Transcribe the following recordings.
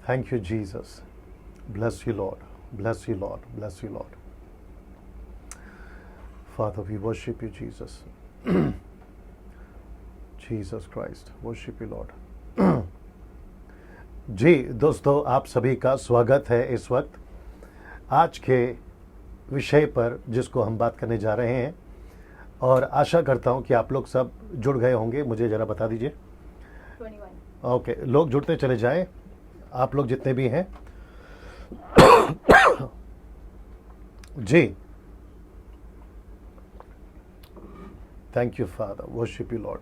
Thank you, Jesus. Bless you, Lord. Bless you, Lord. Bless you, Lord. Father, we worship you, Jesus. Jesus Christ. Worship you, Lord. जी दोस्तों, आप सभी का स्वागत है इस वक्त आज के विषय पर जिसको हम बात करने जा रहे हैं, और आशा करता हूं कि आप लोग सब जुड़ गए होंगे। मुझे ज़रा बता दीजिए। 21। ओके, लोग जुड़ते चले जाएं, आप लोग जितने भी हैं। जी, thank you Father, worship you Lord.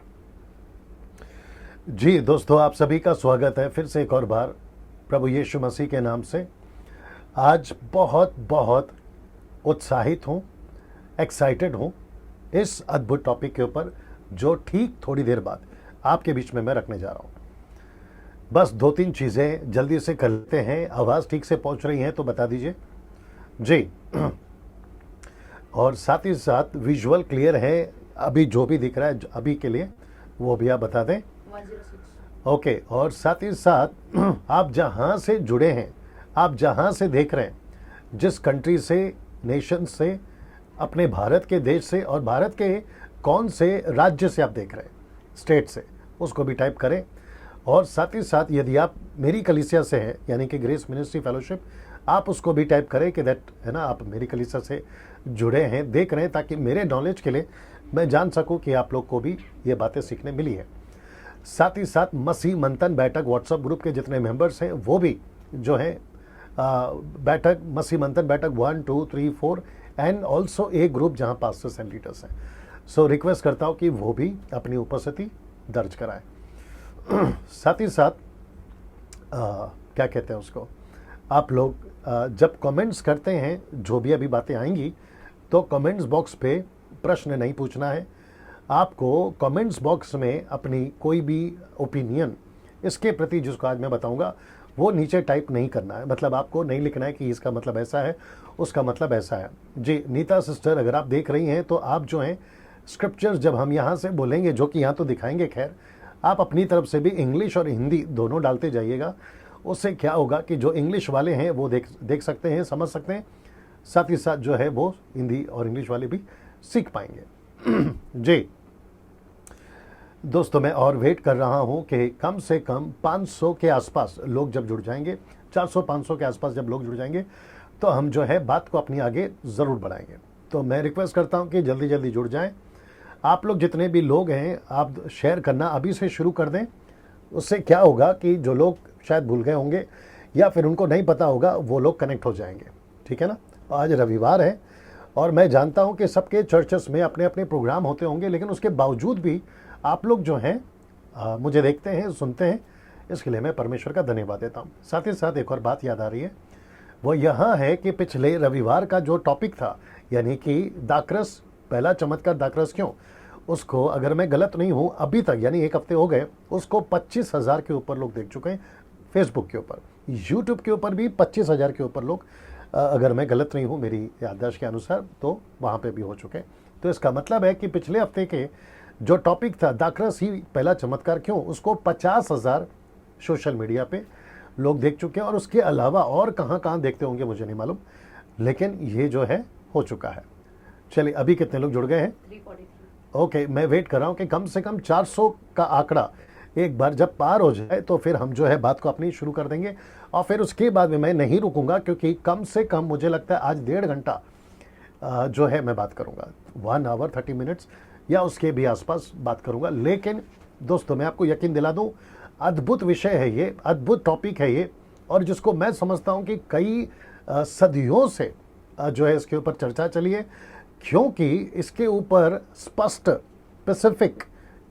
जी दोस्तों, आप सभी का स्वागत है फिर से एक और बार प्रभु यीशु मसीह के नाम से। आज बहुत बहुत उत्साहित हूँ, एक्साइटेड हूँ इस अद्भुत टॉपिक के ऊपर जो ठीक थोड़ी देर बाद आपके बीच में मैं रखने जा रहा हूँ। बस 2-3 चीज़ें जल्दी से कर लेते हैं। आवाज़ ठीक से पहुँच रही है तो बता दीजिए जी। और साथ ही साथ विजुअल क्लियर है अभी जो भी दिख रहा है अभी के लिए, वो भी आप बता दें। 106। ओके, और साथ ही साथ आप जहाँ से जुड़े हैं, आप जहाँ से देख रहे हैं, जिस कंट्री से, नेशन से, अपने भारत के देश से, और भारत के कौन से राज्य से आप देख रहे हैं, स्टेट से, उसको भी टाइप करें। और साथ ही साथ यदि आप मेरी कलीसिया से हैं, यानी कि ग्रेस मिनिस्ट्री फेलोशिप, आप उसको भी टाइप करें कि दैट है ना, आप मेरी कलीसिया से जुड़े हैं, देख रहे हैं, ताकि मेरे नॉलेज के लिए मैं जान सकूं कि आप लोग को भी ये बातें सीखने मिली है। साथ ही साथ मसीह मंथन बैठक व्हाट्सएप ग्रुप के जितने मेंबर्स हैं वो भी जो है बैठक, मसीह मंथन बैठक 1, 2, 3, 4 एंड ऑल्सो ए ग्रुप जहां पास्टर्स एंड लीडर्स हैं। सो रिक्वेस्ट करता हूं कि वो भी अपनी उपस्थिति दर्ज कराएं। साथ ही साथ क्या कहते हैं उसको, आप लोग जब कमेंट्स करते हैं, जो भी अभी बातें आएंगी, तो कमेंट्स बॉक्स पे प्रश्न नहीं पूछना है आपको। कमेंट्स बॉक्स में अपनी कोई भी ओपिनियन इसके प्रति जिसको आज मैं बताऊंगा वो नीचे टाइप नहीं करना है। मतलब आपको नहीं लिखना है कि इसका मतलब ऐसा है, उसका मतलब ऐसा है। जी नीता सिस्टर, अगर आप देख रही हैं तो आप जो हैं स्क्रिप्चर्स जब हम यहाँ से बोलेंगे, जो कि यहाँ तो दिखाएंगे, खैर आप अपनी तरफ से भी इंग्लिश और हिंदी दोनों डालते जाइएगा। उससे क्या होगा कि जो इंग्लिश वाले हैं वो देख सकते हैं, समझ सकते हैं, साथ ही साथ जो है वो हिंदी और इंग्लिश वाले भी सीख पाएंगे। जी दोस्तों, मैं और वेट कर रहा हूं कि कम से कम 500 के आसपास लोग जब जुड़ जाएंगे, 400-500 के आसपास जब लोग जुड़ जाएंगे, तो हम जो है बात को अपनी आगे ज़रूर बढ़ाएंगे। तो मैं रिक्वेस्ट करता हूं कि जल्दी जल्दी जुड़ जाएं। आप लोग जितने भी लोग हैं, आप शेयर करना अभी से शुरू कर दें। उससे क्या होगा कि जो लोग शायद भूल गए होंगे या फिर उनको नहीं पता होगा, वो लोग कनेक्ट हो जाएंगे। ठीक है ना। आज रविवार है और मैं जानता हूं कि सबके चर्चेस में अपने अपने प्रोग्राम होते होंगे, लेकिन उसके बावजूद भी आप लोग जो हैं मुझे देखते हैं, सुनते हैं, इसके लिए मैं परमेश्वर का धन्यवाद देता हूं। साथ ही साथ एक और बात याद आ रही है, वो यहाँ है कि पिछले रविवार का जो टॉपिक था, यानी कि दाखरस, पहला चमत्कार दाखरस क्यों, उसको अगर मैं गलत नहीं हूँ अभी तक, यानी 1 हफ्ते हो गए, उसको 25,000 के ऊपर लोग देख चुके हैं। फेसबुक के ऊपर, यूट्यूब के ऊपर भी 25,000 के ऊपर लोग, अगर मैं गलत नहीं हूँ मेरी याददाश्त के अनुसार, तो वहाँ पे भी हो चुके हैं। तो इसका मतलब है कि पिछले हफ्ते के जो टॉपिक था दाखरस ही पहला चमत्कार क्यों, उसको 50,000 सोशल मीडिया पे लोग देख चुके हैं। और उसके अलावा और कहाँ कहाँ देखते होंगे मुझे नहीं मालूम, लेकिन ये जो है हो चुका है। चलिए, अभी कितने लोग जुड़ गए हैं? 343। ओके, मैं वेट कर रहा हूँ कि कम से कम 400 का आंकड़ा एक बार जब पार हो जाए तो फिर हम जो है बात को अपनी शुरू कर देंगे। और फिर उसके बाद में मैं नहीं रुकूंगा, क्योंकि कम से कम मुझे लगता है आज 1.5 घंटा जो है मैं बात करूंगा, 1 आवर 30 मिनट्स या उसके भी आसपास बात करूंगा। लेकिन दोस्तों, मैं आपको यकीन दिला दूं, अद्भुत विषय है ये, अद्भुत टॉपिक है ये, और जिसको मैं समझता हूं कि कई सदियों से जो है इसके ऊपर चर्चा चली है, क्योंकि इसके ऊपर स्पष्ट, स्पेसिफिक,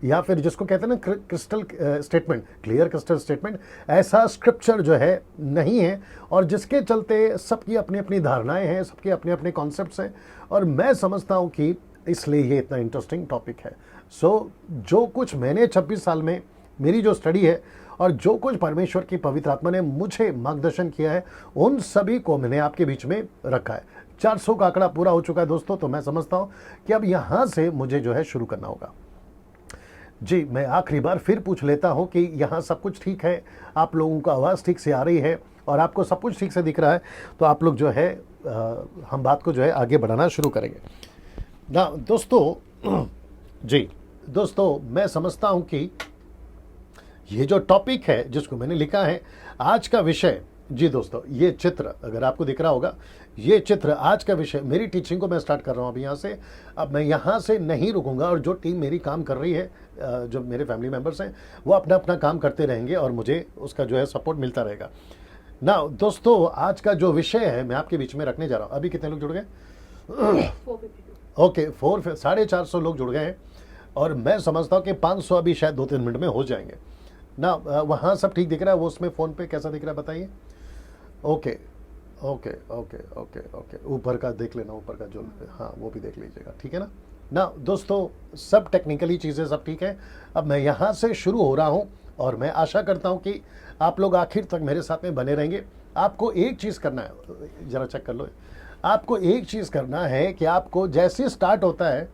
या फिर जिसको कहते हैं ना crystal statement, clear crystal statement, ऐसा स्क्रिप्चर जो है नहीं है, और जिसके चलते सबकी अपनी अपनी धारणाएं हैं, सबके अपने अपने कॉन्सेप्ट्स हैं। और मैं समझता हूं कि इसलिए ये इतना इंटरेस्टिंग टॉपिक है। सो जो कुछ मैंने 26 साल में, मेरी जो स्टडी है और जो कुछ परमेश्वर की पवित्र आत्मा ने मुझे मार्गदर्शन किया है, उन सभी को मैंने आपके बीच में रखा है। 400 का आंकड़ा पूरा हो चुका है दोस्तों, तो मैं समझता हूं कि अब यहां से मुझे जो है शुरू करना होगा। जी, मैं आखिरी बार फिर पूछ लेता हूं कि यहाँ सब कुछ ठीक है, आप लोगों को आवाज़ ठीक से आ रही है और आपको सब कुछ ठीक से दिख रहा है, तो आप लोग जो है हम बात को जो है आगे बढ़ाना शुरू करेंगे ना दोस्तों। जी दोस्तों, मैं समझता हूं कि ये जो टॉपिक है जिसको मैंने लिखा है आज का विषय, जी दोस्तों, ये चित्र अगर आपको दिख रहा होगा, ये चित्र आज का विषय, मेरी टीचिंग को मैं स्टार्ट कर रहा हूँ अभी यहाँ से। अब मैं यहाँ से नहीं रुकूंगा और जो टीम मेरी काम कर रही है, जो मेरे फैमिली मेम्बर्स हैं, वो अपना अपना काम करते रहेंगे और मुझे उसका जो है सपोर्ट मिलता रहेगा ना दोस्तों। आज का जो विषय है मैं आपके बीच में रखने जा रहा हूँ। अभी कितने लोग जुड़ गए? 452. ओके, 450 लोग जुड़ गए हैं और मैं समझता हूँ कि 500 अभी शायद 2-3 मिनट में हो जाएंगे ना। वहाँ सब ठीक दिख रहा है? वो उसमें फ़ोन पे कैसा दिख रहा है बताइए? Okay okay okay okay okay, ऊपर का देख लेना, ऊपर का जो, हाँ वो भी देख लीजिएगा, ठीक है ना। ना दोस्तों, सब टेक्निकली चीज़ें सब ठीक है। अब मैं यहाँ से शुरू हो रहा हूँ और मैं आशा करता हूँ कि आप लोग आखिर तक मेरे साथ में बने रहेंगे। आपको एक चीज़ करना है, ज़रा चेक कर लो, आपको एक चीज़ करना है कि आपको जैसे स्टार्ट होता है,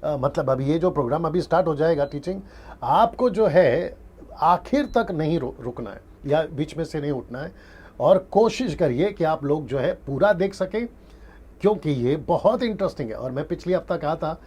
मतलब अभी ये जो प्रोग्राम अभी स्टार्ट हो जाएगा टीचिंग, आपको जो है आखिर तक नहीं रुकना है या बीच में से नहीं उठना है और कोशिश करिए कि आप लोग जो है पूरा देख सकें, क्योंकि ये बहुत इंटरेस्टिंग है। और मैं पिछली हफ्ता कहा था,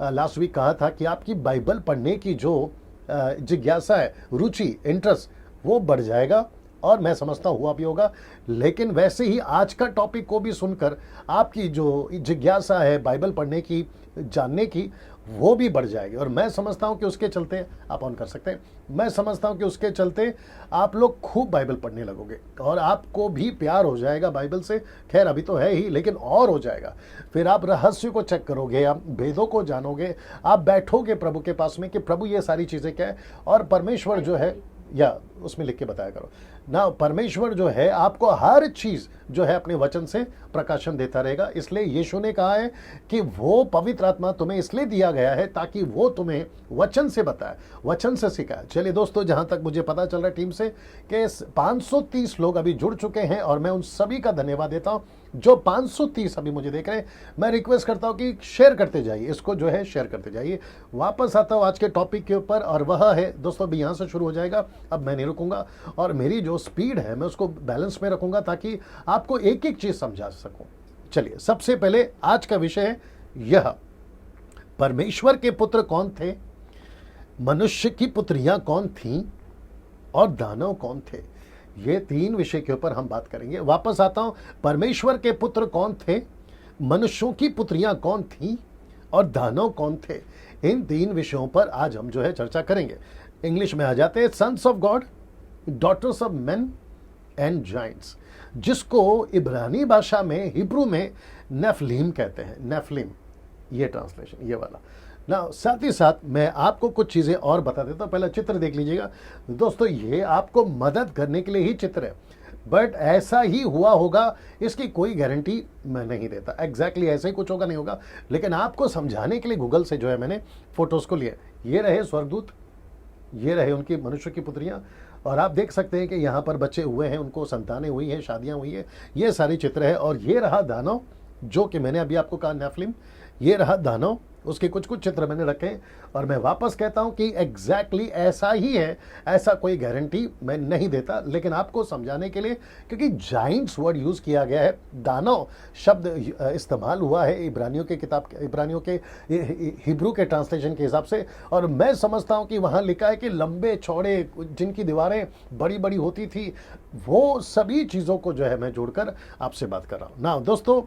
लास्ट वीक कहा था कि आपकी बाइबल पढ़ने की जो जिज्ञासा है, रुचि, इंटरेस्ट, वो बढ़ जाएगा और मैं समझता हुआ भी होगा। लेकिन वैसे ही आज का टॉपिक को भी सुनकर आपकी जो जिज्ञासा है बाइबल पढ़ने की, जानने की, वो भी बढ़ जाएगी। और मैं समझता हूँ कि उसके चलते, आप ऑन कर सकते हैं, मैं समझता हूँ कि उसके चलते आप लोग खूब बाइबल पढ़ने लगोगे और आपको भी प्यार हो जाएगा बाइबल से। खैर अभी तो है ही, लेकिन और हो जाएगा। फिर आप रहस्य को चेक करोगे, आप वेदों को जानोगे, आप बैठोगे प्रभु के पास में कि प्रभु ये सारी चीज़ें क्या है। और परमेश्वर जो है, या उसमें लिख के बताया करो ना, परमेश्वर जो है आपको हर चीज जो है अपने वचन से प्रकाशन देता रहेगा। इसलिए यीशु ने कहा है कि वो पवित्र आत्मा तुम्हें इसलिए दिया गया है ताकि वो तुम्हें वचन से बताए, वचन से सिखाए। चलिए दोस्तों, जहां तक मुझे पता चल रहा है टीम से कि 530 लोग अभी जुड़ चुके हैं और मैं उन सभी का धन्यवाद देता हूं जो 530 अभी मुझे देख रहे हैं। मैं रिक्वेस्ट करता हूं कि शेयर करते जाइए, इसको जो है शेयर करते जाइए। वापस आता हूं आज के टॉपिक के ऊपर और वह है दोस्तों, अभी यहां से शुरू हो जाएगा। अब मैं नहीं रुकूंगा और मेरी जो स्पीड है मैं उसको बैलेंस में रखूंगा ताकि आपको एक एक चीज समझा सकूं। चलिए, सबसे पहले आज का विषय है यह, परमेश्वर के पुत्र कौन थे, मनुष्य की पुत्रियां कौन थीं और दानव कौन थे। ये 3 विषय के ऊपर हम बात करेंगे। वापस आता हूं, परमेश्वर के पुत्र कौन थे, मनुष्यों की पुत्रियां कौन थीं और दानव कौन थे। इन 3 विषयों पर आज हम जो है चर्चा करेंगे। इंग्लिश में आ जाते हैं, sons of God, daughters of men and giants, जिसको इब्रानी भाषा में, हिब्रू में नेफलीम कहते हैं। नेफलीम, ये ट्रांसलेशन, ये वाला ना। साथ ही साथ मैं आपको कुछ चीज़ें और बता देता हूँ। पहला चित्र देख लीजिएगा दोस्तों, ये आपको मदद करने के लिए ही चित्र है, बट ऐसा ही हुआ होगा इसकी कोई गारंटी मैं नहीं देता। एग्जैक्टली ऐसा ही कुछ होगा, नहीं होगा, लेकिन आपको समझाने के लिए गूगल से जो है मैंने फोटोज़ को लिए। ये रहे स्वर्गदूत, ये रहे उनकी मनुष्य की पुत्रियाँ, और आप देख सकते हैं कि यहाँ पर बच्चे हुए हैं, उनको संतानें हुई हैं, शादियाँ हुई हैं, ये सारी चित्र है। और ये रहा दानव, जो कि मैंने अभी आपको कहा नेफिलिम, ये रहा दानव, उसके कुछ कुछ चित्र मैंने रखे हैं। और मैं वापस कहता हूं कि एग्जैक्टली ऐसा ही है, ऐसा कोई गारंटी मैं नहीं देता, लेकिन आपको समझाने के लिए, क्योंकि जाइंट्स वर्ड यूज किया गया है, दानव शब्द इस्तेमाल हुआ है इब्रानियों के किताब, इब्रानियों के हिब्रू के ट्रांसलेशन के हिसाब से। और मैं समझता हूं कि वहां लिखा है कि लंबे चौड़े, जिनकी दीवारें बड़ी बड़ी होती थी, वो सभी चीज़ों को जो है मैं जोड़कर आपसे बात कर रहा हूँ ना। दोस्तों,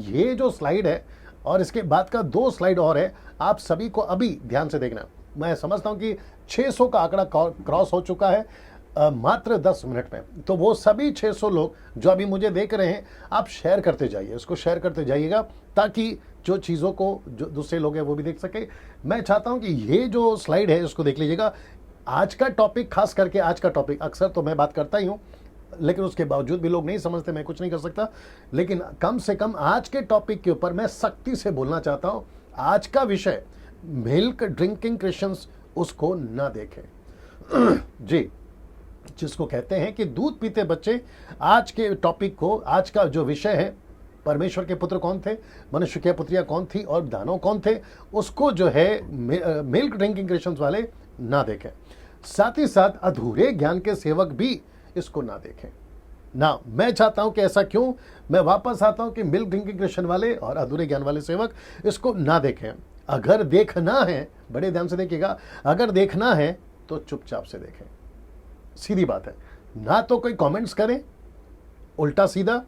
ये जो स्लाइड है और इसके बाद का 2 स्लाइड और है, आप सभी को अभी ध्यान से देखना। मैं समझता हूं कि 600 का आंकड़ा क्रॉस हो चुका है मात्र 10 मिनट में। तो वो सभी 600 लोग जो अभी मुझे देख रहे हैं, आप शेयर करते जाइए, इसको शेयर करते जाइएगा ताकि जो चीज़ों को जो दूसरे लोग हैं वो भी देख सके। मैं चाहता हूं कि ये जो स्लाइड है इसको देख लीजिएगा। आज का टॉपिक, खास करके आज का टॉपिक, अक्सर तो मैं बात करता ही हूँ, लेकिन उसके बावजूद भी लोग नहीं समझते, मैं कुछ नहीं कर सकता। लेकिन कम से कम आज के टॉपिक के ऊपर मैं सख्ती से बोलना चाहता हूं। आज का विषय, मिल्क ड्रिंकिंग क्रिश्चियंस उसको ना देखें। जी, जिसको कहते हैं कि दूध पीते बच्चे, आज के टॉपिक को, आज का जो विषय है, परमेश्वर के पुत्र कौन थे, मनुष्य की पुत्रियां कौन थी और दानव कौन थे, उसको जो है मिल्क ड्रिंकिंग क्रिश्चियंस वाले ना देखें। साथ ही साथ अधूरे ज्ञान के सेवक भी इसको ना देखें। ना मैं चाहता हूं कि ऐसा क्यों, मैं वापस आता हूं कि मिल्क ड्रिंकिंग क्रिश्चियन वाले और अधूरे ज्ञान वाले सेवक इसको ना देखें। अगर देखना है, बड़े ध्यान से देखिएगा, अगर देखना है तो चुपचाप से देखें, सीधी बात है। ना तो कोई कमेंट्स करें उल्टा सीधा,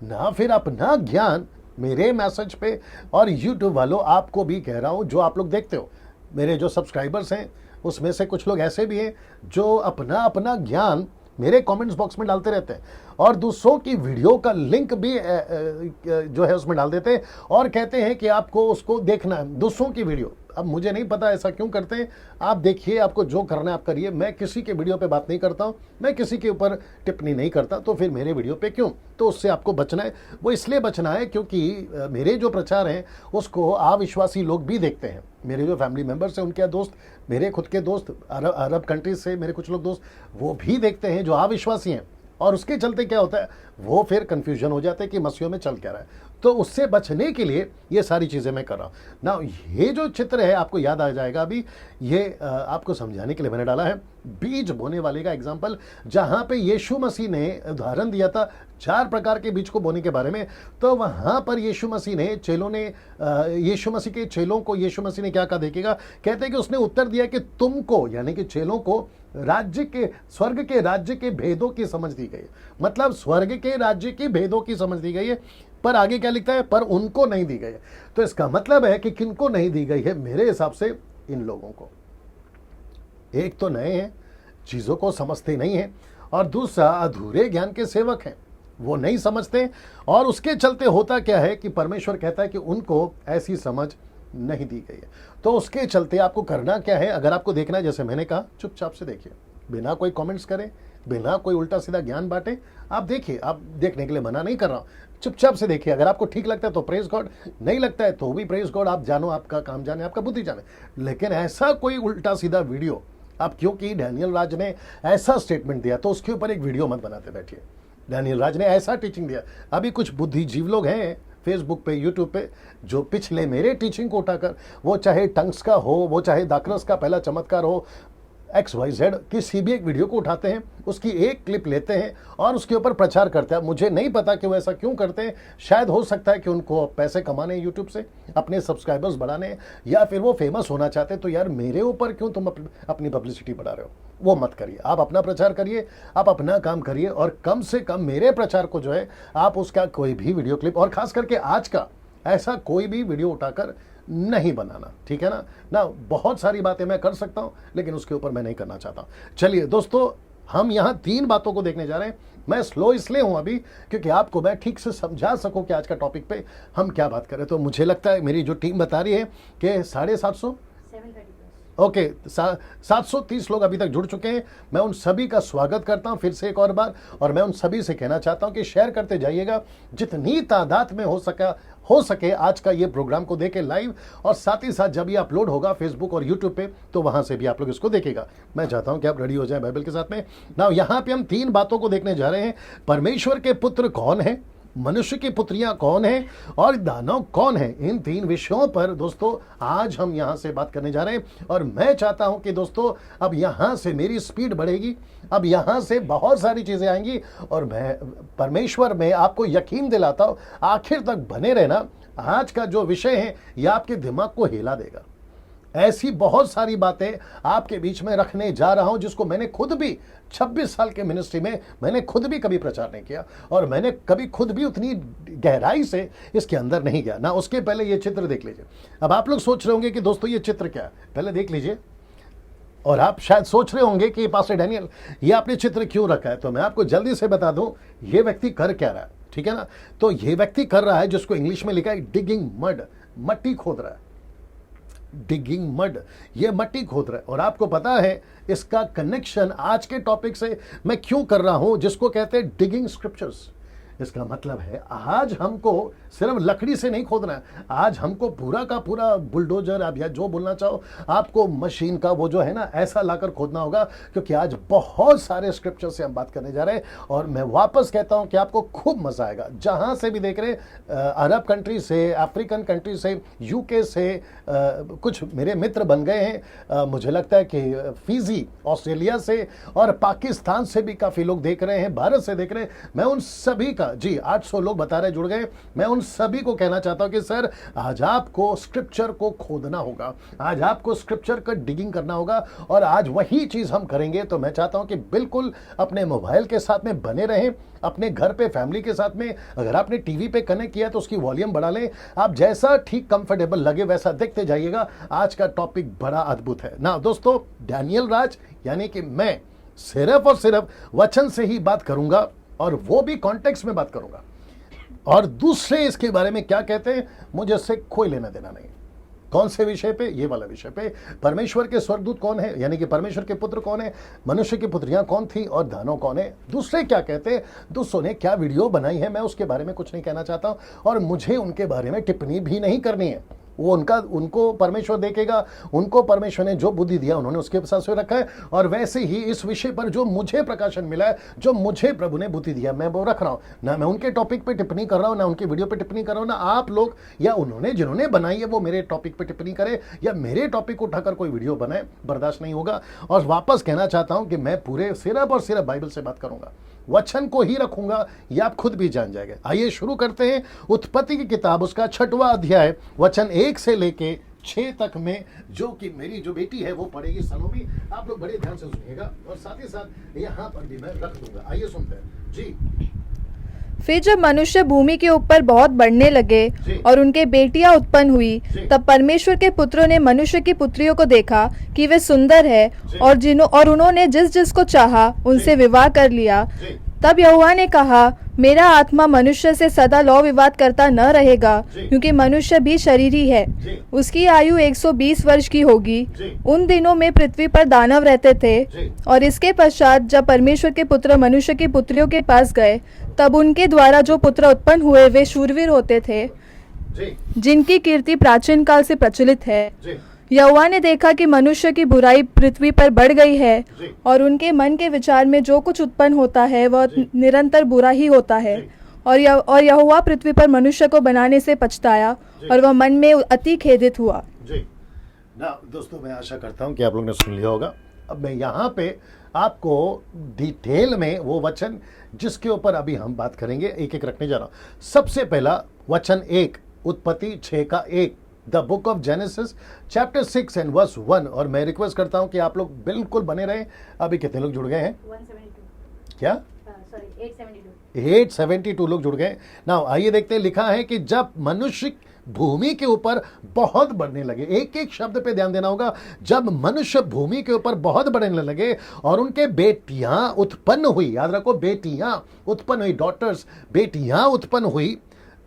ना फिर अपना ज्ञान मेरे मैसेज पे। और यूट्यूब वालों, आपको भी कह रहा हूं, जो आप लोग देखते हो, मेरे जो सब्सक्राइबर्स हैं उसमें से कुछ लोग ऐसे भी हैं जो अपना अपना ज्ञान मेरे कमेंट्स बॉक्स में डालते रहते हैं और दूसरों की वीडियो का लिंक भी जो है उसमें डाल देते हैं और कहते हैं कि आपको उसको देखना है, दूसरों की वीडियो। अब मुझे नहीं पता ऐसा क्यों करते हैं, आप देखिए, आपको जो करना है आप करिए। मैं किसी के वीडियो पे बात नहीं करता हूं, मैं किसी के ऊपर टिप्पणी नहीं करता, तो फिर मेरे वीडियो पे क्यों? तो उससे आपको बचना है। वो इसलिए बचना है क्योंकि मेरे जो प्रचार हैं उसको अविश्वासी लोग भी देखते हैं। मेरे जो फैमिली मेंबर्स हैं, उनके दोस्त, मेरे खुद के दोस्त, अरब कंट्रीज से मेरे कुछ लोग दोस्त, वो भी देखते हैं जो अविश्वासी हैं। और उसके चलते क्या होता है, वो फिर कंफ्यूजन हो जाता है कि मसीहों में चल क्या रहा है। तो उससे बचने के लिए ये सारी चीज़ें मैं कर रहा हूँ ना। ये जो चित्र है आपको याद आ जाएगा अभी, ये आपको समझाने के लिए मैंने डाला है बीज बोने वाले का एग्जाम्पल, जहाँ पे यीशु मसीह ने उदाहरण दिया था 4 प्रकार के बीज को बोने के बारे में। तो वहाँ पर यीशु मसीह ने यीशु मसीह के चेलों को यीशु मसीह ने क्या कहा देखिएगा। कहते हैं कि उसने उत्तर दिया कि तुमको, यानी कि चेलों को, स्वर्ग के राज्य के भेदों की समझ दी गई। मतलब स्वर्ग के राज्य की भेदों की समझ दी गई है, पर आगे क्या लिखता है, पर उनको नहीं दी गई है। तो इसका मतलब है कि किनको नहीं दी गई है? मेरे हिसाब से इन लोगों को। एक तो नए हैं, चीजों को समझते नहीं है, और दूसरा अधूरे ज्ञान के सेवक हैं, वो नहीं समझते। और उसके चलते होता क्या है कि परमेश्वर कहता है कि उनको ऐसी समझ नहीं दी गई है। तो उसके चलते आपको करना क्या है? अगर आपको देखना है, जैसे मैंने कहा, चुपचाप से देखिए, बिना कोई कमेंट्स करे, बिना कोई उल्टा सीधा ज्ञान बांटे, आप देखिए। आप देखने के लिए मना नहीं कर रहा हूं, चुपचाप से देखिए। अगर आपको ठीक लगता है तो प्रेज गॉड, नहीं लगता है तो भी प्रेज गॉड। आप जानो, आपका काम जाने, आपका बुद्धि जाने। लेकिन ऐसा कोई उल्टा सीधा वीडियो आप, क्योंकि डैनियल राज ने ऐसा स्टेटमेंट दिया तो उसके ऊपर एक वीडियो मत बनाते बैठिए। डैनियल राज ने ऐसा टीचिंग दिया। अभी कुछ बुद्धिजीव लोग हैं फेसबुक पे, यूट्यूब पे, जो पिछले मेरे टीचिंग को उठाकर, वो चाहे टंग्स का हो, वो चाहे दाकरस का पहला चमत्कार हो, XYZ किसी भी एक वीडियो को उठाते हैं, उसकी एक क्लिप लेते हैं और उसके ऊपर प्रचार करते हैं। मुझे नहीं पता कि वो ऐसा क्यों करते हैं। शायद हो सकता है कि उनको पैसे कमाने हैं यूट्यूब से, अपने सब्सक्राइबर्स बढ़ाने हैं, या फिर वो फेमस होना चाहते हैं। तो यार, मेरे ऊपर क्यों तुम अपनी पब्लिसिटी बढ़ा रहे हो? वो मत करिए। आप अपना प्रचार करिए, आप अपना काम करिए, और कम से कम मेरे प्रचार को जो है आप उसका कोई भी वीडियो क्लिप, और खास करके आज का, ऐसा कोई भी वीडियो उठाकर नहीं बनाना, ठीक है ना। बहुत सारी बातें मैं कर सकता हूं, लेकिन उसके ऊपर मैं नहीं करना चाहता। चलिए दोस्तों, हम यहां 3 बातों को देखने जा रहे हैं। मैं स्लो इसलिए हूं अभी क्योंकि आपको मैं ठीक से समझा सकूं कि आज का टॉपिक पे हम क्या बात करें। तो मुझे लगता है, मेरी जो टीम बता रही है कि 750 ओके, 730 लोग अभी तक जुड़ चुके हैं। मैं उन सभी का स्वागत करता हूं फिर से एक और बार, और मैं उन सभी से कहना चाहता हूं कि शेयर करते जाइएगा जितनी तादाद में हो सके आज का ये प्रोग्राम को देखें लाइव, और साथ ही साथ जब ये अपलोड होगा फेसबुक और यूट्यूब पे, तो वहां से भी आप लोग इसको देखेगा। मैं चाहता हूं कि आप रेडी हो जाएं बाइबल के साथ में। नाउ यहां पे हम 3 बातों को देखने जा रहे हैं। परमेश्वर के पुत्र कौन है, मनुष्य की पुत्रियां कौन है, और दानव कौन है। इन 3 विषयों पर दोस्तों आज हम यहां से बात करने जा रहे हैं। और मैं चाहता हूं कि दोस्तों अब यहां से मेरी स्पीड बढ़ेगी, अब यहां से बहुत सारी चीजें आएंगी, और मैं परमेश्वर में आपको यकीन दिलाता हूं, आखिर तक बने रहना। आज का जो विषय है यह आपके दिमाग को हिला देगा। ऐसी बहुत सारी बातें आपके बीच में रखने जा रहा हूं जिसको मैंने खुद भी 26 साल के मिनिस्ट्री में मैंने खुद भी कभी प्रचार नहीं किया, और मैंने कभी खुद भी उतनी गहराई से इसके अंदर नहीं गया ना। उसके पहले ये चित्र देख लीजिए। अब आप लोग सोच रहे होंगे कि दोस्तों ये चित्र क्या है, पहले देख लीजिए। और आप शायद सोच रहे होंगे कि पास्टर डैनियल ये आपने चित्र क्यों रखा है। तो मैं आपको जल्दी से बता दूं ये व्यक्ति कर क्या रहा है, ठीक है ना। तो ये व्यक्ति कर रहा है जिसको इंग्लिश में लिखा है डिगिंग मड, मट्टी खोद रहा है। डिगिंग मड, ये मट्टी खोद रहा है। और आपको पता है इसका कनेक्शन आज के टॉपिक से मैं क्यों कर रहा हूं, जिसको कहते हैं डिगिंग स्क्रिप्चर्स। इसका मतलब है आज हमको सिर्फ लकड़ी से नहीं खोदना है, आज हमको पूरा का पूरा बुलडोजर, आप या जो बोलना चाहो, आपको मशीन का वो जो है ना ऐसा लाकर खोदना होगा, क्योंकि आज बहुत सारे स्क्रिप्चर से हम बात करने जा रहे हैं। और मैं वापस कहता हूं कि आपको खूब मजा आएगा, जहां से भी देख रहे, अरब कंट्री से, अफ्रीकन कंट्री से, यूके से, कुछ मेरे मित्र बन गए हैं, मुझे लगता है कि फीजी ऑस्ट्रेलिया से और पाकिस्तान से भी काफी लोग देख रहे हैं, भारत से देख रहे हैं। मैं उन सभी का, जी 800 लोग बता रहे जुड़ गए, मैं उन सभी को कहना चाहता हूं कि सर आज आपको स्क्रिप्चर को खोदना होगा, आज आपको स्क्रिप्चर का डिगिंग करना होगा, और आज वही चीज हम करेंगे। तो मैं चाहता हूं कि बिल्कुल अपने मोबाइल के साथ में बने रहें, अपने घर पे फैमिली के साथ में, अगर आपने टीवी पे कनेक्ट किया तो उसकी वॉल्यूम बढ़ा लें, आप जैसा ठीक कंफर्टेबल लगे वैसा देखते जाइएगा। आज का टॉपिक बड़ा अद्भुत है ना दोस्तों। डैनियल राज यानी कि मैं सिर्फ और सिर्फ वचन से ही बात करूंगा, और वो भी कॉन्टेक्स्ट में बात करूंगा, और दूसरे इसके बारे में क्या कहते हैं मुझे इससे कोई लेना देना नहीं। कौन से विषय पे? ये वाला विषय पे, परमेश्वर के स्वर्गदूत कौन है, यानी कि परमेश्वर के पुत्र कौन है, मनुष्य की पुत्रियां कौन थी, और दानव कौन है, दूसरे क्या कहते हैं, दूसरों ने क्या वीडियो बनाई है, मैं उसके बारे में कुछ नहीं कहना चाहता हूं, और मुझे उनके बारे में टिप्पणी भी नहीं करनी है। वो उनको परमेश्वर देखेगा, उनको परमेश्वर ने जो बुद्धि दिया उन्होंने उसके साथ से रखा है, और वैसे ही इस विषय पर जो मुझे प्रकाशन मिला है, जो मुझे प्रभु ने बुद्धि दिया, मैं वो रख रहा हूं। ना मैं उनके टॉपिक पे टिप्पणी कर रहा हूं, ना उनकी वीडियो पे टिप्पणी कर रहा हूं, ना आप लोग या उन्होंने जिन्होंने बनाई है वो मेरे टॉपिक पे टिप्पणी करे या मेरे टॉपिक उठाकर कोई वीडियो बनाए, बर्दाश्त नहीं होगा। और वापस कहना चाहता हूं कि मैं पूरे सिर्फ और सिर्फ बाइबल से बात करूंगा, वचन को ही रखूंगा, ये आप खुद भी जान जाएंगे। आइए शुरू करते हैं उत्पत्ति की किताब, उसका 6वां अध्याय, वचन 1 से लेके 6 तक में, जो कि मेरी जो बेटी है वो पढ़ेगी, सलोमी। आप लोग बड़े ध्यान से सुनिएगा, और साथ ही साथ यहाँ पर भी मैं रख दूंगा। आइए सुनते हैं जी। फिर जब मनुष्य भूमि के ऊपर बहुत बढ़ने लगे और उनके बेटियां उत्पन्न हुई, तब परमेश्वर के पुत्रों ने मनुष्य की पुत्रियों को देखा कि वे सुंदर है, और उन्होंने जिस जिस को चाहा उनसे विवाह कर लिया। तब यहोवा ने कहा, मेरा आत्मा मनुष्य से सदा लौ विवाद करता न रहेगा, क्योंकि मनुष्य भी शरीरी है। उसकी आयु 120 वर्ष की होगी। उन दिनों में पृथ्वी पर दानव रहते थे। और इसके पश्चात जब परमेश्वर के पुत्र मनुष्य की पुत्रियों के पास गए, तब उनके द्वारा जो पुत्र उत्पन्न हुए वे शूरवीर होते थे, जिनकी कीर्ति प्राचीन काल से प्रचलित है। यहोवा ने देखा कि मनुष्य की बुराई पृथ्वी पर बढ़ गई है, और उनके मन के विचार में जो कुछ उत्पन्न होता है वह निरंतर बुरा ही होता है। और यहोवा पृथ्वी पर मनुष्य को बनाने से पछताया, और वह मन में अति खेदित हुआ। जी ना दोस्तों, मैं आशा करता हूं कि आप लोगों ने सुन लिया होगा। अब मैं यहाँ पे आपको डिटेल में वो वचन जिसके ऊपर अभी हम बात करेंगे एक एक रखने जा रहा हूं। सबसे पहला वचन 1, उत्पत्ति 6 का 1, the Book of Genesis chapter 6 and verse 1। और मैं रिक्वेस्ट करता हूं कि आप लोग बिल्कुल बने रहें। अभी कितने लोग जुड़ गए हैं? 172 क्या? सॉरी 872 872 लोग जुड़ गए। नाउ आइए देखते हैं, लिखा है कि जब मनुष्य भूमि के ऊपर बहुत बढ़ने लगे, एक एक शब्द पे ध्यान देना होगा, जब मनुष्य भूमि के ऊपर बहुत बढ़ने लगे और उनके बेटियां उत्पन्न हुई, याद रखो बेटियां उत्पन्न हुई, डॉटर्स, बेटियां उत्पन्न हुई,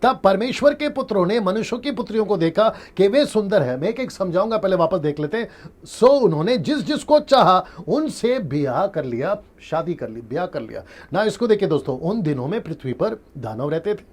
तब परमेश्वर के पुत्रों ने मनुष्यों की पुत्रियों को देखा कि वे सुंदर है। मैं एक एक समझाऊंगा, पहले वापस देख लेते हैं। सो उन्होंने जिस जिसको चाहा उनसे ब्याह कर लिया, शादी कर ली, ब्याह कर लिया ना। इसको देखिए दोस्तों, उन दिनों में पृथ्वी पर दानव रहते थे।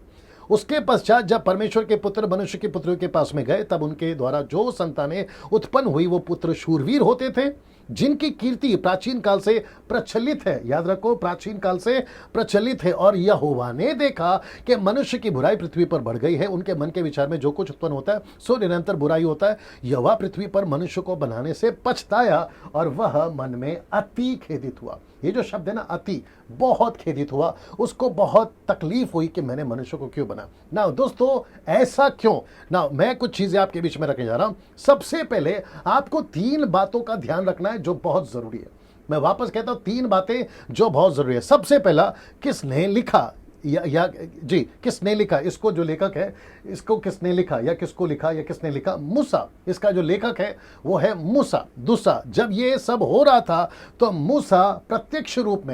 उसके पश्चात जब परमेश्वर के पुत्र मनुष्य की पुत्रियों के पास में गए, तब उनके द्वारा जो संतानें उत्पन्न हुई वो पुत्र शूरवीर होते थे, जिनकी कीर्ति प्राचीन काल से प्रचलित है। याद रखो, प्राचीन काल से प्रचलित है। और यहोवा ने देखा कि मनुष्य की बुराई पृथ्वी पर बढ़ गई है, उनके मन के विचार में जो कुछ उत्पन्न होता है सो निरंतर बुराई होता है। यहोवा पृथ्वी पर मनुष्य को बनाने से पछताया, और वह मन में अति खेदित हुआ। ये जो शब्द है ना, अति, बहुत खेदित हुआ, उसको बहुत तकलीफ हुई कि मैंने मनुष्य को क्यों बना। ना दोस्तों, ऐसा क्यों? ना मैं कुछ चीजें आपके बीच में रखने जा रहा हूं। सबसे पहले आपको 3 बातों का ध्यान रखना है जो बहुत जरूरी है। मैं वापस कहता हूं, 3 बातें जो बहुत जरूरी है। सबसे पहला, किसने लिखा जी किसने लिखा, इसको जो लेखक है, इसको किसने लिखा या किसको लिखा या किसने लिखा? मूसा। इसका जो लेखक है वो है मूसा। दूसरा, जब ये सब हो रहा था तो मूसा प्रत्यक्ष रूप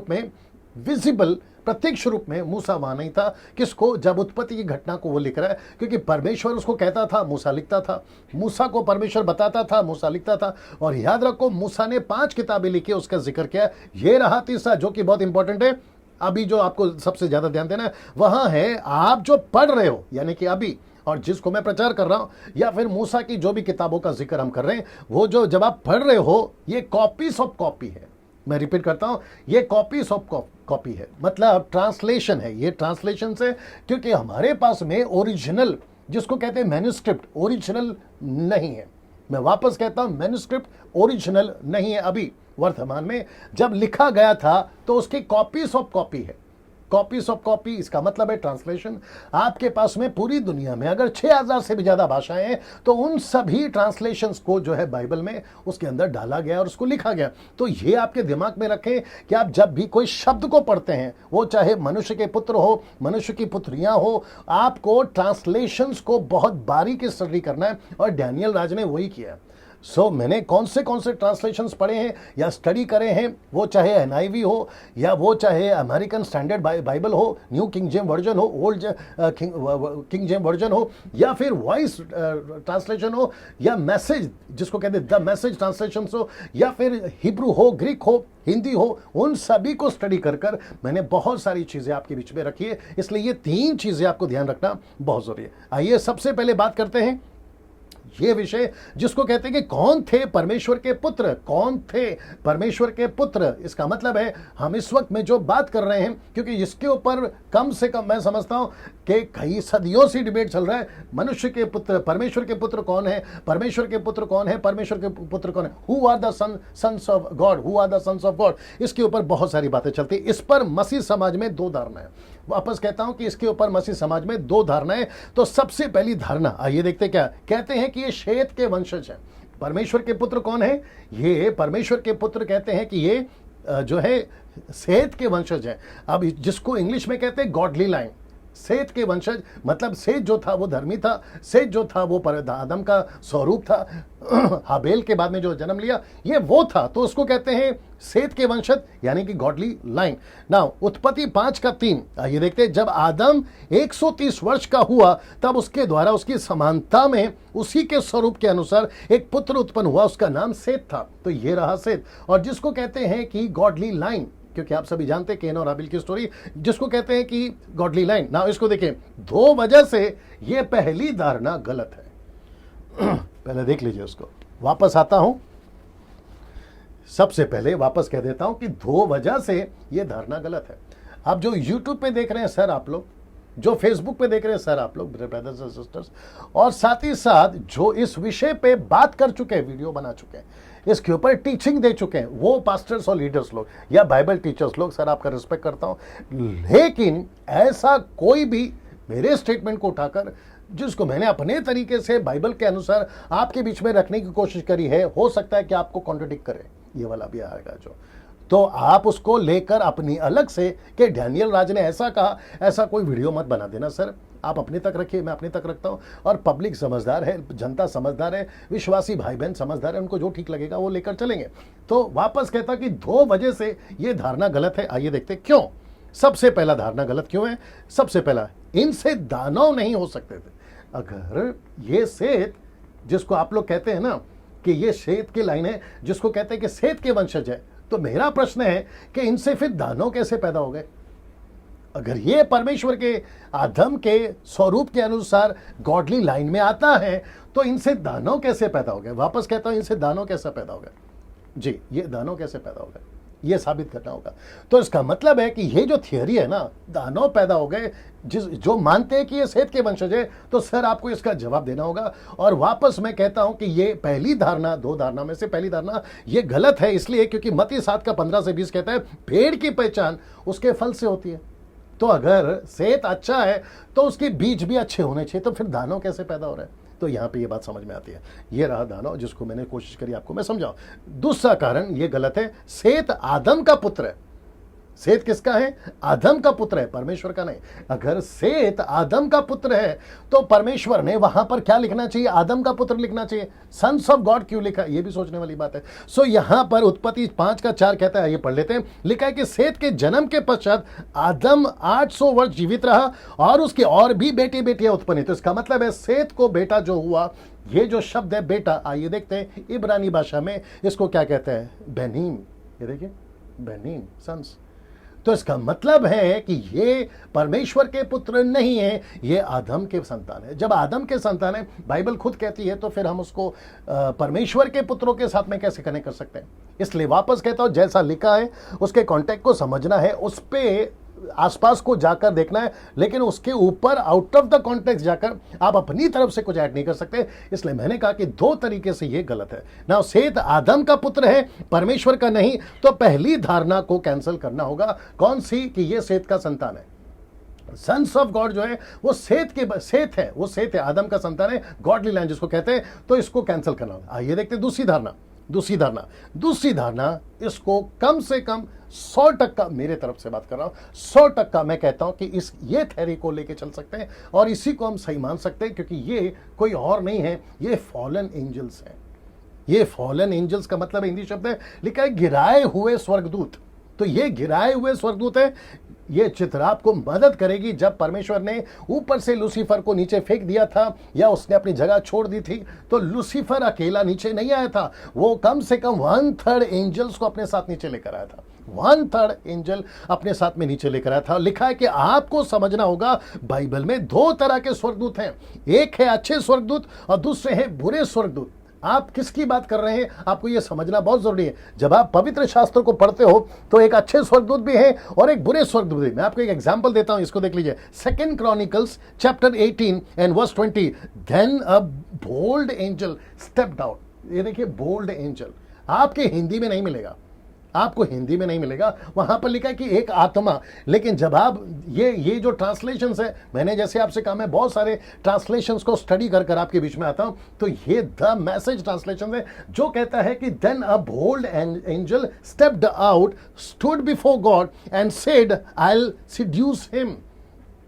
में विजिबल, प्रत्यक्ष रूप में मूसा वहां नहीं था। किसको? जब उत्पत्ति की घटना को वो लिख रहा है, क्योंकि परमेश्वर उसको कहता था, मूसा लिखता था। मूसा को परमेश्वर बताता था, मूसा लिखता था। और याद रखो, मूसा ने 5 किताबें लिखी, उसका जिक्र किया। ये रहा तीसरा जो कि बहुत इंपॉर्टेंट है, अभी जो आपको सबसे ज्यादा ध्यान देना है वहां है आप जो पढ़ रहे हो, यानी कि अभी, और जिसको मैं प्रचार कर रहा हूं, या फिर मूसा की जो भी किताबों का जिक्र हम कर रहे हैं, वो जो जब आप पढ़ रहे हो, ये कॉपीज ऑफ कॉपी है। मैं रिपीट करता हूं, ये कॉपीज ऑफ कॉपी है, मतलब ट्रांसलेशन है। ये ट्रांसलेशन से, क्योंकि हमारे पास में ओरिजिनल, जिसको कहते हैं मैन्युस्क्रिप्ट, ओरिजिनल नहीं है। मैं वापस कहता हूं, मैन्युस्क्रिप्ट ओरिजिनल नहीं है। अभी वर्तमान में जब लिखा गया था तो उसकी कॉपीज ऑफ कॉपी है। कॉपीज ऑफ कॉपी, इसका मतलब है ट्रांसलेशन। आपके पास में पूरी दुनिया में अगर 6000 से भी ज्यादा भाषाएं हैं, तो उन सभी ट्रांसलेशंस को जो है बाइबल में उसके अंदर डाला गया और उसको लिखा गया। तो ये आपके दिमाग में रखें कि आप जब भी कोई शब्द को पढ़ते हैं, वो चाहे मनुष्य के पुत्र हो, मनुष्य की पुत्रियां हो, आपको ट्रांसलेशंस को बहुत बारीकी से स्टडी करना है, और डैनियल राज ने वही किया। मैंने कौन से ट्रांसलेशंस पढ़े हैं या स्टडी करे हैं, वो चाहे NIV हो, या वो चाहे अमेरिकन स्टैंडर्ड बाइबल हो, न्यू किंग जेम वर्जन हो, ओल्ड किंग जेम वर्जन हो, या फिर वॉइस ट्रांसलेशन हो, या मैसेज, जिसको कहते हैं द मैसेज ट्रांसलेशन हो, या फिर हिब्रू हो, ग्रीक हो, हिंदी हो, उन सभी को स्टडी कर मैंने बहुत सारी चीजें आपके बीच में रखी है। इसलिए ये 3 चीजें आपको ध्यान रखना बहुत जरूरी है। आइए सबसे पहले बात करते हैं ये विषय, जिसको कहते हैं कि कौन थे परमेश्वर के पुत्र, कौन थे परमेश्वर के पुत्र। इसका मतलब है हम इस वक्त में जो बात कर रहे हैं, क्योंकि इसके ऊपर कम से कम मैं समझता हूं कि कई सदियों से डिबेट चल रहा है, मनुष्य के पुत्र, परमेश्वर के पुत्र कौन है, परमेश्वर के पुत्र कौन है, परमेश्वर के पुत्र कौन है, who are the sons of God, who are the sons of God. इसके ऊपर बहुत सारी बातें चलती है। इस पर मसीह समाज में 2 धारणाएं, वापस कहता हूं कि इसके ऊपर मसीह समाज में 2 धारणाएं। तो सबसे पहली धारणा, आइए देखते क्या कहते हैं कि ये शेत के वंशज हैं। परमेश्वर के पुत्र कौन है? ये परमेश्वर के पुत्र कहते हैं कि ये जो है सेत के वंशज हैं। अब जिसको इंग्लिश में कहते हैं गॉडली लाइन, सेत के वंशज, मतलब सेत जो था वो धर्मी था, सेत जो था वो आदम का स्वरूप था, हाबेल के बाद में जो जन्म लिया ये वो था, तो उसको कहते हैं सेत के वंशज, यानी कि गॉडली लाइन। नाउ उत्पत्ति 5:3 ये देखते हैं, जब आदम 130 वर्ष का हुआ तब उसके द्वारा उसकी समानता में उसी के स्वरूप के अनुसार एक पुत्र उत्पन्न हुआ, उसका नाम सेत था। तो ये रहा सेत, और जिसको कहते हैं कि गॉडली लाइन, क्योंकि आप सभी जानते हैं केन और हाबिल की स्टोरी, जिसको कहते हैं कि गॉडली लाइन। ना इसको देखें, 2 वजह से ये पहली धारणा गलत है। पहले देख लीजिए उसको, वापस आता हूं, सबसे पहले वापस कह देता हूं कि 2 वजह से ये धारणा गलत है। आप जो YouTube पे देख रहे हैं सर आप लोग, जो फेसबुक पे देख रहे हैं सर आप लोग, ब्रदर्स और सिस्टर्स, और साथ ही साथ जो इस विषय पे बात कर चुके हैं, वीडियो बना चुके हैं, इसके ऊपर टीचिंग दे चुके हैं, वो पास्टर्स और लीडर्स लोग या बाइबल टीचर्स लोग, सर आपका रिस्पेक्ट करता हूं, लेकिन ऐसा कोई भी मेरे स्टेटमेंट को उठाकर, जिसको मैंने अपने तरीके से बाइबल के अनुसार आपके बीच में रखने की कोशिश करी है, हो सकता है कि आपको कॉन्ट्रडिक्ट करे, ये वाला भी आएगा जो, तो आप उसको लेकर अपनी अलग से कि डैनियल राज ने ऐसा कहा, ऐसा कोई वीडियो मत बना देना सर। आप अपने तक रखिए, मैं अपने तक रखता हूं, और पब्लिक समझदार है, जनता समझदार है, विश्वासी भाई बहन समझदार है, उनको जो ठीक लगेगा वो लेकर चलेंगे। तो वापस कहता कि 2 वजह से ये धारणा गलत है। आइए देखते क्यों। सबसे पहला धारणा गलत क्यों है? सबसे पहला, इनसे दानव नहीं हो सकते थे। अगर ये सेत, जिसको आप लोग कहते हैं ना कि ये सेत की लाइन है, जिसको कहते हैं कि सेत के वंशज है, तो मेरा प्रश्न है कि इनसे फिर दानव कैसे पैदा हो गए? अगर ये परमेश्वर के आदम के स्वरूप के अनुसार गॉडली लाइन में आता है, तो इनसे दानव कैसे पैदा हो गए? वापस कहता हूं, इनसे दानव कैसे पैदा हो गए? जी, ये दानव कैसे पैदा हो गए, ये साबित करना होगा। तो इसका मतलब है कि ये जो थियरी है ना, दानव पैदा हो गए, जो मानते हैं कि ये सेत के वंशज है, तो सर आपको इसका जवाब देना होगा। और वापस मैं कहता हूं कि ये पहली धारणा, 2 धारणा में से पहली धारणा ये गलत है, इसलिए क्योंकि मत्ती 7:15-20 कहता है पेड़ की पहचान उसके फल से होती है। तो अगर सेत अच्छा है तो उसके बीज भी अच्छे होने चाहिए, तो फिर दानव कैसे पैदा हो रहे हैं? तो यहां पे ये बात समझ में आती है। ये रहा दानव, जिसको मैंने कोशिश करी आपको मैं समझाऊं। दूसरा कारण ये गलत है, सेत आदम का पुत्र है। सेत किसका है? आदम का पुत्र है, परमेश्वर का नहीं। अगर सेत आदम का पुत्र है तो परमेश्वर ने वहां पर क्या लिखना चाहिए? आदम का पुत्र लिखना चाहिए। सन्स ऑफ गॉड क्यों लिखा? ये भी सोचने वाली बात है। सो यहां पर उत्पत्ति 5:4 कहता है, ये पढ़ लेते हैं, लिखा है कि सेत के जन्म के पश्चात आदम 800 वर्ष जीवित रहा और उसके और भी बेटे बेटियां उत्पन्न। तो इसका मतलब है सेत को बेटा जो हुआ, ये जो शब्द है बेटा, आइए देखते हैं इब्रानी भाषा में इसको क्या कहते हैं? बेनीम। ये देखिए, बेनीम, सन्स। तो तो इसका मतलब है कि ये परमेश्वर के पुत्र नहीं है, ये आदम के संतान है। जब आदम के संतान है, बाइबल खुद कहती है, तो फिर हम उसको परमेश्वर के पुत्रों के साथ में कैसे कनेक्ट कर सकते हैं? इसलिए वापस कहता हूं, जैसा लिखा है उसके कॉन्टेक्स्ट को समझना है, उस पे आसपास को जाकर देखना है, लेकिन उसके ऊपर आउट ऑफ द कॉन्टेक्स्ट जाकर आप अपनी तरफ से कुछ ऐड नहीं कर सकते। इसलिए मैंने कहा कि दो तरीके से ये गलत है ना। सेत आदम का पुत्र है, परमेश्वर का नहीं, तो पहली धारणा को कैंसिल करना होगा। कौन सी? कि ये सेत का संतान है। सन्स ऑफ गॉड जो है वो सेत है, वो सेत है, आदम का संतान है, गॉडली लाइन जिसको कहते हैं। तो इसको कैंसिल करना होगा। आइए देखते हैं दूसरी धारणा इसको कम से कम 100%, मेरे तरफ से बात कर रहा हूं, 100% मैं कहता हूं कि ये थ्योरी को लेके चल सकते हैं और इसी को हम सही मान सकते हैं, क्योंकि ये कोई और नहीं है, ये फॉलन एंजल्स हैं। ये फॉलन एंजल्स का मतलब हिंदी शब्द है, लिखा है गिराए हुए स्वर्गदूत। तो ये गिराए हुए स्वर्गदूत है। ये चित्र आपको मदद करेगी। जब परमेश्वर ने ऊपर से लूसीफर को नीचे फेंक दिया था या उसने अपनी जगह छोड़ दी थी, तो लूसीफर अकेला नीचे नहीं आया था, वो कम से कम 1/3 एंजल्स को अपने साथ नीचे लेकर आया था। 1/3 एंजल अपने साथ में नीचे लेकर आया था। लिखा है कि आपको समझना होगा, बाइबल में दो तरह के स्वर्गदूत हैं, एक है अच्छे स्वर्गदूत और दूसरे हैं बुरे स्वर्गदूत। आप किसकी बात कर रहे हैं, आपको यह समझना बहुत जरूरी है। जब आप पवित्र शास्त्र को पढ़ते हो तो एक अच्छे स्वर्गदूत भी है और एक बुरे स्वर्गदूत भी। मैं आपको एक एग्जांपल देता हूं, इसको देख लीजिए। 2 Chronicles chapter 18 and verse 20, then a bold angel stepped out। ये देखिए, बोल्ड एंजल आपके हिंदी में नहीं मिलेगा, आपको हिंदी में नहीं मिलेगा। वहां पर लिखा है कि एक आत्मा। लेकिन जब आप ये जो ट्रांसलेशंस है, मैंने जैसे आपसे कहा, मैं बहुत सारे ट्रांसलेशंस को स्टडी कर आपके बीच में आता हूं, तो ये द मैसेज ट्रांसलेशन है जो कहता है कि then a bold angel stepped out, stood before God and said, I will seduce him.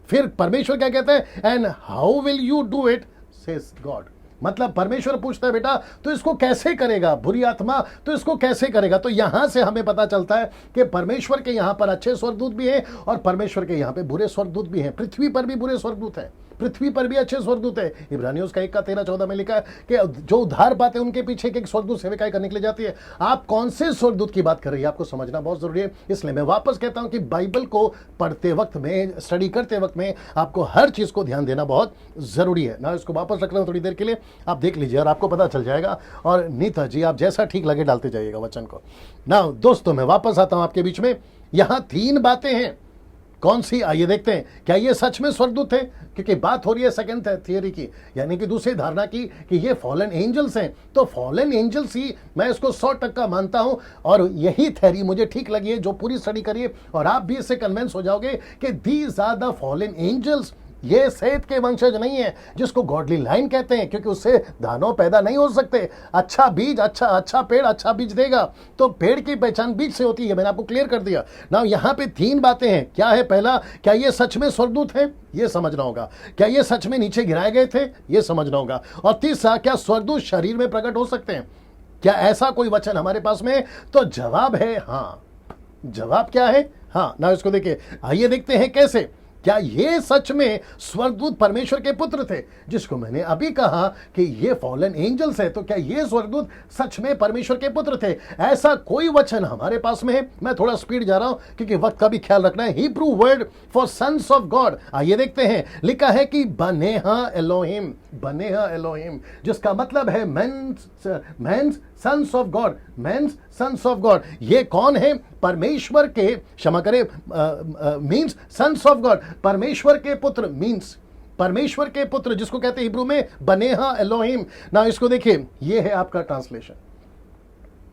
फिर परमेश्वर क्या कहता है? And how will you do it, says God. मतलब परमेश्वर पूछता है, बेटा तो इसको कैसे करेगा, बुरी आत्मा तो इसको कैसे करेगा? तो यहां से हमें पता चलता है कि परमेश्वर के यहां पर अच्छे स्वर्गदूत भी हैं और परमेश्वर के यहां पे बुरे स्वर्गदूत भी हैं। पृथ्वी पर भी बुरे स्वर्गदूत हैं, पृथ्वी पर भी अच्छे स्वर्गदूत है। इब्रानियों का 1:13-14 में लिखा है कि जो उद्धार पाते हैं उनके पीछे एक स्वर्गदूत सेवकाई करने के लिए जाती है। आप कौन से स्वर्गदूत की बात कर रही है, आपको समझना बहुत जरूरी है। इसलिए मैं वापस कहता हूं कि बाइबल को पढ़ते वक्त में, स्टडी करते वक्त में आपको हर चीज को ध्यान देना बहुत जरूरी है ना। इसको वापस रख रहा हूं थोड़ी देर के लिए, आप देख लीजिए और आपको पता चल जाएगा। और नीता जी, आप जैसा ठीक लगे डालते जाइएगा वचन को ना। दोस्तों, मैं वापस आता हूं आपके बीच में। यहां 3 बातें हैं। कौन सी? आइए देखते हैं। क्या ये सच में स्वर्गदूत है? क्योंकि बात हो रही है सेकंड थियरी की, यानी कि दूसरी धारणा की, कि ये फॉलन एंजल्स हैं। तो फॉलन एंजल्स ही मैं इसको 100% मानता हूं और यही थियरी मुझे ठीक लगी है, जो पूरी स्टडी करिए और आप भी इससे कन्विंस हो जाओगे कि these are the fallen angels. ये सेत के वंशज नहीं है जिसको गॉडली लाइन कहते हैं, क्योंकि उससे दानव पैदा नहीं हो सकते। अच्छा बीज, अच्छा पेड़ अच्छा बीज देगा। तो पेड़ की पहचान बीज से होती है, मैंने आपको क्लियर कर दिया ना। यहाँ पे 3 बातें हैं। क्या है? पहला, क्या ये सच में स्वर्गदूत है? ये समझना होगा। क्या ये सच में नीचे गिराए गए थे? ये समझना होगा। और तीसरा, क्या स्वर्गदूत शरीर में प्रकट हो सकते हैं? क्या ऐसा कोई वचन हमारे पास में? तो जवाब है हाँ। जवाब क्या है? हाँ ना। इसको देखिए, आइए देखते हैं कैसे। क्या ये सच में स्वर्गदूत परमेश्वर के पुत्र थे, जिसको मैंने अभी कहा कि ये फॉलन एंजल्स है? तो क्या ये स्वर्गदूत सच में परमेश्वर के पुत्र थे? ऐसा कोई वचन हमारे पास में है? मैं थोड़ा स्पीड जा रहा हूं क्योंकि वक्त का भी ख्याल रखना है। Hebrew word for sons of God, आइए देखते हैं। लिखा है कि बनेहा एलोहिम, बनेहा एलोहिम, जिसका मतलब है men's sons of God, men's sons of God. ये कौन है? परमेश्वर के, क्षमा करें, मीन्स सन्स ऑफ गॉड, परमेश्वर के पुत्र, मीन्स परमेश्वर के पुत्र, जिसको कहते हैं हिब्रू में बनेहा एलोहिम ना। इसको देखिए, ये है आपका ट्रांसलेशन।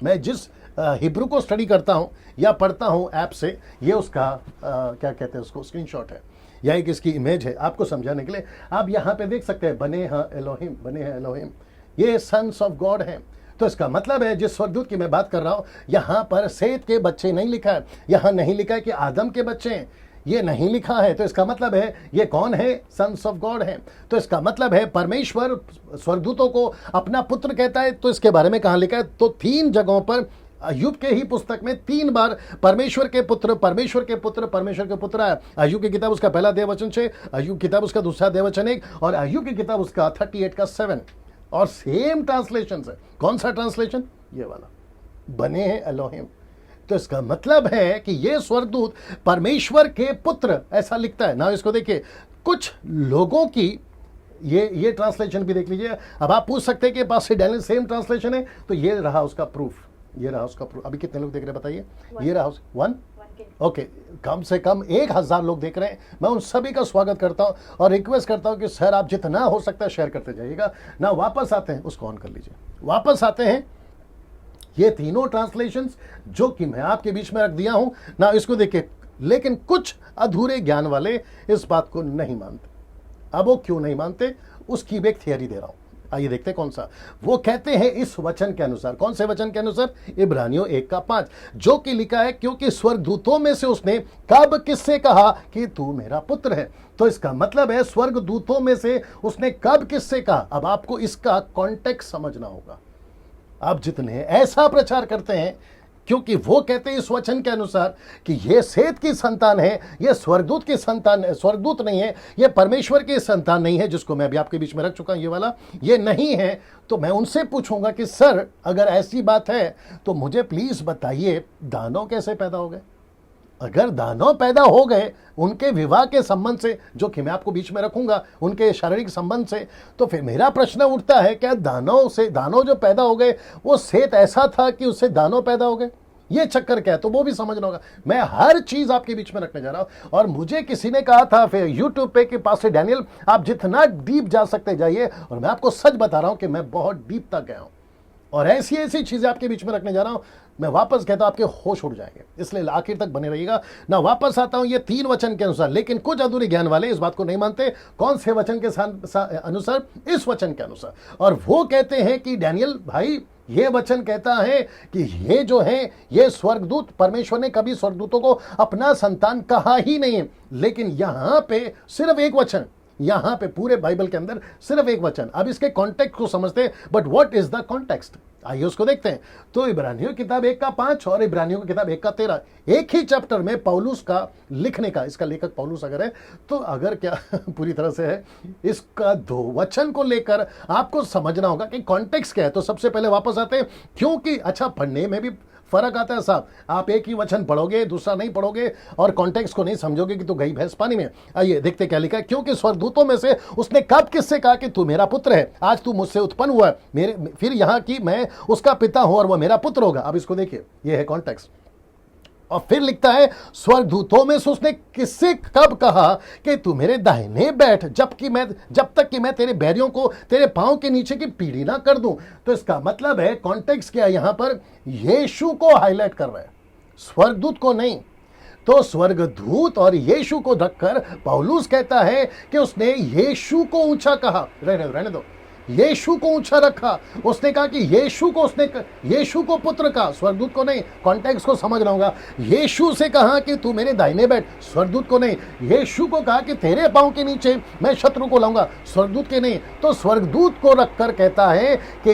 मैं जिस हिब्रू को स्टडी करता हूं या पढ़ता हूं ऐप से, ये उसका क्या कहते हैं उसको, स्क्रीनशॉट है या एक इसकी इमेज है आपको समझाने के लिए। आप यहां पे देख सकते हैं बनेहा एलोहिम, बनेहा एलोहिम, ये सन्स ऑफ गॉड है। तो इसका मतलब है, जिस स्वर्गदूत की मैं बात कर रहा हूं, यहां पर सेत के बच्चे नहीं लिखा है, यहां नहीं लिखा है कि आदम के बच्चे हैं, ये नहीं लिखा है। तो इसका मतलब है ये कौन है? सन्स ऑफ गॉड है। तो इसका मतलब है परमेश्वर स्वर्गदूतों को अपना पुत्र कहता है। तो इसके बारे में कहां लिखा है? तो 3 जगहों पर अय्यूब के ही पुस्तक में 3 बार परमेश्वर के पुत्र, परमेश्वर के पुत्र, परमेश्वर के पुत्र है। अय्यूब की किताब उसका पहला 2 वचन 6, अय्यूब की किताब उसका दूसरा 2 वचन 1 और अय्यूब की किताब उसका 38 का 7। और सेम ट्रांसलेशन है। कौन सा ट्रांसलेशन? ये वाला, बने हैं एलोहिम। तो इसका मतलब है कि ये स्वर्गदूत परमेश्वर के पुत्र, ऐसा लिखता है ना। इसको देखिए, कुछ लोगों की ये ट्रांसलेशन भी देख लीजिए। अब आप पूछ सकते हैं कि पास से डैनियल सेम ट्रांसलेशन है, तो ये रहा उसका प्रूफ, ये रहा उसका प्रूफ। अभी कितने लोग देख रहे हैं बताइए? ये रहा 1 ओके, कम से कम 1000 लोग देख रहे हैं। मैं उन सभी का स्वागत करता हूं और रिक्वेस्ट करता हूं कि सर आप जितना हो सकता है शेयर करते जाइएगा ना। वापस आते हैं, उसको ऑन कर लीजिए, वापस आते हैं। ये तीनों ट्रांसलेशंस जो कि मैं आपके बीच में रख दिया हूं ना, इसको देखिए। लेकिन कुछ अधूरे ज्ञान वाले इस बात को नहीं मानते। अब वो क्यों नहीं मानते, उसकी भी एक थियरी दे रहा हूं। आइए देखते हैं कौन सा। वो कहते हैं इस वचन के अनुसार, कौन से वचन के अनुसार? इब्रानियों 1:5, जो कि लिखा है क्योंकि स्वर्गदूतों में से उसने कब किससे कहा कि तू मेरा पुत्र है। तो इसका मतलब है स्वर्गदूतों में से उसने कब किससे कहा। अब आपको इसका कॉन्टेक्स्ट समझना होगा। आप जितने ऐसा प्रचार करते हैं क्योंकि वो कहते हैं इस वचन के अनुसार कि ये सेत की संतान है, ये स्वर्गदूत की संतान है, स्वर्गदूत नहीं है, ये परमेश्वर की संतान नहीं है, जिसको मैं अभी आपके बीच में रख चुका हूं, ये वाला ये नहीं है। तो मैं उनसे पूछूंगा कि सर अगर ऐसी बात है तो मुझे प्लीज बताइए दानव कैसे पैदा हो गए। अगर दानव पैदा हो गए उनके विवाह के संबंध से, जो कि मैं आपको बीच में रखूंगा, उनके शारीरिक संबंध से, तो फिर मेरा प्रश्न उठता है क्या दानव जो पैदा हो गए वो सेत ऐसा था कि उससे दानव पैदा हो गए? ये चक्कर क्या है, तो वो भी समझना होगा। मैं हर चीज आपके बीच में रखने जा रहा हूं। और मुझे किसी ने कहा था फिर यूट्यूब पे कि पास से डैनियल आप जितना डीप जा सकते जाइए, और मैं आपको सच बता रहा हूं कि मैं बहुत डीप तक गया हूं और ऐसी ऐसी चीजें आपके बीच में रखने जा रहा हूं। मैं वापस कहता हूं आपके होश उड़ जाएंगे, इसलिए आखिर तक बने रहिएगा ना। वापस आता हूं ये 3 वचन के अनुसार, लेकिन कुछ अधूरे ज्ञान वाले इस बात को नहीं मानते। कौन से वचन के अनुसार? इस वचन के अनुसार। और वो कहते हैं कि डैनियल भाई ये वचन कहता है कि ये जो है ये स्वर्गदूत, परमेश्वर ने कभी स्वर्गदूतों को अपना संतान कहा ही नहीं है। लेकिन यहां पे सिर्फ एक वचन, यहां पे पूरे बाइबल के अंदर सिर्फ एक वचन। अब इसके कॉन्टेक्स्ट को समझते हैं, but what is the context, आइए उसको देखते हैं। तो इब्रानियों की किताब 1:5 और इब्रानियों की किताब 1:13, एक ही चैप्टर में पौलुस का लिखने का, इसका लेखक पौलुस अगर है तो अगर क्या पूरी तरह से है, इसका 2 वचन को लेकर आपको समझना होगा कि कॉन्टेक्स्ट क्या है। तो सबसे पहले वापस आते हैं, क्योंकि अच्छा पढ़ने में भी फर्क आता है साहब। आप एक ही वचन पढ़ोगे, दूसरा नहीं पढ़ोगे और कॉन्टेक्स्ट को नहीं समझोगे कि तो गई भैंस पानी में। आइए देखते क्या लिखा है। क्योंकि स्वर्गदूतों में से उसने कब किससे कहा कि तू मेरा पुत्र है, आज तू मुझसे उत्पन्न हुआ है, मेरे फिर यहाँ की मैं उसका पिता हूं और वह मेरा पुत्र होगा। अब इसको देखिए, यह है कॉन्टेक्स्ट। और फिर लिखता है स्वर्गदूतों में से उसने किससे कब कहा कि तू मेरे दाहिने बैठ, जब तक कि मैं तेरे बैरियों को तेरे पांव के नीचे की पीढ़ी ना कर दूं। तो इसका मतलब है कॉन्टेक्स्ट क्या है, यहां पर यीशु को हाईलाइट कर रहा है, स्वर्गदूत को नहीं। तो स्वर्गदूत और यीशु को रखकर पौलुस कहता है कि उसने यीशु को ऊंचा कहा। रहने दो, यीशु को ऊंचा रखा। उसने कहा कि यीशु को पुत्र का, स्वर्गदूत को नहीं। कॉन्टेक्स्ट को समझना होगा। यीशु से कहा कि तू मेरे दाहिने बैठ, स्वर्गदूत को नहीं। यीशु को कहा कि तेरे पांव के नीचे मैं शत्रु को लाऊंगा, स्वर्गदूत के नहीं। तो स्वर्गदूत को रखकर कहता है कि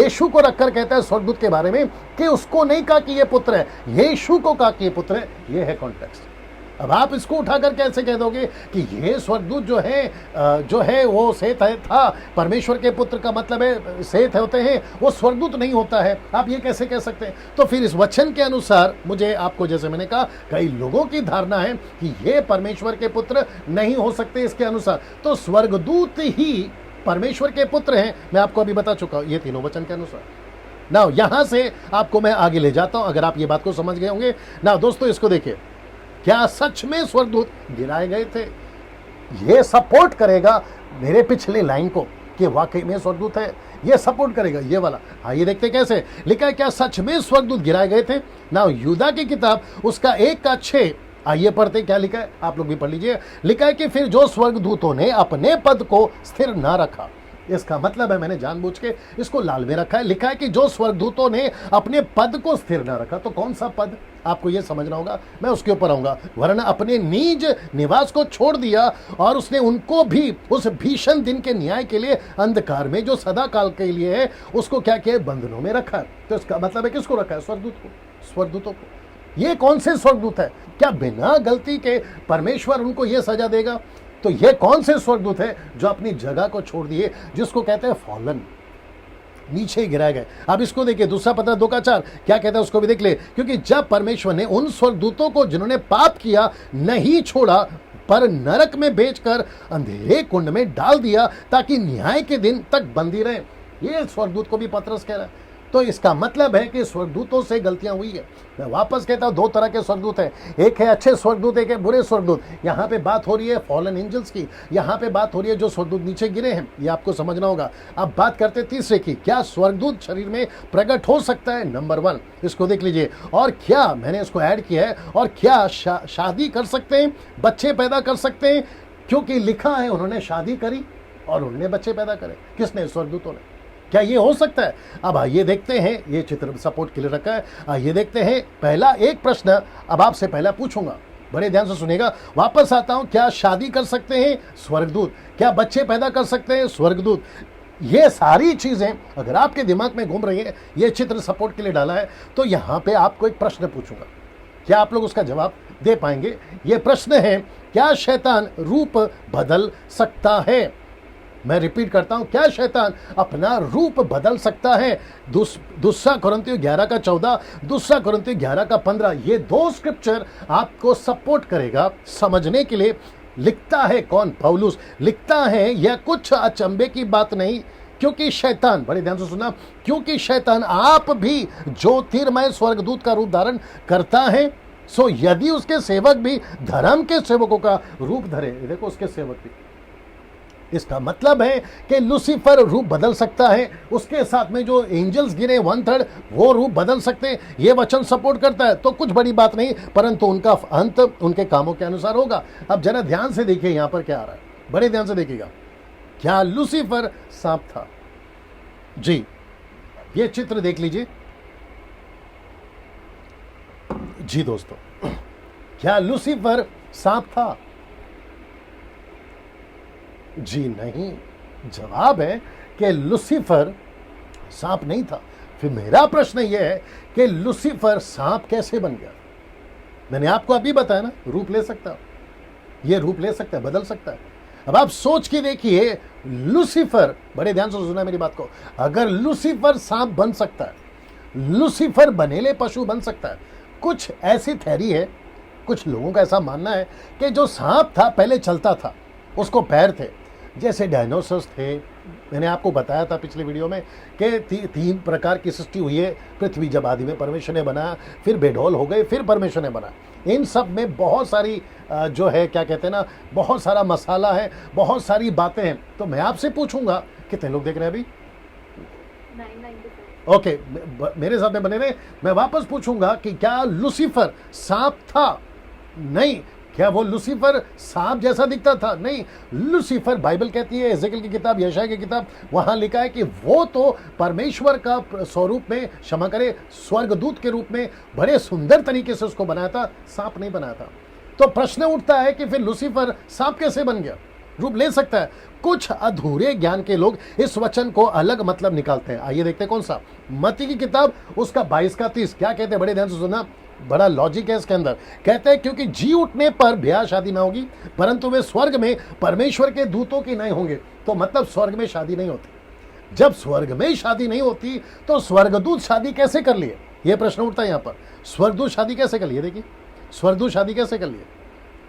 यीशु को रखकर कहता है स्वर्गदूत के बारे में कि उसको नहीं कहा कि ये पुत्र है, यीशु को कहा कि ये पुत्र है। ये है कॉन्टेक्स्ट। अब आप इसको उठाकर कैसे कह दोगे कि ये स्वर्गदूत जो है वो सेत था, परमेश्वर के पुत्र का मतलब है सेत होते हैं, वो स्वर्गदूत नहीं होता है। आप ये कैसे कह सकते हैं? तो फिर इस वचन के अनुसार मुझे आपको, जैसे मैंने कहा, कई लोगों की धारणा है कि ये परमेश्वर के पुत्र नहीं हो सकते इसके अनुसार। तो स्वर्गदूत ही परमेश्वर के पुत्र हैं, मैं आपको अभी बता चुका हूं, ये तीनों वचन के अनुसार। ना यहां से आपको मैं आगे ले जाता हूं, अगर आप ये बात को समझ गए होंगे ना। दोस्तों इसको देखिए, क्या सच में स्वर्गदूत गिराए गए थे? यह सपोर्ट करेगा मेरे पिछले लाइन को कि वाकई में स्वर्गदूत है, यह सपोर्ट करेगा ये वाला। आइए देखते कैसे लिखा है, क्या सच में स्वर्गदूत गिराए गए थे ना। यूदा की किताब उसका 1:6, आइए पढ़ते क्या लिखा है, आप लोग भी पढ़ लीजिए। लिखा है कि फिर जो स्वर्गदूतों ने अपने पद को स्थिर ना रखा, इसका मतलब है, मैंने जानबूझ के इसको लाल में रखा है, लिखा है कि जो स्वर्गदूतों ने अपने पद को स्थिर ना रखा। तो कौन सा पद, आपको यह समझना होगा, मैं उसके ऊपर आऊंगा। वरना अपने निज निवास को छोड़ दिया और उसने उनको भी उस भीषण दिन के न्याय के लिए अंधकार में, जो सदा काल के लिए है, उसको क्या किया, बंधनों में रखा है। तो इसका मतलब है किसको रखा है? स्वर्गदूतों को। ये कौन से स्वर्गदूत है? क्या बिना गलती के परमेश्वर उनको यह सजा देगा? तो ये कौन से स्वर्गदूत है जो अपनी जगह को छोड़ दिए, जिसको कहते हैं फॉलन? नीचे ही गिराए गए। अब इसको देखिए, दूसरा पत्र 2:4 क्या कहता है उसको भी देख ले। क्योंकि जब परमेश्वर ने उन स्वर्गदूतों को जिन्होंने पाप किया नहीं छोड़ा पर नरक में बेचकर अंधेरे कुंड में डाल दिया ताकि न्याय के दिन तक बंदी रहे, ये स्वर्गदूत को भी पतरस कह रहा है। तो इसका मतलब है कि स्वर्गदूतों से गलतियां हुई है। मैं वापस कहता हूं, दो तरह के स्वर्गदूत हैं, एक है अच्छे स्वर्गदूत, एक है बुरे स्वर्गदूत। यहाँ पे बात हो रही है फॉलन एंजल्स की, यहाँ पे बात हो रही है जो स्वर्गदूत नीचे गिरे हैं, ये आपको समझना होगा। अब बात करते तीसरे की, क्या स्वर्गदूत शरीर में प्रकट हो सकता है? नंबर 1 इसको देख लीजिए। और क्या, मैंने इसको ऐड किया है, और क्या शादी कर सकते हैं, बच्चे पैदा कर सकते हैं? क्योंकि लिखा है उन्होंने शादी करी और उन्होंने बच्चे पैदा करे। किसने? स्वर्गदूतों ने। क्या ये हो सकता है? अब आइए देखते हैं, ये चित्र सपोर्ट के लिए रखा है। आइए देखते हैं पहला एक प्रश्न अब आपसे पहला पूछूंगा, बड़े ध्यान से सुनिएगा। वापस आता हूं, क्या शादी कर सकते हैं? स्वर्गदूत। क्या बच्चे पैदा कर सकते हैं? स्वर्गदूत। ये सारी चीजें अगर आपके दिमाग में घूम रही है, ये चित्र सपोर्ट के लिए डाला है, तो यहां पे आपको एक प्रश्न पूछूंगा, क्या आप लोग उसका जवाब दे पाएंगे? ये प्रश्न है, क्या शैतान रूप बदल सकता है? मैं रिपीट करता हूं, क्या शैतान अपना रूप बदल सकता है? दूसरा कुरिन्थियों 11:14, दूसरा कुरिन्थियों 11:15, ये दो स्क्रिप्चर आपको सपोर्ट करेगा समझने के लिए। लिखता है कौन? पौलुस लिखता है, यह कुछ अचंभे की बात नहीं, क्योंकि शैतान, बड़े ध्यान से सुनना, क्योंकि शैतान आप भी ज्योतिर्मय स्वर्गदूत का रूप धारण करता है, सो यदि उसके सेवक भी धर्म के सेवकों का रूप धरे। देखो, उसके सेवक भी, इसका मतलब है कि लूसीफर रूप बदल सकता है, उसके साथ में जो एंजल्स गिरे 1/3 वो रूप बदल सकते हैं, ये वचन सपोर्ट करता है। तो कुछ बड़ी बात नहीं, परंतु उनका अंत उनके कामों के अनुसार होगा। अब जरा ध्यान से देखिए यहां पर क्या आ रहा है, बड़े ध्यान से देखिएगा। क्या लूसीफर सांप था? जी, ये चित्र देख लीजिए। जी दोस्तों, क्या लूसीफर सांप था? जी नहीं। जवाब है कि लूसीफर सांप नहीं था। फिर मेरा प्रश्न यह है कि लूसीफर सांप कैसे बन गया? मैंने आपको अभी बताया ना, रूप ले सकता है, ये रूप ले सकता है, बदल सकता है। अब आप सोच के देखिए, लूसीफर, बड़े ध्यान से सुना मेरी बात को, अगर लूसीफर सांप बन सकता है, लूसीफर बनेले पशु बन सकता है। कुछ ऐसी थ्योरी है, कुछ लोगों का ऐसा मानना है कि जो सांप था पहले चलता था, उसको पैर थे, जैसे डायनासोर्स थे। मैंने आपको बताया था पिछले वीडियो में कि तीन प्रकार की सृष्टि हुई है। पृथ्वी जब आदि में परमेश्वर ने बनाया, फिर बेढौल हो गए, फिर परमेश्वर ने बनाया। इन सब में बहुत सारी जो है क्या कहते हैं ना, बहुत सारा मसाला है, बहुत सारी बातें हैं। तो मैं आपसे पूछूंगा, कितने लोग देख रहे हैं अभी? 994। ओके, मेरे साथ में बने रहे। मैं वापस पूछूंगा कि क्या लूसीफर सांप था? नहीं। क्या वो लूसीफर सांप जैसा दिखता था? नहीं। लूसीफर, बाइबल कहती है, एजेकिएल की किताब, यशायाह की किताब, वहां लिखा है कि वो तो परमेश्वर का स्वरूप में, क्षमा करे, स्वर्गदूत के रूप में बड़े सुंदर तरीके से उसको बनाया था, सांप नहीं बनाया था। तो प्रश्न उठता है कि फिर लूसीफर सांप कैसे बन गया? रूप ले सकता है। कुछ अधूरे ज्ञान के लोग इस वचन को अलग मतलब निकालते हैं। आइए देखते हैं कौन सा। मत्ती की किताब उसका 22:30 क्या कहते हैं, बड़े ध्यान से सुनना, बड़ा लॉजिक है इसके अंदर। कहते हैं क्योंकि जी उठने पर ब्याह शादी ना होगी, परंतु वे स्वर्ग में परमेश्वर के दूतों की नहीं होंगे। तो मतलब स्वर्ग में शादी नहीं होती। जब स्वर्ग में शादी नहीं होती तो स्वर्गदूत शादी कैसे कर लिए? यह प्रश्न उठता है यहाँ पर। स्वर्गदूत शादी कैसे कर लिए? देखिए, स्वर्गदूत शादी कैसे कर लिए,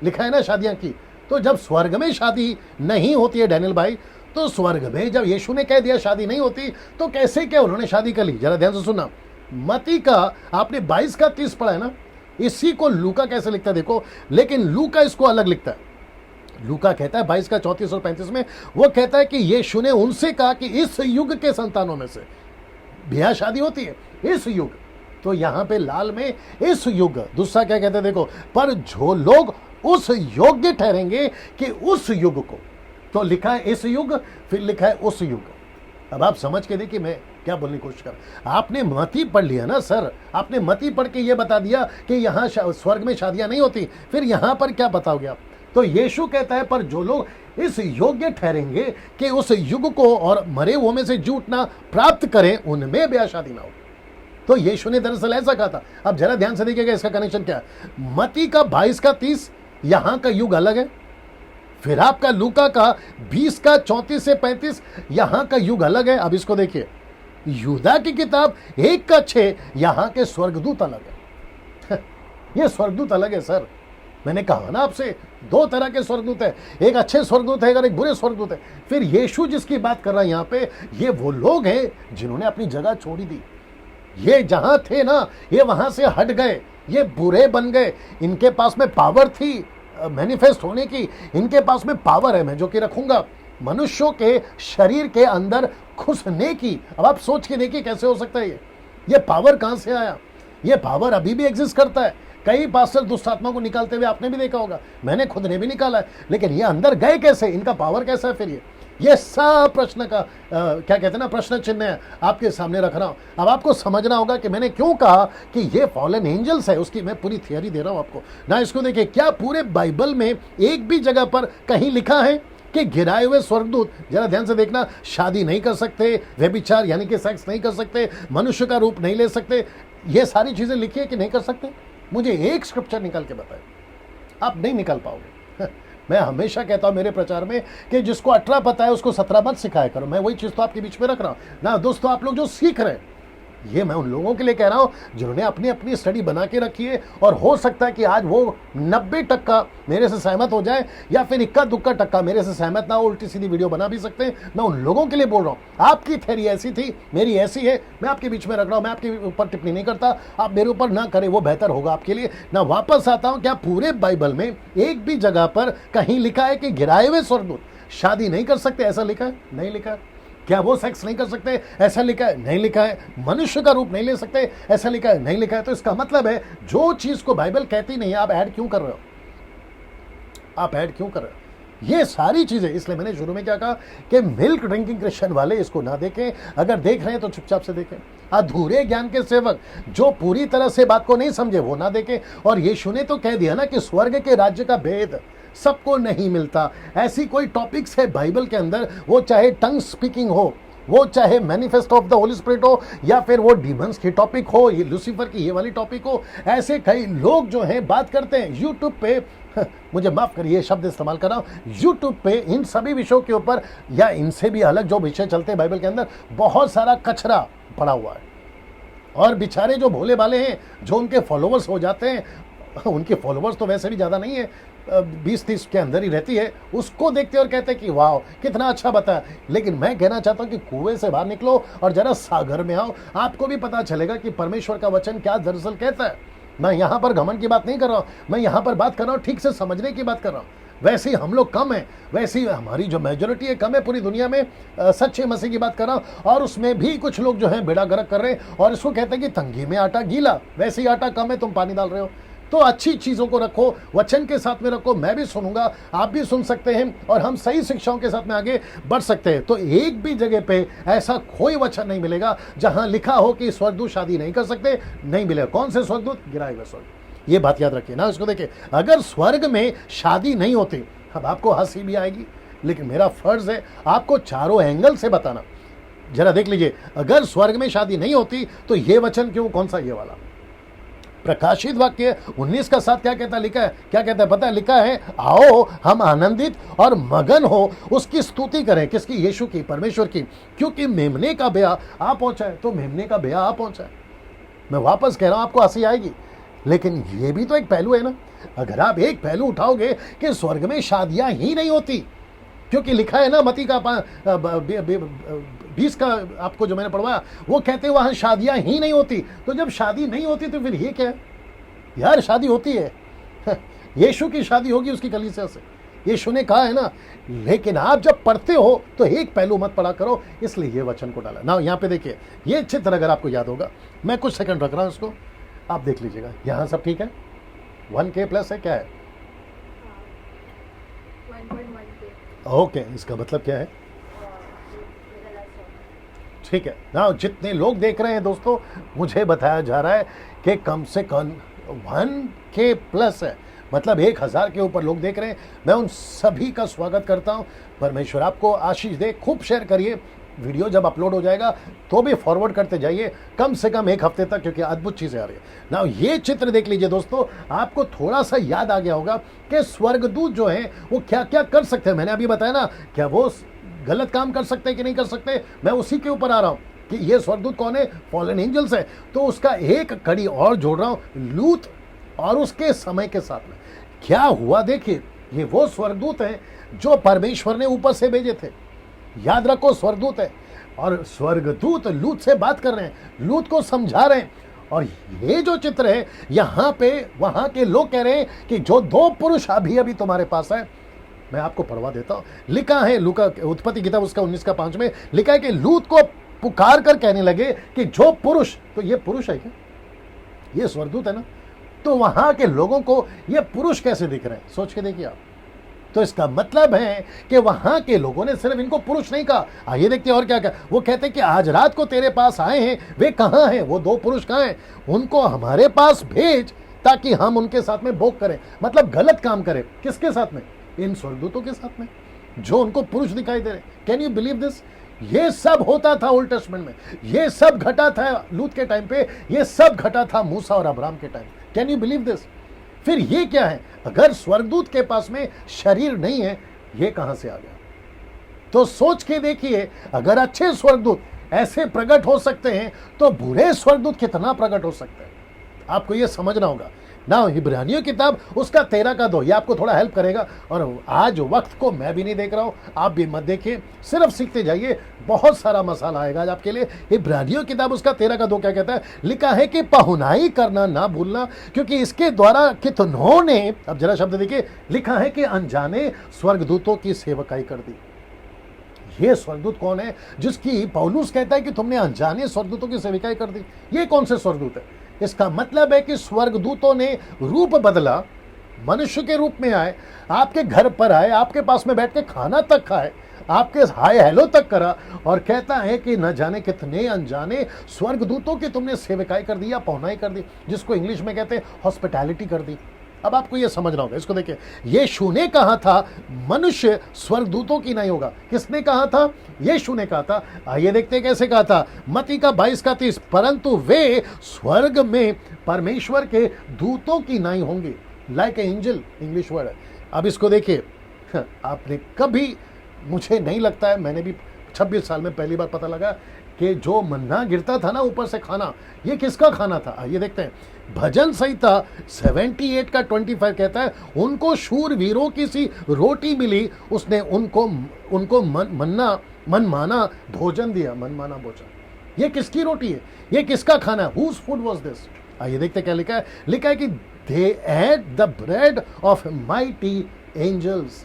लिखा है ना शादियां की। तो जब स्वर्ग में शादी नहीं होती है डैनियल भाई, तो स्वर्ग में जब यीशु ने कह दिया शादी नहीं होती, तो कैसे क्या उन्होंने शादी कर ली? जरा ध्यान से सुनना। मती का आपने 22:30 पढ़ा है ना, इसी को लूका कैसे लिखता है देखो, लेकिन लूका इसको अलग लिखता है। लूका कहता है 22:34 और 35 में, वो कहता है कि यीशु ने उनसे कहा कि इस युग के संतानों में से ब्याह शादी होती है, इस युग। तो यहां पे लाल में इस युग। दूसरा क्या कहता है देखो, पर जो लोग उस योग्य ठहरेंगे कि उस युग को, तो लिखा है इस युग, फिर लिखा है उस युग। अब आप समझ के देखिए मैं क्या बोलने की कोशिश कर। आपने मती पढ़ लिया ना सर, आपने मती पढ़ के ये बता दिया कि यहाँ स्वर्ग में शादियां नहीं होती, फिर यहाँ पर क्या बताओगे आप? तो यीशु कहता है पर जो लोग इस योग्य ठहरेंगे कि उस युग को और मरे हुए में से जी उठना प्राप्त करें, उनमें ब्याह शादी ना हो। तो यीशु ने दरअसल ऐसा कहा था। अब जरा ध्यान से देखिएगा इसका कनेक्शन क्या है। मती का 22:30 यहां का युग अलग है, फिर आपका लूका का 20:34 से 35 यहां का युग अलग है। अब इसको देखिए, यूदा की किताब 1 का 6, यहाँ के स्वर्गदूत अलग है। ये स्वर्गदूत अलग है सर। मैंने कहा ना आपसे, 2 तरह के स्वर्गदूत है, एक अच्छे स्वर्गदूत है और एक बुरे स्वर्गदूत है। फिर यीशु जिसकी बात कर रहा है यहाँ पे, ये वो लोग हैं जिन्होंने अपनी जगह छोड़ी दी। ये जहां थे ना, ये वहां से हट गए, ये बुरे बन गए। इनके पास में पावर थी मैनिफेस्ट होने की, इनके पास में पावर है, मैं जो कि रखूंगा मनुष्यों के शरीर के अंदर घुसने की। अब आप सोच के देखिए कैसे हो सकता है ये पावर कहां से आया? ये पावर अभी भी एग्जिस्ट करता है। कई पास्टर दुष्ट आत्मा को निकालते हुए आपने भी देखा होगा, मैंने खुद ने भी निकाला है, लेकिन ये अंदर गए कैसे? इनका पावर कैसा है? फिर ये सब प्रश्न का क्या कहते हैं ना, प्रश्न चिन्ह है आपके सामने रख रहा हूं। अब आपको समझना होगा कि मैंने क्यों कहा कि ये फॉलन एंजल्स है, उसकी मैं पूरी थियरी दे रहा हूं आपको ना। इसको देखिए, क्या पूरे बाइबल में एक भी जगह पर कहीं लिखा है कि गिराए हुए स्वर्गदूत, जरा ध्यान से देखना, शादी नहीं कर सकते, व्यभिचार यानी कि सेक्स नहीं कर सकते, मनुष्य का रूप नहीं ले सकते, ये सारी चीजें लिखी है कि नहीं कर सकते? मुझे एक स्क्रिप्चर निकाल के बताए। आप नहीं निकाल पाओगे। मैं हमेशा कहता हूं मेरे प्रचार में कि जिसको 18 पता है उसको 17 मत सिखाया करो। मैं वही चीज तो आपके बीच में रख रहा हूं ना। दोस्तों, आप लोग जो सीख रहे हैं, ये मैं उन लोगों के लिए कह रहा हूं जिन्होंने अपनी अपनी स्टडी बना के रखी है, और हो सकता है कि आज वो 90% मेरे से सहमत हो जाए, या फिर 21-22% मेरे से सहमत ना हो, उल्टी सीधी वीडियो बना भी सकते हैं। मैं उन लोगों के लिए बोल रहा हूं, आपकी थ्योरी ऐसी थी, मेरी ऐसी है, मैं आपके बीच में रख रहा हूं, मैं आपके ऊपर टिप्पणी नहीं करता, आप मेरे ऊपर ना करें, वो बेहतर होगा आपके लिए ना। वापस आता हूं, क्या पूरे बाइबल में एक भी जगह पर कहीं लिखा है कि गिराए हुए स्वर्गदूत शादी नहीं कर सकते? ऐसा लिखा है? नहीं लिखा है। क्या वो सेक्स नहीं कर सकते? ऐसा लिखा है? नहीं लिखा है। मनुष्य का रूप नहीं ले सकते? ऐसा लिखा है? नहीं लिखा है। तो इसका मतलब है जो चीज को बाइबल कहती नहीं है, आप ऐड क्यों कर रहे हो? आप ऐड क्यों कर रहे हो? ये सारी चीजें, इसलिए मैंने शुरू में क्या कहा कि मिल्क ड्रिंकिंग क्रिश्चियन वाले इसको ना देखें, अगर देख रहे हैं तो चुपचाप से देखें। अधूरे ज्ञान के सेवक जो पूरी तरह से बात को नहीं समझे वो ना देखें। और यीशु ने तो कह दिया ना कि स्वर्ग के राज्य का भेद सबको नहीं मिलता। ऐसी कोई टॉपिक्स है बाइबल के अंदर, वो चाहे टंग स्पीकिंग हो, वो चाहे manifesto of the Holi spirit हो, या फिर वो डीमंस की टॉपिक हो, ये लूसीफर की ये वाली टॉपिक हो, ऐसे कई लोग जो हैं बात करते हैं यूट्यूब पे, मुझे माफ करिए शब्द इस्तेमाल कर रहा हूं, यूट्यूब पे इन सभी विषयों के ऊपर या इनसे भी अलग जो विषय चलते हैं बाइबल के अंदर, बहुत सारा कचरा पड़ा हुआ है। और बेचारे जो भोले भाले हैं, जो उनके फॉलोवर्स हो जाते हैं, उनके फॉलोवर्स तो वैसे भी ज़्यादा नहीं है, 20-30 के अंदर ही रहती है, उसको देखते और कहते हैं कि वाह कितना अच्छा बताया। लेकिन मैं कहना चाहता हूं कि कुएं से बाहर निकलो और जरा सागर में आओ, आपको भी पता चलेगा कि परमेश्वर का वचन क्या दरअसल कहता है। मैं यहाँ पर घमंड की बात नहीं कर रहा हूँ, मैं यहाँ पर बात कर रहा हूँ ठीक से समझने की बात कर रहा हूँ। वैसे ही हम लोग कम है, वैसे ही हमारी जो मेजोरिटी है कम है पूरी दुनिया में, सच्चे मसीह की बात कर रहा हूँ। और उसमें भी कुछ लोग जो हैं बेड़ा गर्क कर रहे हैं और इसको कहते हैं कि तंगी में आटा गीला, वैसे ही आटा कम है, तुम पानी डाल रहे हो। तो अच्छी चीजों को रखो, वचन के साथ में रखो, मैं भी सुनूंगा, आप भी सुन सकते हैं, और हम सही शिक्षाओं के साथ में आगे बढ़ सकते हैं। तो एक भी जगह पे ऐसा कोई वचन नहीं मिलेगा जहां लिखा हो कि स्वर्गदूत शादी नहीं कर सकते, नहीं मिलेगा। कौन से स्वर्गदूत? गिराए हुए स्वर्गदूत। ये बात याद रखिए ना। इसको देखिए, अगर स्वर्ग में शादी नहीं होती, अब आपको हंसी भी आएगी, लेकिन मेरा फर्ज है आपको चारों एंगल से बताना। जरा देख लीजिए, अगर स्वर्ग में शादी नहीं होती तो ये वचन क्यों? कौन सा? ये वाला प्रकाशित वाक्य 19 का 7 क्या कहता है? लिखा है, क्या कहता है पता है? लिखा है, आओ हम आनंदित और मगन हो उसकी स्तुति करें। किसकी? यीशु की, परमेश्वर की, क्योंकि मेमने का ब्याह आ पहुंचा है। तो मेमने का ब्याह आ पहुंचा है। मैं वापस कह रहा हूं, आपको हंसी आएगी, लेकिन ये भी तो एक पहलू है ना। अगर आप एक पहलू उठाओगे कि स्वर्ग में शादियां ही नहीं होती, क्योंकि लिखा है ना मती का 20 का आपको जो मैंने पढ़वाया, वो कहते हैं वहां शादियां ही नहीं होती। तो जब शादी नहीं होती तो फिर ये क्या है यार? शादी होती है, यीशु की शादी होगी उसकी कलीसिया से, यीशु ने कहा है ना। लेकिन आप जब पढ़ते हो तो एक पहलू मत पढ़ा करो, इसलिए ये वचन को डाला ना। यहाँ पे देखिए, ये चित्र अगर आपको याद होगा, मैं कुछ सेकंड रख रहा हूं इसको, आप देख लीजिएगा। यहाँ सब ठीक है, 1K प्लस है, क्या है? 1.1K। ओके, इसका मतलब क्या है? ठीक है ना। जितने लोग देख रहे हैं दोस्तों, मुझे बताया जा रहा है कि कम से कम 1K प्लस है, मतलब 1000 के ऊपर लोग देख रहे हैं। मैं उन सभी का स्वागत करता हूं। परमेश्वर आपको आशीष दे। खूब शेयर करिए, वीडियो जब अपलोड हो जाएगा तो भी फॉरवर्ड करते जाइए, कम से कम 1 हफ्ते तक, क्योंकि अद्भुत चीजें आ रही है ना। ये चित्र देख लीजिए दोस्तों, आपको थोड़ा सा याद आ गया होगा कि स्वर्गदूत जो हैं वो क्या क्या कर सकते हैं। मैंने अभी बताया ना, क्या वो गलत काम कर सकते हैं कि नहीं कर सकते, मैं उसी के ऊपर आ रहा हूं। कि ये स्वर्गदूत कौन है, फॉलन एंजल्स है। तो उसका एक कड़ी और जोड़ रहा हूं, लूत और उसके समय के साथ में क्या हुआ। देखिए, ये वो स्वर्गदूत हैं जो परमेश्वर ने ऊपर से भेजे थे। याद रखो, स्वर्गदूत है और स्वर्गदूत लूत से बात कर रहे हैं, लूत को समझा रहे हैं। और ये जो चित्र है, यहां पे वहां के लोग कह रहे हैं कि जो दो पुरुष अभी अभी तुम्हारे पास है, मैं आपको पढ़वा देता हूं। लिखा है लूका उत्पत्ति किताब उसका 19:5 में लिखा है कि लूत को पुकार कर कहने लगे कि जो पुरुष, तो ये पुरुष है क्या, ये स्वर्गदूत है ना, तो वहां के लोगों को ये पुरुष कैसे दिख रहे हैं, सोच के देखिए आप। तो इसका मतलब है कि वहां के लोगों ने सिर्फ इनको पुरुष नहीं कहा। आइए देखते हैं और क्या क्या वो कहते हैं कि आज रात को तेरे पास आए हैं, वे कहां हैं, वो दो पुरुष कहां हैं, उनको हमारे पास भेज ताकि हम उनके साथ में भोग करें। मतलब गलत काम करें, किसके साथ में, इन स्वर्गदूतों के साथ में जो उनको पुरुष दिखाई दे रहे। Can you believe this? ये सब होता था ओल्ड टेस्टमेंट में, ये सब घटा था लूत के टाइम पे, ये सब घटा था मूसा और अब्राहम के time. Can you believe this? फिर ये क्या है, अगर स्वर्गदूत के पास में शरीर नहीं है, ये कहां से आ गया? तो सोच के देखिए, अगर अच्छे स्वर्गदूत ऐसे प्रकट हो सकते हैं तो बुरे स्वर्गदूत कितना प्रकट हो सकते हैं, आपको ये समझना होगा ना। इब्रानियों किताब उसका 13 ये आपको थोड़ा हेल्प करेगा। और आज वक्त को मैं भी नहीं देख रहा हूं, आप भी मत देखिए, सिर्फ सीखते जाइए, बहुत सारा मसाला आएगा आज आपके लिए। इब्रानियों किताब उसका 13 क्या कहता है, लिखा है कि पहुनाई करना ना भूलना, क्योंकि इसके द्वारा कितनों ने, अब जरा शब्द देखिए, लिखा है कि अनजाने स्वर्गदूतों की सेवकाई कर दी। ये स्वर्गदूत कौन है जिसकी पौलुस कहता है कि तुमने अनजाने स्वर्गदूतों की सेवकाई कर दी? ये कौन से स्वर्गदूत है? इसका मतलब है कि स्वर्गदूतों ने रूप बदला, मनुष्य के रूप में आए, आपके घर पर आए, आपके पास में बैठ के खाना तक खाए, आपके हाय हेलो तक करा, और कहता है कि न जाने कितने अनजाने स्वर्गदूतों की तुमने सेवकाई कर दी या पहुनाई कर दी, जिसको इंग्लिश में कहते हैं हॉस्पिटैलिटी कर दी। अब आपको यह समझना होगा, इसको देखिए, यीशु ने कहा था मनुष्य स्वर्गदूतों की नहीं होगा। किसने कहा था? यीशु ने कहा था। आइए देखते हैं कैसे कहा था। मत्ती का 22:30, परंतु वे स्वर्ग में परमेश्वर के दूतों की नहीं होंगे, लाइक एंजल, इंग्लिश वर्ड है। अब इसको देखिए, आपने कभी, मुझे नहीं लगता है, मैंने भी 26 साल में पहली बार पता लगा कि जो मन्ना गिरता था ना ऊपर से खाना, ये किसका खाना था। आइए देखते हैं, भजन संहिता 78:25 कहता है, उनको शूरवीरों की सी रोटी मिली, उसने उनको मनमाना भोजन दिया। मनमाना भोजन, ये किसकी रोटी है, ये किसका खाना है? Whose food was this? आइए देखते क्या लिखा है। लिखा है कि they ate the bread of mighty angels।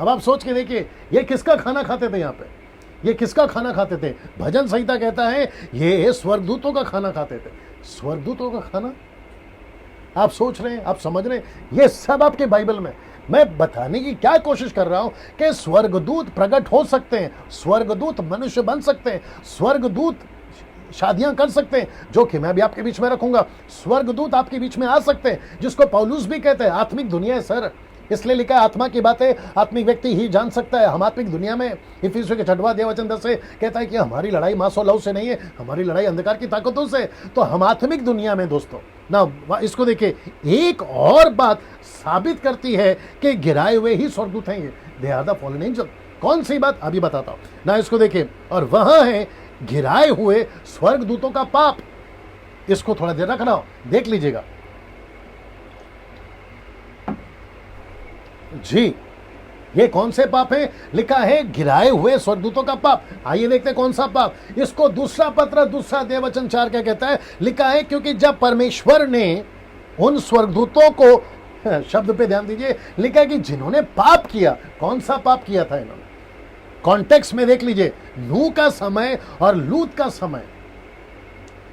अब आप सोच के देखिए, ये किसका खाना खाते थे? यहाँ पे ये किसका खाना खाते थे? भजन संहिता कहता है ये स्वर्गदूतों का खाना खाते थे। स्वर्गदूतों का खाना, आप सोच रहे हैं, आप समझ रहे हैं, ये सब आपके बाइबल में। मैं बताने की क्या कोशिश कर रहा हूं कि स्वर्गदूत प्रकट हो सकते हैं, स्वर्गदूत मनुष्य बन सकते हैं, स्वर्गदूत शादियां कर सकते हैं, जो कि मैं भी आपके बीच में रखूंगा। स्वर्गदूत आपके बीच में आ सकते हैं, जिसको पौलुस भी कहते हैं आत्मिक दुनिया है सर, इसलिए लिखा है आत्मा की बातें आत्मिक व्यक्ति ही जान सकता है। हम आत्मिक दुनिया में, इफिसियों के 6:10 से कहता है कि हमारी लड़ाई मांस और लहू से नहीं है, हमारी लड़ाई अंधकार की ताकतों से। तो हम आत्मिक दुनिया में दोस्तों ना, इसको देखिए, एक और बात साबित करती है कि गिराए हुए ही स्वर्गदूत हैं, ये they are the fallen angel. कौन सी बात, अभी बताता हूं ना, इसको देखिए। और वहां है गिराए हुए स्वर्गदूतों का पाप। इसको थोड़ा देर रखना हो, देख लीजिएगा जी, ये कौन से पाप है? लिखा है गिराए हुए स्वर्गदूतों का पाप। आइए देखते हैं कौन सा पाप। इसको दूसरा पत्र 2 क्या कहता है? लिखा है क्योंकि जब परमेश्वर ने उन स्वर्गदूतों को, शब्द पे ध्यान दीजिए, लिखा है कि जिन्होंने पाप किया। कौन सा पाप किया था इन्होंने? कॉन्टेक्स्ट में देख लीजिए, नूह का समय और लूत का समय।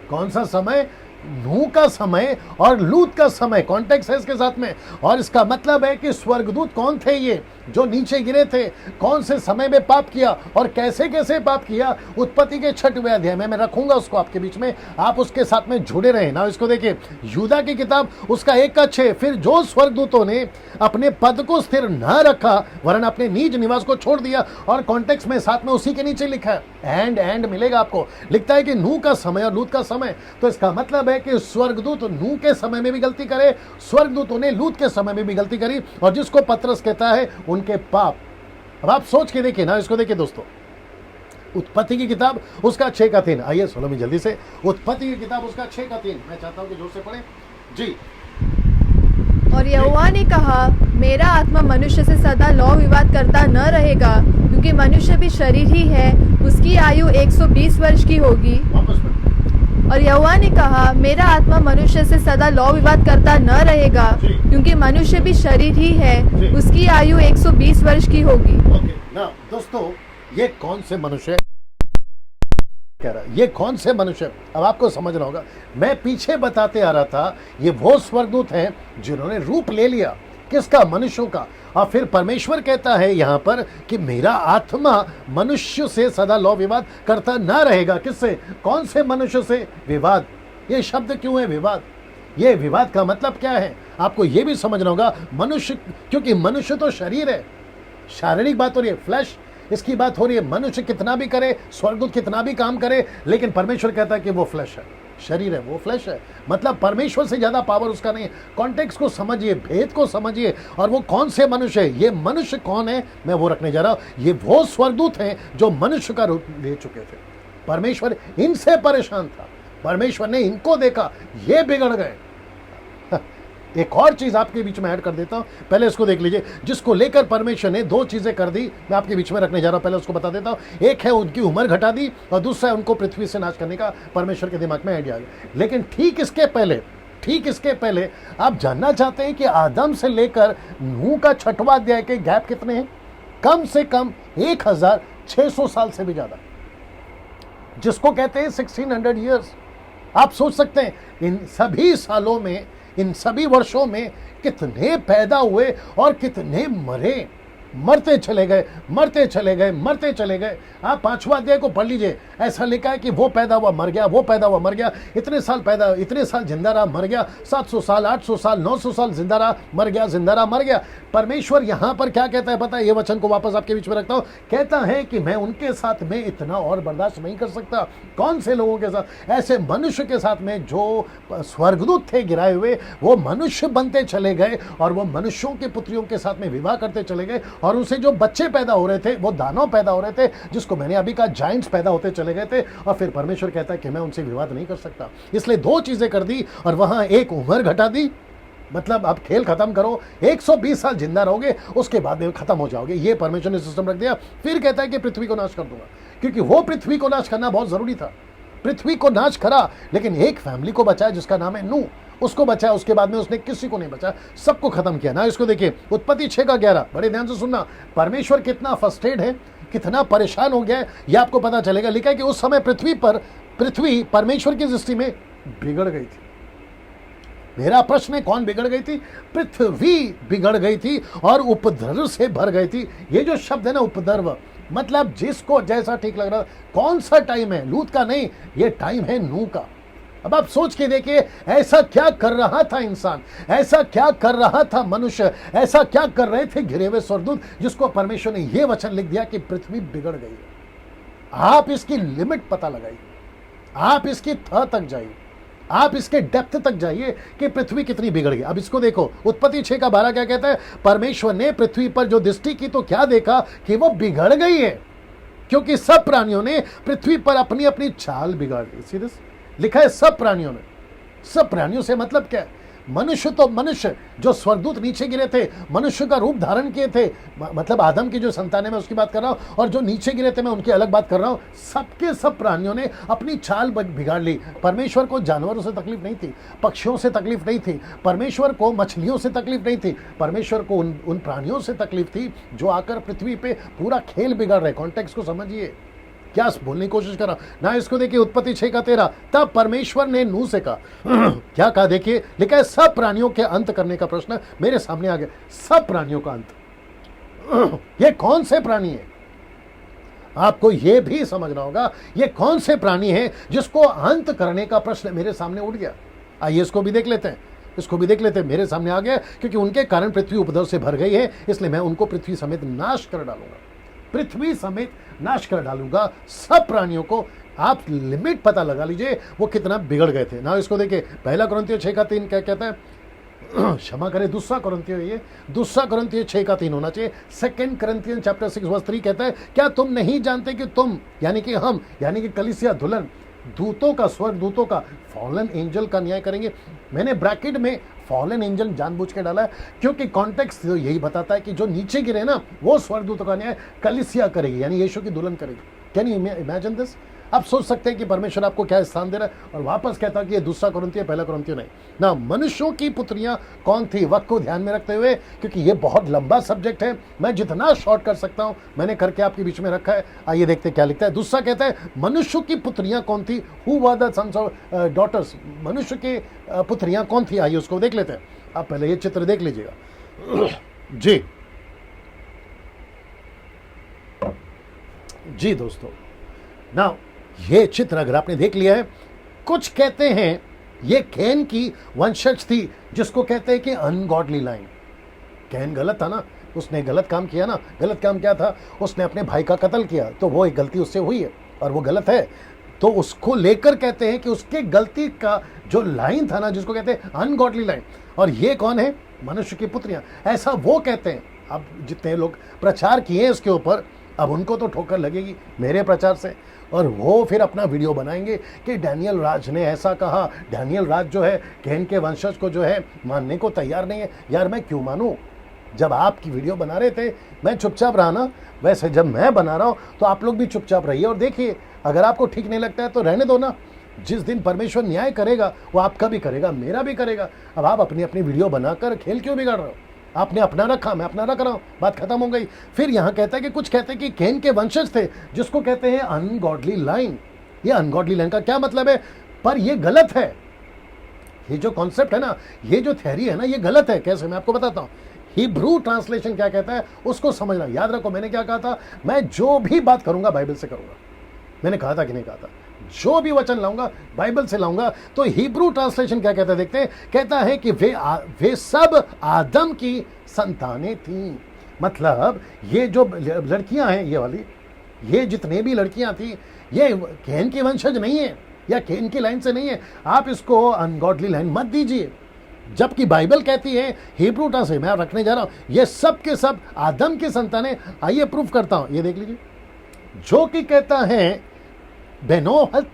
कौन सा समय? नूह का समय और लूत का समय, कॉन्टेक्स्ट है इसके साथ में। और इसका मतलब है कि स्वर्गदूत कौन थे? ये जो नीचे गिरे थे, कौन से समय में पाप किया और कैसे कैसे पाप किया, उत्पत्ति के 6वें अध्याय में मैं रखूंगा उसको आपके बीच में, आप उसके साथ में जुड़े रहे ना। इसको देखिए, यूदा की किताब उसका 1:6, फिर जो स्वर्गदूतों ने अपने पद को स्थिर न रखा वरन अपने निज निवास को छोड़ दिया, और कॉन्टेक्स्ट में साथ में उसी के नीचे लिखा है एंड मिलेगा आपको, लिखता है कि नूह का समय और लूत का समय। तो इसका मतलब है कि स्वर्गदूत नूह के समय में भी गलती करे, स्वर्गदूतों ने लूत के समय में भी गलती करी, और जिसको पतरस कहता है उनके पाप। अब आप सोच के देखिए ना, इसको देखिए दोस्तों, उत्पत्ति की किताब उसका 6 का 3। आइए सुनो मैं जल्दी से, उत्पत्ति की किताब उसका 6 का 3। मैं चाहता हूं कि जोर से पढ़े जी। और यहोवा ने कहा, मेरा आत्मा मनुष्य से सदा लौ विवाद करता न रहेगा, क्योंकि मनुष्य भी शरीर ही है, उसकी आयु 120 वर्ष की होगी। वापस पढ़। और यहोवा ने कहा, मेरा आत्मा मनुष्य से सदा लौ विवाद करता न रहेगा, क्योंकि मनुष्य भी शरीर ही है, उसकी आयु 120 वर्ष की होगी। ओके ना दोस्तों, ये कौन से मनुष्य कह रहा है, ये कौन से मनुष्य, अब आपको समझना होगा। मैं पीछे बताते आ रहा था, ये वो स्वर्गदूत हैं जिन्होंने रूप ले लिया किसका, मनुष्यों का। और फिर परमेश्वर कहता है यहां पर कि मेरा आत्मा मनुष्य से सदा लौ विवाद करता ना रहेगा। किससे, कौन से मनुष्य से विवाद। ये शब्द क्यों है विवाद, ये विवाद का मतलब क्या है आपको ये भी समझना होगा। मनुष्य, क्योंकि मनुष्य तो शरीर है, शारीरिक बात हो रही है, फ्लैश इसकी बात हो रही है। मनुष्य कितना भी करे, स्वर्गदूत कितना भी काम करे, लेकिन परमेश्वर कहता है कि वो फ्लैश है, शरीर है, वो फ्लैश है। मतलब परमेश्वर से ज्यादा पावर उसका नहीं है। कॉन्टेक्स्ट को समझिए, भेद को समझिए। और वो कौन से मनुष्य है, ये मनुष्य कौन है, मैं वो रखने जा रहा हूं। ये वो स्वर्गदूत हैं जो मनुष्य का रूप ले चुके थे। परमेश्वर इनसे परेशान था, परमेश्वर ने इनको देखा, ये बिगड़ गए। एक और चीज आपके बीच में ऐड कर देता हूं, पहले इसको देख लीजिए, जिसको लेकर परमेश्वर ने 2 चीजें कर दी, मैं आपके बीच में रखने जा रहा हूं। पहले उसको बता देता हूं। एक है उनकी उम्र घटा दी, और दूसरा है उनको पृथ्वी से नाश करने का परमेश्वर के दिमाग में आइडिया आ गया। लेकिन ठीक इसके पहले आप जानना चाहते हैं कि आदम से लेकर नूह का 6वां अध्याय के गैप कितने हैं? कम से कम 1600 साल से भी ज्यादा, जिसको कहते हैं 1600 ईयर्स। आप सोच सकते हैं इन सभी सालों में, इन सभी वर्षों में कितने पैदा हुए और कितने मरे, मरते चले गए। आप 5वां अध्याय को पढ़ लीजिए, ऐसा लिखा है कि वो पैदा हुआ मर गया, वो पैदा हुआ मर गया, इतने साल पैदा, इतने साल जिंदा रहा मर गया, 700 साल 800 साल 900 साल जिंदा रहा मर गया। परमेश्वर यहां पर क्या कहता है पता है, ये वचन को वापस आपके बीच में रखता हूं। कहता है कि मैं उनके साथ में इतना और बर्दाश्त नहीं कर सकता। कौन से लोगों के साथ? ऐसे मनुष्य के साथ में जो स्वर्गदूत थे गिराए हुए, वो मनुष्य बनते चले गए और वो मनुष्यों के पुत्रियों के साथ में विवाह करते चले गए, और उनसे जो बच्चे पैदा हो रहे थे वो दानव पैदा हो रहे थे, जिसको मैंने अभी कहा जाइंट्स पैदा होते चले गए थे। और फिर परमेश्वर कहता है कि मैं उनसे विवाद नहीं कर सकता, इसलिए 2 चीजें कर दी, और वहां एक उम्र घटा दी। मतलब अब खेल खत्म करो, 120 साल जिंदा रहोगे, उसके बाद में खत्म हो जाओगे, ये परमेश्वर ने सिस्टम रख दिया। फिर कहता है कि पृथ्वी को नाश कर दूंगा, क्योंकि वो पृथ्वी को नाश करना बहुत जरूरी था। पृथ्वी को नाश करा, लेकिन एक फैमिली को बचाया जिसका नाम है नूह, उसको बचाया। उसके बाद में उसने किसी को नहीं बचाया, सबको खत्म किया ना। इसको देखिए, उत्पत्ति 6 का 11, बड़े ध्यान से सुनना। परमेश्वर कितना फ्रस्ट्रेटेड है, कितना परेशान हो गया है, यह आपको पता चलेगा। लिखा है कि उस समय पृथ्वी परमेश्वर की दृष्टि में बिगड़ गई थी। मेरा प्रश्न है, कौन बिगड़ गई थी? पृथ्वी बिगड़ गई थी और उपद्रव से भर गई थी। ये जो शब्द है ना, उपद्रव, मतलब जिसको जैसा ठीक लग रहा। कौन सा टाइम है? लूत का नहीं, ये टाइम है नूह का। अब आप सोच के देखिए, ऐसा क्या कर रहा था इंसान, ऐसा क्या कर रहा था मनुष्य, ऐसा क्या कर रहे थे घिरे हुए स्वर्गदूत, जिसको परमेश्वर ने यह वचन लिख दिया कि पृथ्वी बिगड़ गई है। आप इसकी लिमिट पता लगाइए, आप इसकी थ तक जाइए, आप इसके डेप्थ तक जाइए कि पृथ्वी कितनी बिगड़ गई। अब इसको देखो, उत्पत्ति 6 का 12 क्या कहता है? परमेश्वर ने पृथ्वी पर जो दृष्टि की तो क्या देखा कि वो बिगड़ गई है, क्योंकि सब प्राणियों ने पृथ्वी पर अपनी अपनी चाल बिगाड़ दी। सीधे लिखा है सब प्राणियों ने। सब प्राणियों से मतलब क्या है? मनुष्य तो मनुष्य जो स्वर्गदूत नीचे गिरे थे, मनुष्य का रूप धारण किए थे, मतलब आदम की जो संतान है मैं उसकी बात कर रहा हूं, और जो नीचे गिरे थे मैं उनकी अलग बात कर रहा हूं। सबके सब प्राणियों ने अपनी चाल बिगाड़ ली। परमेश्वर को जानवरों से तकलीफ नहीं थी, पक्षियों से तकलीफ नहीं थी, परमेश्वर को मछलियों से तकलीफ नहीं थी, परमेश्वर को उन प्राणियों से तकलीफ थी जो आकर पृथ्वी पे पूरा खेल बिगाड़ रहे। कॉन्टेक्स्ट को समझिए, क्या बोलने की कोशिश कर रहा ना। इसको देखिए, उत्पत्ति 6 का 13, तब परमेश्वर ने नूह से कहा क्या कहा? देखिए, लिखा है सब प्राणियों के अंत करने का प्रश्न मेरे सामने आ गया। सब प्राणियों का अंत ये कौन से प्राणी है? आपको यह भी समझना होगा, ये कौन से प्राणी है जिसको अंत करने का प्रश्न मेरे सामने उठ गया। आइए इसको भी देख लेते हैं, मेरे सामने आ गया, क्योंकि उनके कारण पृथ्वी उपद्रव से भर गई है, इसलिए मैं उनको पृथ्वी समेत नाश कर डालूंगा, पृथ्वी समेत नाश कर डालूंगा सब प्राणियों को। आप लिमिट पता लगा लीजिए वो कितना बिगड़ गए थे ना। इसको देखिए, 1 कुरिन्थियों 6 का 3 क्या कहता है? क्षमा करें, दूसरा कुरिन्थियों 6:3 होना चाहिए। 2 Corinthians chapter 6:3 कहता है, क्या तुम नहीं जानते कि तुम यानी कि हम यानी कि कलीसिया दुल्हन दूतों का, स्वर्ग दूतों का, फॉलन एंजल का न्याय करेंगे। मैंने ब्रैकेट में फॉलन एंजल जानबूझ के डाला है क्योंकि कॉन्टेक्स्ट तो यही बताता है कि जो नीचे गिरे ना वो स्वर्ग दूतों का न्याय कलीसिया करेगी, यानी यीशु की दुल्हन करेगी। Can you imagine this? आप सोच सकते हैं कि परमेश्वर आपको क्या स्थान दे रहा है। और वापस कहता कि ये 2 Corinthians 1 Corinthians नहीं ना। मनुष्यों की पुत्रियां कौन थी, वक्त को ध्यान में रखते हुए, क्योंकि ये बहुत लंबा सब्जेक्ट है, मैं जितना शॉर्ट कर सकता हूं मैंने करके आपके बीच में रखा है। आइए देखते क्या लिखता है। दूसरा कहता है मनुष्यों की पुत्रियां कौन थी, who were the sons of daughters, मनुष्य की पुत्रियां कौन थी। आइए उसको देख लेते हैं। आप पहले ये चित्र देख लीजिएगा। जी दोस्तों, ना ये चित्र अगर आपने देख लिया है, कुछ कहते हैं ये कैन की वंशज थी, जिसको कहते हैं कि अनगॉडली लाइन। कैन गलत था ना, उसने गलत काम किया ना। गलत काम क्या था? उसने अपने भाई का कत्ल किया, तो वो एक गलती उससे हुई है और वो गलत है। तो उसको लेकर कहते हैं कि उसके गलती का जो लाइन था ना, जिसको कहते हैं अनगॉडली लाइन, और ये कौन है? मनुष्य की पुत्रियां, ऐसा वो कहते हैं। अब जितने लोग प्रचार किए इसके ऊपर, अब उनको तो ठोकर लगेगी मेरे प्रचार से, और वो फिर अपना वीडियो बनाएंगे कि डैनियल राज ने ऐसा कहा। डैनियल राज जो है कैन के वंशज को जो है मानने को तैयार नहीं है। यार मैं क्यों मानूं? जब आपकी वीडियो बना रहे थे मैं चुपचाप रहा ना, वैसे जब मैं बना रहा हूं तो आप लोग भी चुपचाप रहिए और देखिए। अगर आपको ठीक नहीं लगता है तो रहने दो ना। जिस दिन परमेश्वर न्याय करेगा वो आपका भी करेगा, मेरा भी करेगा। अब आप अपनी अपनी वीडियो बनाकर खेल क्यों बिगाड़ रहे हो? आपने अपना रखा, मैं अपना रख रहा हूं, बात खत्म हो गई। फिर यहां कहता है कि कुछ कहते हैं कि कैन के वंशज थे, जिसको कहते हैं अनगॉडली लाइन। ये अनगॉडली लाइन का क्या मतलब है? पर ये गलत है। ये जो कॉन्सेप्ट है ना, ये जो थ्योरी है ना, ये गलत है। कैसे? मैं आपको बताता हूं। हिब्रू ट्रांसलेशन क्या कहता है उसको समझना। याद रखो मैंने क्या कहा था, मैं जो भी बात करूंगा बाइबल से करूंगा। मैंने कहा था कि नहीं कहा था? जो भी वचन लाऊंगा बाइबल से लाऊंगा। तो हिब्रू ट्रांसलेशन क्या कहता है देखते हैं। कहता है कि वे सब आदम की संतानें थीं। मतलब ये जो लड़कियां हैं, ये वाली, ये जितने भी लड़कियां थी, ये कैन की वंशज नहीं है या कैन की लाइन से नहीं है। आप इसको अनगॉडली लाइन मत दीजिए, जबकि बाइबल कहती है हिब्रू ट्रांसलेशन, मैं रखने जा रहा हूं, ये सब के सब आदम की संतानें। आइए प्रूफ करता हूं, ये देख लीजिए। जो कि कहता है बेनोहत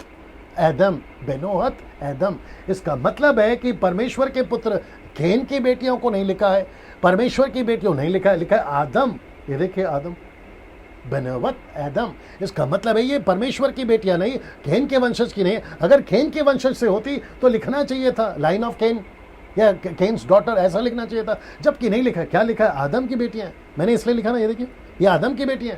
एदम, बेनोहत एदम, इसका मतलब है कि परमेश्वर के पुत्र कैन की बेटियों को नहीं लिखा है, परमेश्वर की बेटियों नहीं लिखा है, लिखा है आदम। ये देखिए आदम, बेनोहत एदम, इसका मतलब है ये परमेश्वर की बेटियां नहीं, कैन के वंशज की नहीं। अगर कैन के वंशज से होती तो लिखना चाहिए था लाइन ऑफ कैन या कैन्स डॉटर, ऐसा लिखना चाहिए था, जबकि नहीं लिखा। क्या लिखा है? आदम की बेटियां। मैंने इसलिए लिखा ना, ये देखिए, ये आदम की बेटियां।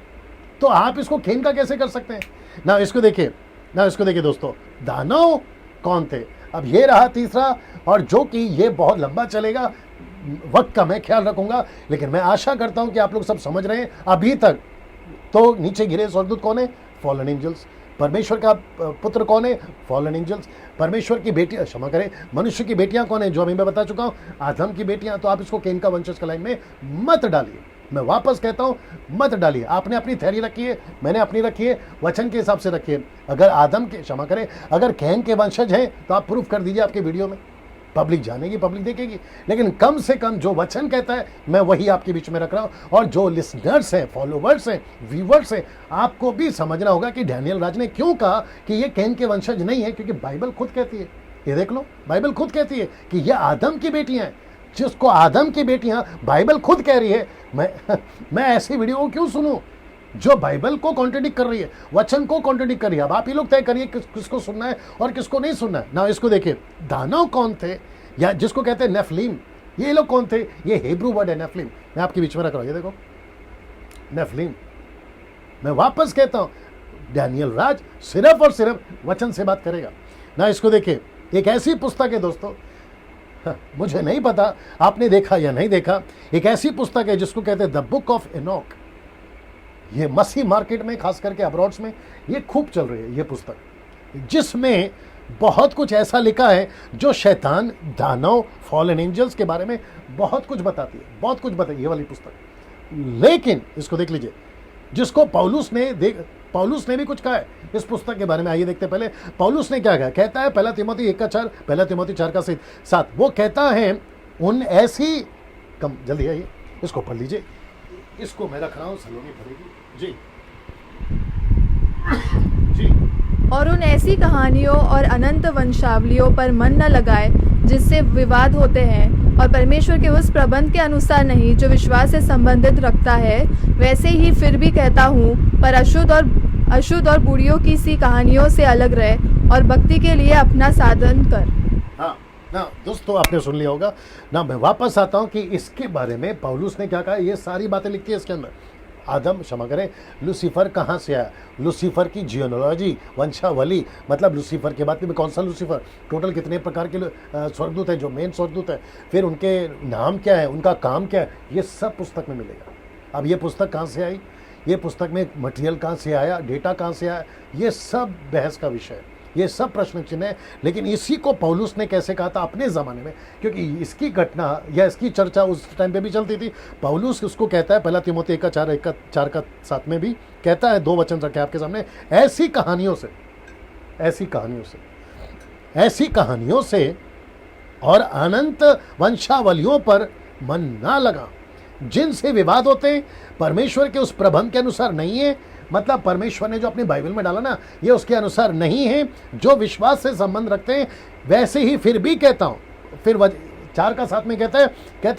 तो आप इसको कैन का कैसे कर सकते हैं ना? इसको देखिए दोस्तों, दानव कौन थे? अब ये रहा तीसरा, और जो कि ये बहुत लंबा चलेगा, वक्त का मैं ख्याल रखूंगा, लेकिन मैं आशा करता हूं कि आप लोग सब समझ रहे हैं अभी तक। तो नीचे गिरे स्वर्गदूत कौन है? Fallen angels. परमेश्वर का पुत्र कौन है? Fallen angels. परमेश्वर की बेटियां, क्षमा करें, मनुष्य की बेटियां कौन है? जो अभी मैं बता चुका हूं, आदम की बेटियां। तो आप इसको कैन का वंशज का लाइन में मत डालिए। मैं वापस कहता हूं, मत डालिए। आपने अपनी थ्योरी रखी है, मैंने अपनी रखी है, वचन के हिसाब से रखिए। अगर आदम के, क्षमा करें, अगर कैन के वंशज हैं तो आप प्रूफ कर दीजिए आपके वीडियो में। पब्लिक जानेगी, पब्लिक देखेगी, लेकिन कम से कम जो वचन कहता है मैं वही आपके बीच में रख रहा हूं। और जो लिसनर्स हैं, फॉलोवर्स हैं, व्यूवर्स हैं, आपको भी समझना होगा कि डैनियल राज ने क्यों कहा कि ये कैन के वंशज नहीं है, क्योंकि बाइबल खुद कहती है। ये देख लो, बाइबल खुद कहती है कि ये आदम की बेटियां हैं। जिसको आदम की बेटियां बाइबल खुद कह रही है, मैं ऐसी वीडियो को क्यों सुनूं जो बाइबल को कॉन्ट्रडिक्ट कर रही है, वचन को कॉन्ट्रडिक्ट कर रही है। अब आप ही लोग तय करिए किसको सुनना है और किसको नहीं सुनना है ना। इसको देखिए, दानव कौन थे, या जिसको कहते हैं नेफलीम, ये लोग कौन थे? ये हिब्रू वर्ड है नेफलीम, मैं आपके बीच में रख रहा हूं। ये देखो नेफलीम। मैं वापस कहता हूं, डैनियल राज सिर्फ और सिर्फ वचन से बात करेगा ना। इसको देखिए, एक ऐसी पुस्तक है दोस्तों, मुझे नहीं पता आपने देखा या नहीं देखा, एक ऐसी पुस्तक है जिसको कहते हैं द बुक ऑफ एनॉक। ये मसीह मार्केट में, खास करके अब्रॉड्स में ये खूब चल रही है ये पुस्तक, जिसमें बहुत कुछ ऐसा लिखा है जो शैतान, दानव, फॉलन एंजल्स के बारे में बहुत कुछ बताती है, बहुत कुछ बताती है ये वाली पुस्तक। लेकिन इसको देख लीजिए, जिसको पौलुस ने भी कुछ कहा है इस पुस्तक के बारे में। आइए देखते हैं पहले पौलुस ने क्या कहा। कहता है 1 तिमोथी 1:4, 1 तिमोथी 4:7, वो कहता है उन ऐसी कम जल्दी आइए, इसको पढ़ लीजिए, इसको मैं रख रहा हूँ, सलोनी पढ़ेगी जी जी। और उन ऐसी कहानियों और अनंत वंशावलियों पर मन न लगाए जिससे विवाद होते हैं और परमेश्वर के उस प्रबंध के अनुसार नहीं जो विश्वास से संबंधित रखता है। वैसे ही फिर भी कहता हूँ, पर अशुद्ध और बुढ़ियों की सी कहानियों से अलग रहे और भक्ति के लिए अपना साधन कर। हाँ ना दोस्तों, आपने सुन लिया होगा ना। मैं वापस आता हूँ कि इसके बारे में पौलुस ने क्या कहा, ये सारी बातें लिखी है इसके अंदर। आदम, क्षमा करें, लूसीफर कहाँ से आया, लूसीफर की जियोनोलॉजी, वंशावली, मतलब लूसीफर के बाद में कौन सा लूसीफर, टोटल कितने प्रकार के स्वर्गदूत हैं जो मेन स्वर्गदूत है, फिर उनके नाम क्या है, उनका काम क्या है, ये सब पुस्तक में मिलेगा। अब ये पुस्तक कहाँ से आई, ये पुस्तक में मटेरियल कहाँ से आया, डेटा कहाँ से आया, ये सब बहस का विषय है, ये सब प्रश्न चिन्ह है। लेकिन इसी को पौलुस ने कैसे कहा था अपने ज़माने में, क्योंकि इसकी घटना या इसकी चर्चा उस टाइम पे भी चलती थी। पौलुस उसको कहता है, पहला तीमुथियुस 1:4 में भी कहता है, 2 वचन रखे आपके सामने, ऐसी कहानियों से और अनंत वंशावलियों पर मन ना लगा जिनसे विवाद होते हैं, परमेश्वर के उस प्रबंध के अनुसार नहीं है। मतलब परमेश्वर ने जो अपनी बाइबल में डाला ना, ये उसके अनुसार नहीं है, जो विश्वास से संबंध रखते हैं। वैसे ही फिर भी कहता हूं, फिर 4:7 में कहता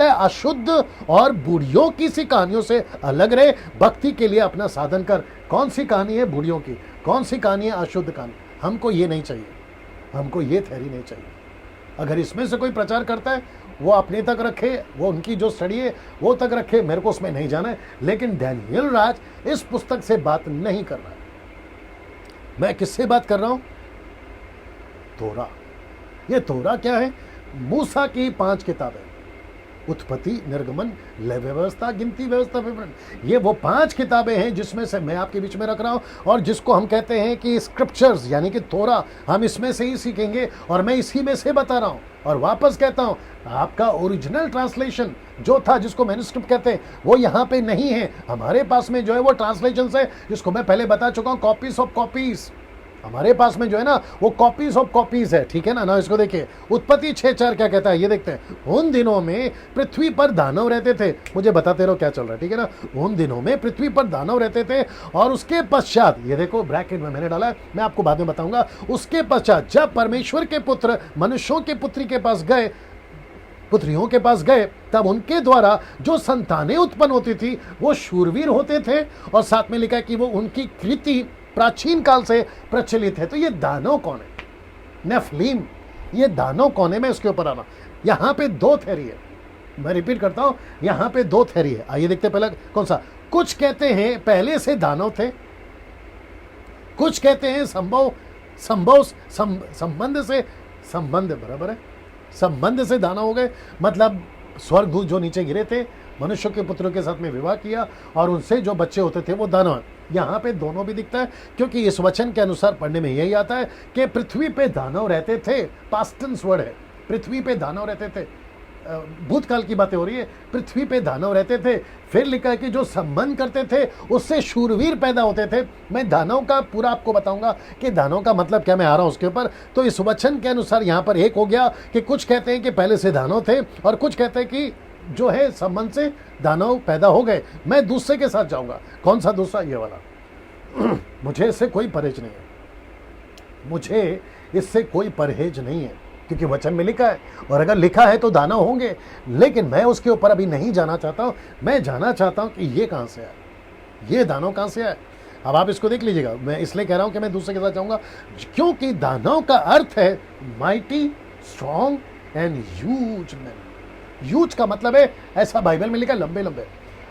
है अशुद्ध और बुढ़ियों की सी कहानियों से अलग रहे, भक्ति के लिए अपना साधन कर। कौन सी कहानी है बुढ़ियों की, कौन सी कहानी है अशुद्ध कहानी? हमको ये नहीं चाहिए, हमको ये थ्योरी नहीं चाहिए। अगर इसमें से कोई प्रचार करता है वो अपने तक रखे, वो उनकी जो स्टडी है वो तक रखे, मेरे को उसमें नहीं जाना है। लेकिन डैनियल राज इस पुस्तक से बात नहीं कर रहा है। मैं किससे बात कर रहा हूं? तोरा। ये तोरा क्या है? मूसा की 5 किताबें, उत्पत्ति, निर्गमन, लय व्यवस्था, गिनती व्यवस्था, विवरण। ये वो 5 किताबें हैं जिसमें से मैं आपके बीच में रख रहा हूं, और जिसको हम कहते हैं कि स्क्रिप्चर्स यानी कि तोरा, हम इसमें से ही सीखेंगे और मैं इसी में से बता रहा हूं। और वापस कहता हूं, आपका ओरिजिनल ट्रांसलेशन जो था, जिसको मैन्युस्क्रिप्ट कहते हैं, वो यहाँ पे नहीं है। हमारे पास में जो है वो ट्रांसलेशन है, जिसको मैं पहले बता चुका हूँ, कॉपीज ऑफ कॉपीज। हमारे पास में जो है ना वो कॉपीज ऑफ कॉपीज है, ठीक है ना। इसको देखिए, उत्पत्ति 6:4 क्या कहता है, ये देखते हैं। उन दिनों में पृथ्वी पर दानव रहते थे। मुझे बताते रहो क्या चल रहा है, ठीक है ना। उन दिनों में पृथ्वी पर दानव रहते थे, और उसके पश्चात, ये देखो ब्रैकेट में मैंने डाला है, मैं आपको बाद में बताऊंगा। उसके पश्चात जब परमेश्वर के पुत्र मनुष्यों के पुत्रियों के पास गए, तब उनके द्वारा जो संतानें उत्पन्न होती थी वो शूरवीर होते थे, और साथ में लिखा है कि वो उनकी कृति प्राचीन काल से प्रचलित है। तो ये दानव कौन है? नेफलीम। ये दानव कौन है? मैं उसके ऊपर आना। यहां पे 2 थ्योरी है, मैं रिपीट करता हूं, यहां पे 2 थ्योरी है। आइए देखते हैं पहला कौन सा। कुछ कहते हैं पहले से दानव थे, कुछ कहते हैं संबंध से दानव हो गए। मतलब स्वर्गदूत जो नीचे गिरे थे, मनुष्य के पुत्रों के साथ में विवाह किया, और उनसे जो बच्चे होते थे वो दानव। यहाँ पे दोनों भी दिखता है, क्योंकि इस वचन के अनुसार पढ़ने में यही आता है कि पृथ्वी पे दानव रहते थे। पास्ट टेंस वर्ड है, पृथ्वी पे दानव रहते थे। भूतकाल की बातें हो रही है, पृथ्वी पे दानव रहते थे। फिर लिखा है कि जो संबंध करते थे उससे शूरवीर पैदा होते थे। मैं दानव का पूरा आपको बताऊंगा कि दानव का मतलब क्या, मैं आ रहा हूं उसके ऊपर। तो इस वचन के अनुसार यहाँ पर एक हो गया कि कुछ कहते हैं कि पहले से दानव थे, और कुछ कहते हैं कि जो है संबंध से दानव पैदा हो गए। मैं दूसरे के साथ जाऊंगा। कौन सा दूसरा? ये वाला। मुझे इससे कोई परहेज नहीं है, क्योंकि वचन में लिखा है, और अगर लिखा है तो दानव होंगे। लेकिन मैं उसके ऊपर अभी नहीं जाना चाहता हूं। मैं जाना चाहता हूं कि ये कहां से आया, ये दानव कहां से आया। अब आप इसको देख लीजिएगा। मैं इसलिए कह रहा हूं कि मैं दूसरे के साथ जाऊंगा, क्योंकि दानव का अर्थ है mighty, strong and huge man. Huge का मतलब है, ऐसा बाइबल में लिखा, लंबे लंबे।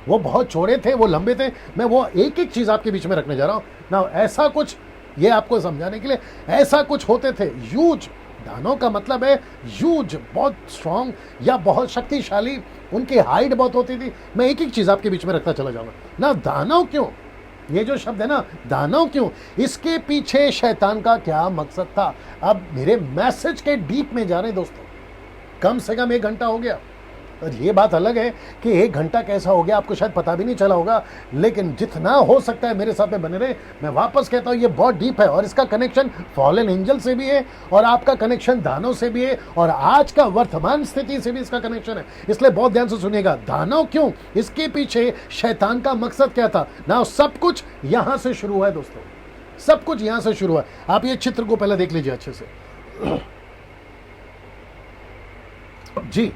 वो बहुत चौड़े थे, वो लंबे थे। मैं वो एक एक चीज आपके बीच में रखने जा रहा हूं ना। ऐसा कुछ, ये आपको समझाने के लिए, ऐसा कुछ होते थे ह्यूज। दानव का मतलब है ह्यूज, बहुत स्ट्रांग या बहुत शक्तिशाली। उनकी हाइट बहुत होती थी। मैं एक एक चीज आपके बीच में रखता चला जाऊंगा ना। दानव क्यों, ये जो शब्द है ना, दानव क्यों, इसके पीछे शैतान का क्या मकसद था। अब मेरे मैसेज के डीप में जा रहे हैं दोस्तों। कम से कम 1 घंटा हो गया, और ये बात अलग है कि 1 घंटा कैसा हो गया आपको शायद पता भी नहीं चला होगा, लेकिन जितना हो सकता है मेरे साथ में बने रहे। मैं वापस कहता हूँ ये बहुत डीप है और इसका कनेक्शन फॉलन एंजल से भी है और आपका कनेक्शन दानव से भी है और आज का वर्तमान स्थिति से भी इसका कनेक्शन है। इसलिए बहुत ध्यान से सुनिएगा। दानव क्यों, इसके पीछे शैतान का मकसद क्या था ना, सब कुछ यहां से शुरू हुआ है दोस्तों, सब कुछ यहां से शुरू हुआ है। आप ये चित्र को पहले देख लीजिए अच्छे से जी।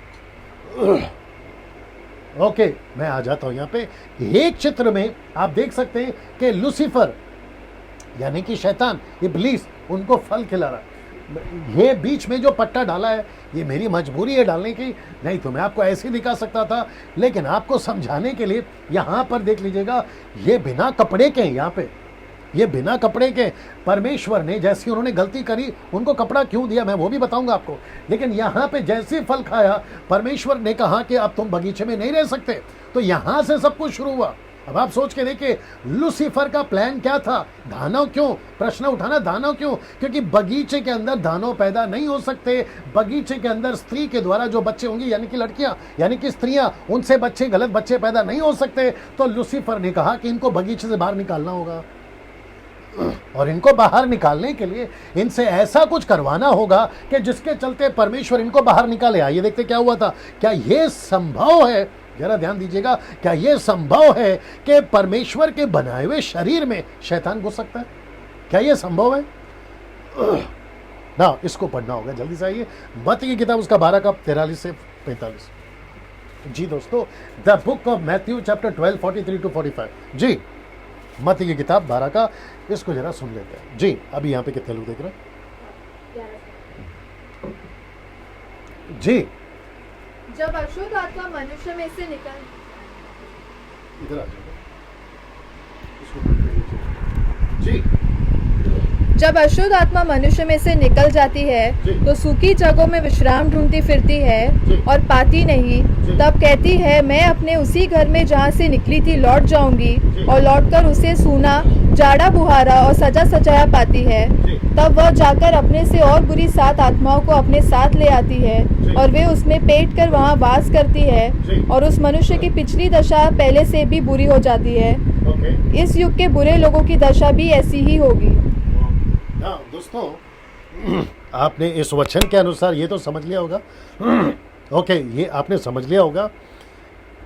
ओके, मैं आ जाता हूं यहां पे। एक चित्र में आप देख सकते हैं कि लूसीफर यानी कि शैतान, इब्लीस, उनको फल खिला रहा। ये बीच में जो पट्टा डाला है ये मेरी मजबूरी है डालने की, नहीं तो मैं आपको ऐसे ही दिखा सकता था, लेकिन आपको समझाने के लिए यहां पर देख लीजिएगा। ये बिना कपड़े के, यहां पे ये बिना कपड़े के परमेश्वर ने जैसी उन्होंने गलती करी उनको कपड़ा क्यों दिया मैं वो भी बताऊंगा आपको। लेकिन यहां पे जैसे फल खाया परमेश्वर ने कहा कि अब तुम बगीचे में नहीं रह सकते, तो यहां से सब कुछ शुरू हुआ। अब आप सोच के देखिए लूसीफर का प्लान क्या था। दानव क्यों, प्रश्न उठाना दानव क्यों, क्योंकि बगीचे के अंदर दानव पैदा नहीं हो सकते। बगीचे के अंदर स्त्री के द्वारा जो बच्चे होंगे यानी कि लड़कियां यानी कि स्त्रियां, उनसे बच्चे, गलत बच्चे पैदा नहीं हो सकते। तो लूसीफर ने कहा कि इनको बगीचे से बाहर निकालना होगा और इनको बाहर निकालने के लिए इनसे ऐसा कुछ करवाना होगा कि जिसके चलते परमेश्वर इनको बाहर निकाले। आइए देखते क्या हुआ था। क्या यह संभव है, जरा ध्यान दीजिएगा, क्या यह संभव है कि परमेश्वर के बनाए हुए शरीर में शैतान घुस सकता है? क्या यह संभव है ना? इसको पढ़ना होगा, जल्दी से आइए। मत्ती की किताब उसका 12 का 43 से 45। जी दोस्तों, the Book of Matthew chapter 12 43 to 45। जी, मत्ती की किताब 12 का, इसको जरा सुन लेते हैं जी। अभी यहाँ पे कितने लोग देख रहे हैं जी? जब अशुद्ध आत्मा मनुष्य में से निकल, इधर आ जाओ, इसको जी। जब अशुद्ध आत्मा मनुष्य में से निकल जाती है तो सूखी जगहों में विश्राम ढूंढती फिरती है और पाती नहीं। तब कहती है मैं अपने उसी घर में जहाँ से निकली थी लौट जाऊंगी, और लौटकर उसे सूना, जाड़ा बुहारा और सजा सजाया पाती है। तब वह जाकर अपने से और बुरी 7 आत्माओं को अपने साथ ले आती है और वे उसमें पेट कर वहाँ वास करती है, और उस मनुष्य की पिछली दशा पहले से भी बुरी हो जाती है। इस युग के बुरे लोगों की दशा भी ऐसी ही होगी। हाँ दोस्तों, आपने इस वचन के अनुसार ये तो समझ लिया होगा ओके, ये आपने समझ लिया होगा।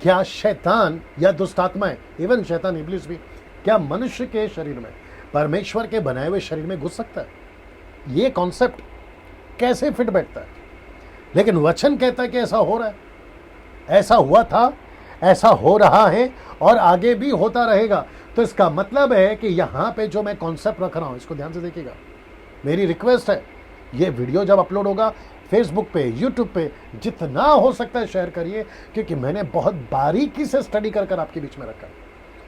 क्या शैतान या दुष्ट आत्माएं, इवन शैतान इब्लिस भी, क्या मनुष्य के शरीर में, परमेश्वर के बनाए हुए शरीर में घुस सकता है? ये कॉन्सेप्ट कैसे फिट बैठता है? लेकिन वचन कहता है कि ऐसा हो रहा है, ऐसा हुआ था, ऐसा हो रहा है और आगे भी होता रहेगा। तो इसका मतलब है कि यहाँ पे जो मैं कॉन्सेप्ट रख रहा हूँ इसको ध्यान से देखिएगा। मेरी रिक्वेस्ट है, ये वीडियो जब अपलोड होगा फेसबुक पे, यूट्यूब पे, जितना हो सकता है शेयर करिए, क्योंकि मैंने बहुत बारीकी से स्टडी कर आपके बीच में रखा है।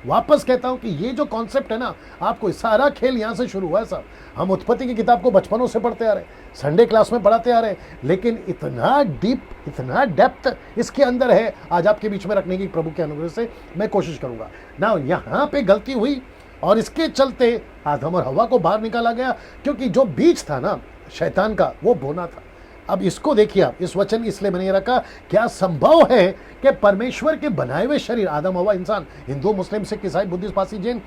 वापस कहता हूं कि ये जो कॉन्सेप्ट है ना, आपको सारा खेल यहां से शुरू हुआ है साहब। हम उत्पत्ति की किताब को बचपनों से पढ़ते आ रहे, संडे क्लास में पढ़ाते आ रहे, लेकिन इतना डीप, इतना डेप्थ इसके अंदर है, आज आपके बीच में रखने की प्रभु के अनुग्रह से मैं कोशिश करूंगा ना। यहाँ पे गलती हुई और इसके चलते आदम और हवा को बाहर निकाला गया, क्योंकि जो बीज था ना शैतान का, वो बोना था। अब इसको देखिए आप, इस वचन इसलिए मैंने ये रखा, क्या संभव है कि परमेश्वर के बनाए हुए शरीर, आदम हवा, इंसान, हिंदू, मुस्लिम, सिख, ईसाई, बुद्धिस्ट, पारसी, जैन,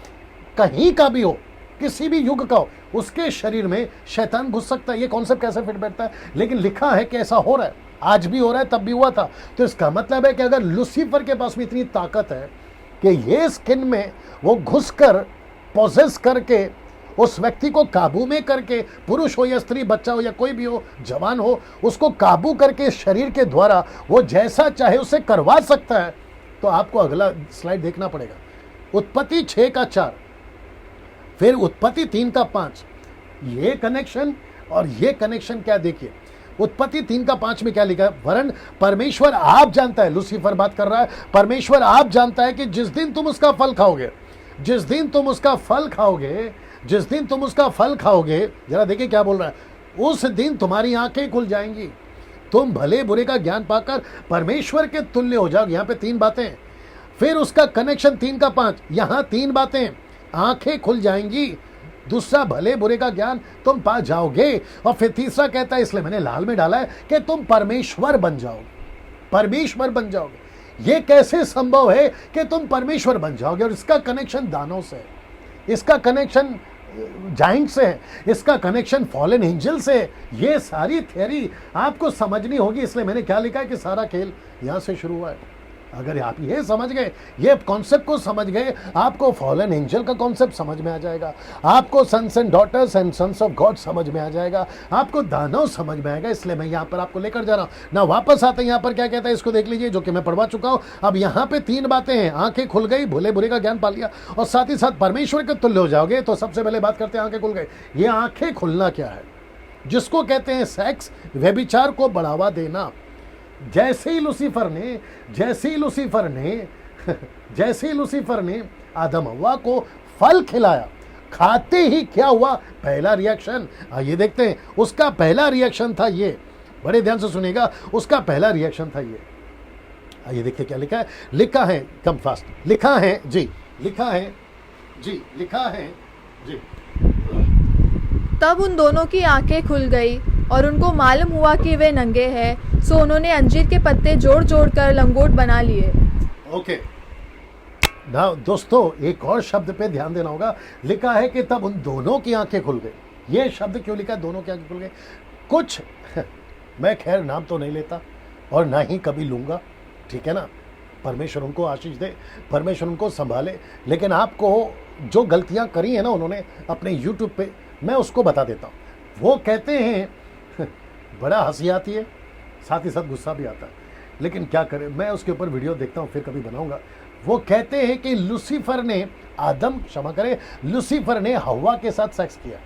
कहीं का भी हो, किसी भी युग का हो, उसके शरीर में शैतान घुस सकता है? ये कॉन्सेप्ट कैसे फिट बैठता है? लेकिन लिखा है कि ऐसा हो रहा है, आज भी हो रहा है, तब भी हुआ था। तो इसका मतलब है कि अगर लूसीफर के पास में इतनी ताकत है कि ये स्किन में वो घुसकर पॉजेस करके उस व्यक्ति को काबू में करके, पुरुष हो या स्त्री, बच्चा हो या कोई भी हो, जवान हो, उसको काबू करके शरीर के द्वारा वो जैसा चाहे उसे करवा सकता है, तो आपको अगला स्लाइड देखना पड़ेगा। उत्पत्ति 6 का 4, फिर उत्पत्ति 3 का 5, ये कनेक्शन और ये कनेक्शन क्या देखिए। उत्पत्ति 3 का 5 में क्या लिखा है? वरन परमेश्वर आप जानता है, लूसीफर बात कर रहा है, परमेश्वर आप जानता है कि जिस दिन तुम उसका फल खाओगे, जिस दिन तुम उसका फल खाओगे, जिस दिन तुम उसका फल खाओगे, जरा देखिए क्या बोल रहा है, उस दिन तुम्हारी आंखें खुल जाएंगी, तुम भले बुरे का ज्ञान पाकर परमेश्वर के तुल्य हो जाओगे। यहाँ पे 3 बातें, फिर उसका कनेक्शन 3 का 5, यहाँ 3 बातें, आंखें खुल जाएंगी, दूसरा भले बुरे का ज्ञान तुम पा जाओगे, और फिर तीसरा कहता है, इसलिए मैंने लाल में डाला है, कि तुम परमेश्वर बन जाओ। परमेश्वर बन जाओगे। ये कैसे संभव है कि तुम परमेश्वर बन जाओगे? और इसका कनेक्शन दानों से है, इसका कनेक्शन जाइंट से है, इसका कनेक्शन फॉलन एंजल से है। ये सारी थ्योरी आपको समझनी होगी। इसलिए मैंने क्या लिखा है कि सारा खेल यहां से शुरू हुआ है। अगर आप ये समझ गए, ये कॉन्सेप्ट को समझ गए, आपको फॉलन एंजल का कॉन्सेप्ट समझ में आ जाएगा, आपको sons and daughters and sons of God समझ में आ जाएगा, आपको दानव समझ में आएगा। इसलिए मैं यहाँ पर आपको लेकर जा रहा हूँ ना। वापस आते हैं यहाँ पर क्या कहता है, इसको देख लीजिए, जो कि मैं पढ़वा चुका हूँ। अब यहाँ पे 3 बातें हैं। आंखें खुल गई, भोले बुरे का ज्ञान पा लिया, और साथ ही साथ परमेश्वर के तुल्य हो जाओगे। तो सबसे पहले बात करते हैं आंखें खुल गई। ये आंखें खुलना क्या है? जिसको कहते हैं सेक्स, व्यभिचार को बढ़ावा देना। जैसे ही लूसीफर ने आदम हव्वा को फल खिलाया, खाते ही क्या हुआ? पहला रिएक्शन ये देखते हैं। उसका पहला रिएक्शन था ये, बड़े ध्यान से सुनिएगा, उसका पहला रिएक्शन था ये। आइए देखते क्या लिखा है। लिखा है, कम फास्ट, लिखा है जी, लिखा है जी, लिखा है जी। तब उन दोनों की आंखें खुल गई और उनको मालूम हुआ कि वे नंगे हैं, सो उन्होंने अंजीर के पत्ते जोड़ जोड़ कर लंगोट बना लिए। ओके ना दोस्तों, एक और शब्द पे ध्यान देना होगा। लिखा है कि तब उन दोनों की आंखें खुल गई। ये शब्द क्यों लिखा? दोनों की आंखें खुल गई। कुछ मैं खैर नाम तो नहीं लेता और ना ही कभी लूंगा, ठीक है ना। परमेश्वर उनको आशीष दे, परमेश्वर उनको संभाले। लेकिन आपको जो गलतियां करी है ना उन्होंने अपने यूट्यूब पे, मैं उसको बता देता हूँ। वो कहते हैं, बड़ा हंसी आती है, साथ ही साथ गुस्सा भी आता है, लेकिन क्या करें, मैं उसके ऊपर वीडियो देखता हूँ, फिर कभी बनाऊंगा। वो कहते हैं कि लूसीफर ने क्षमा करे, लूसीफर ने हव्वा के साथ सेक्स किया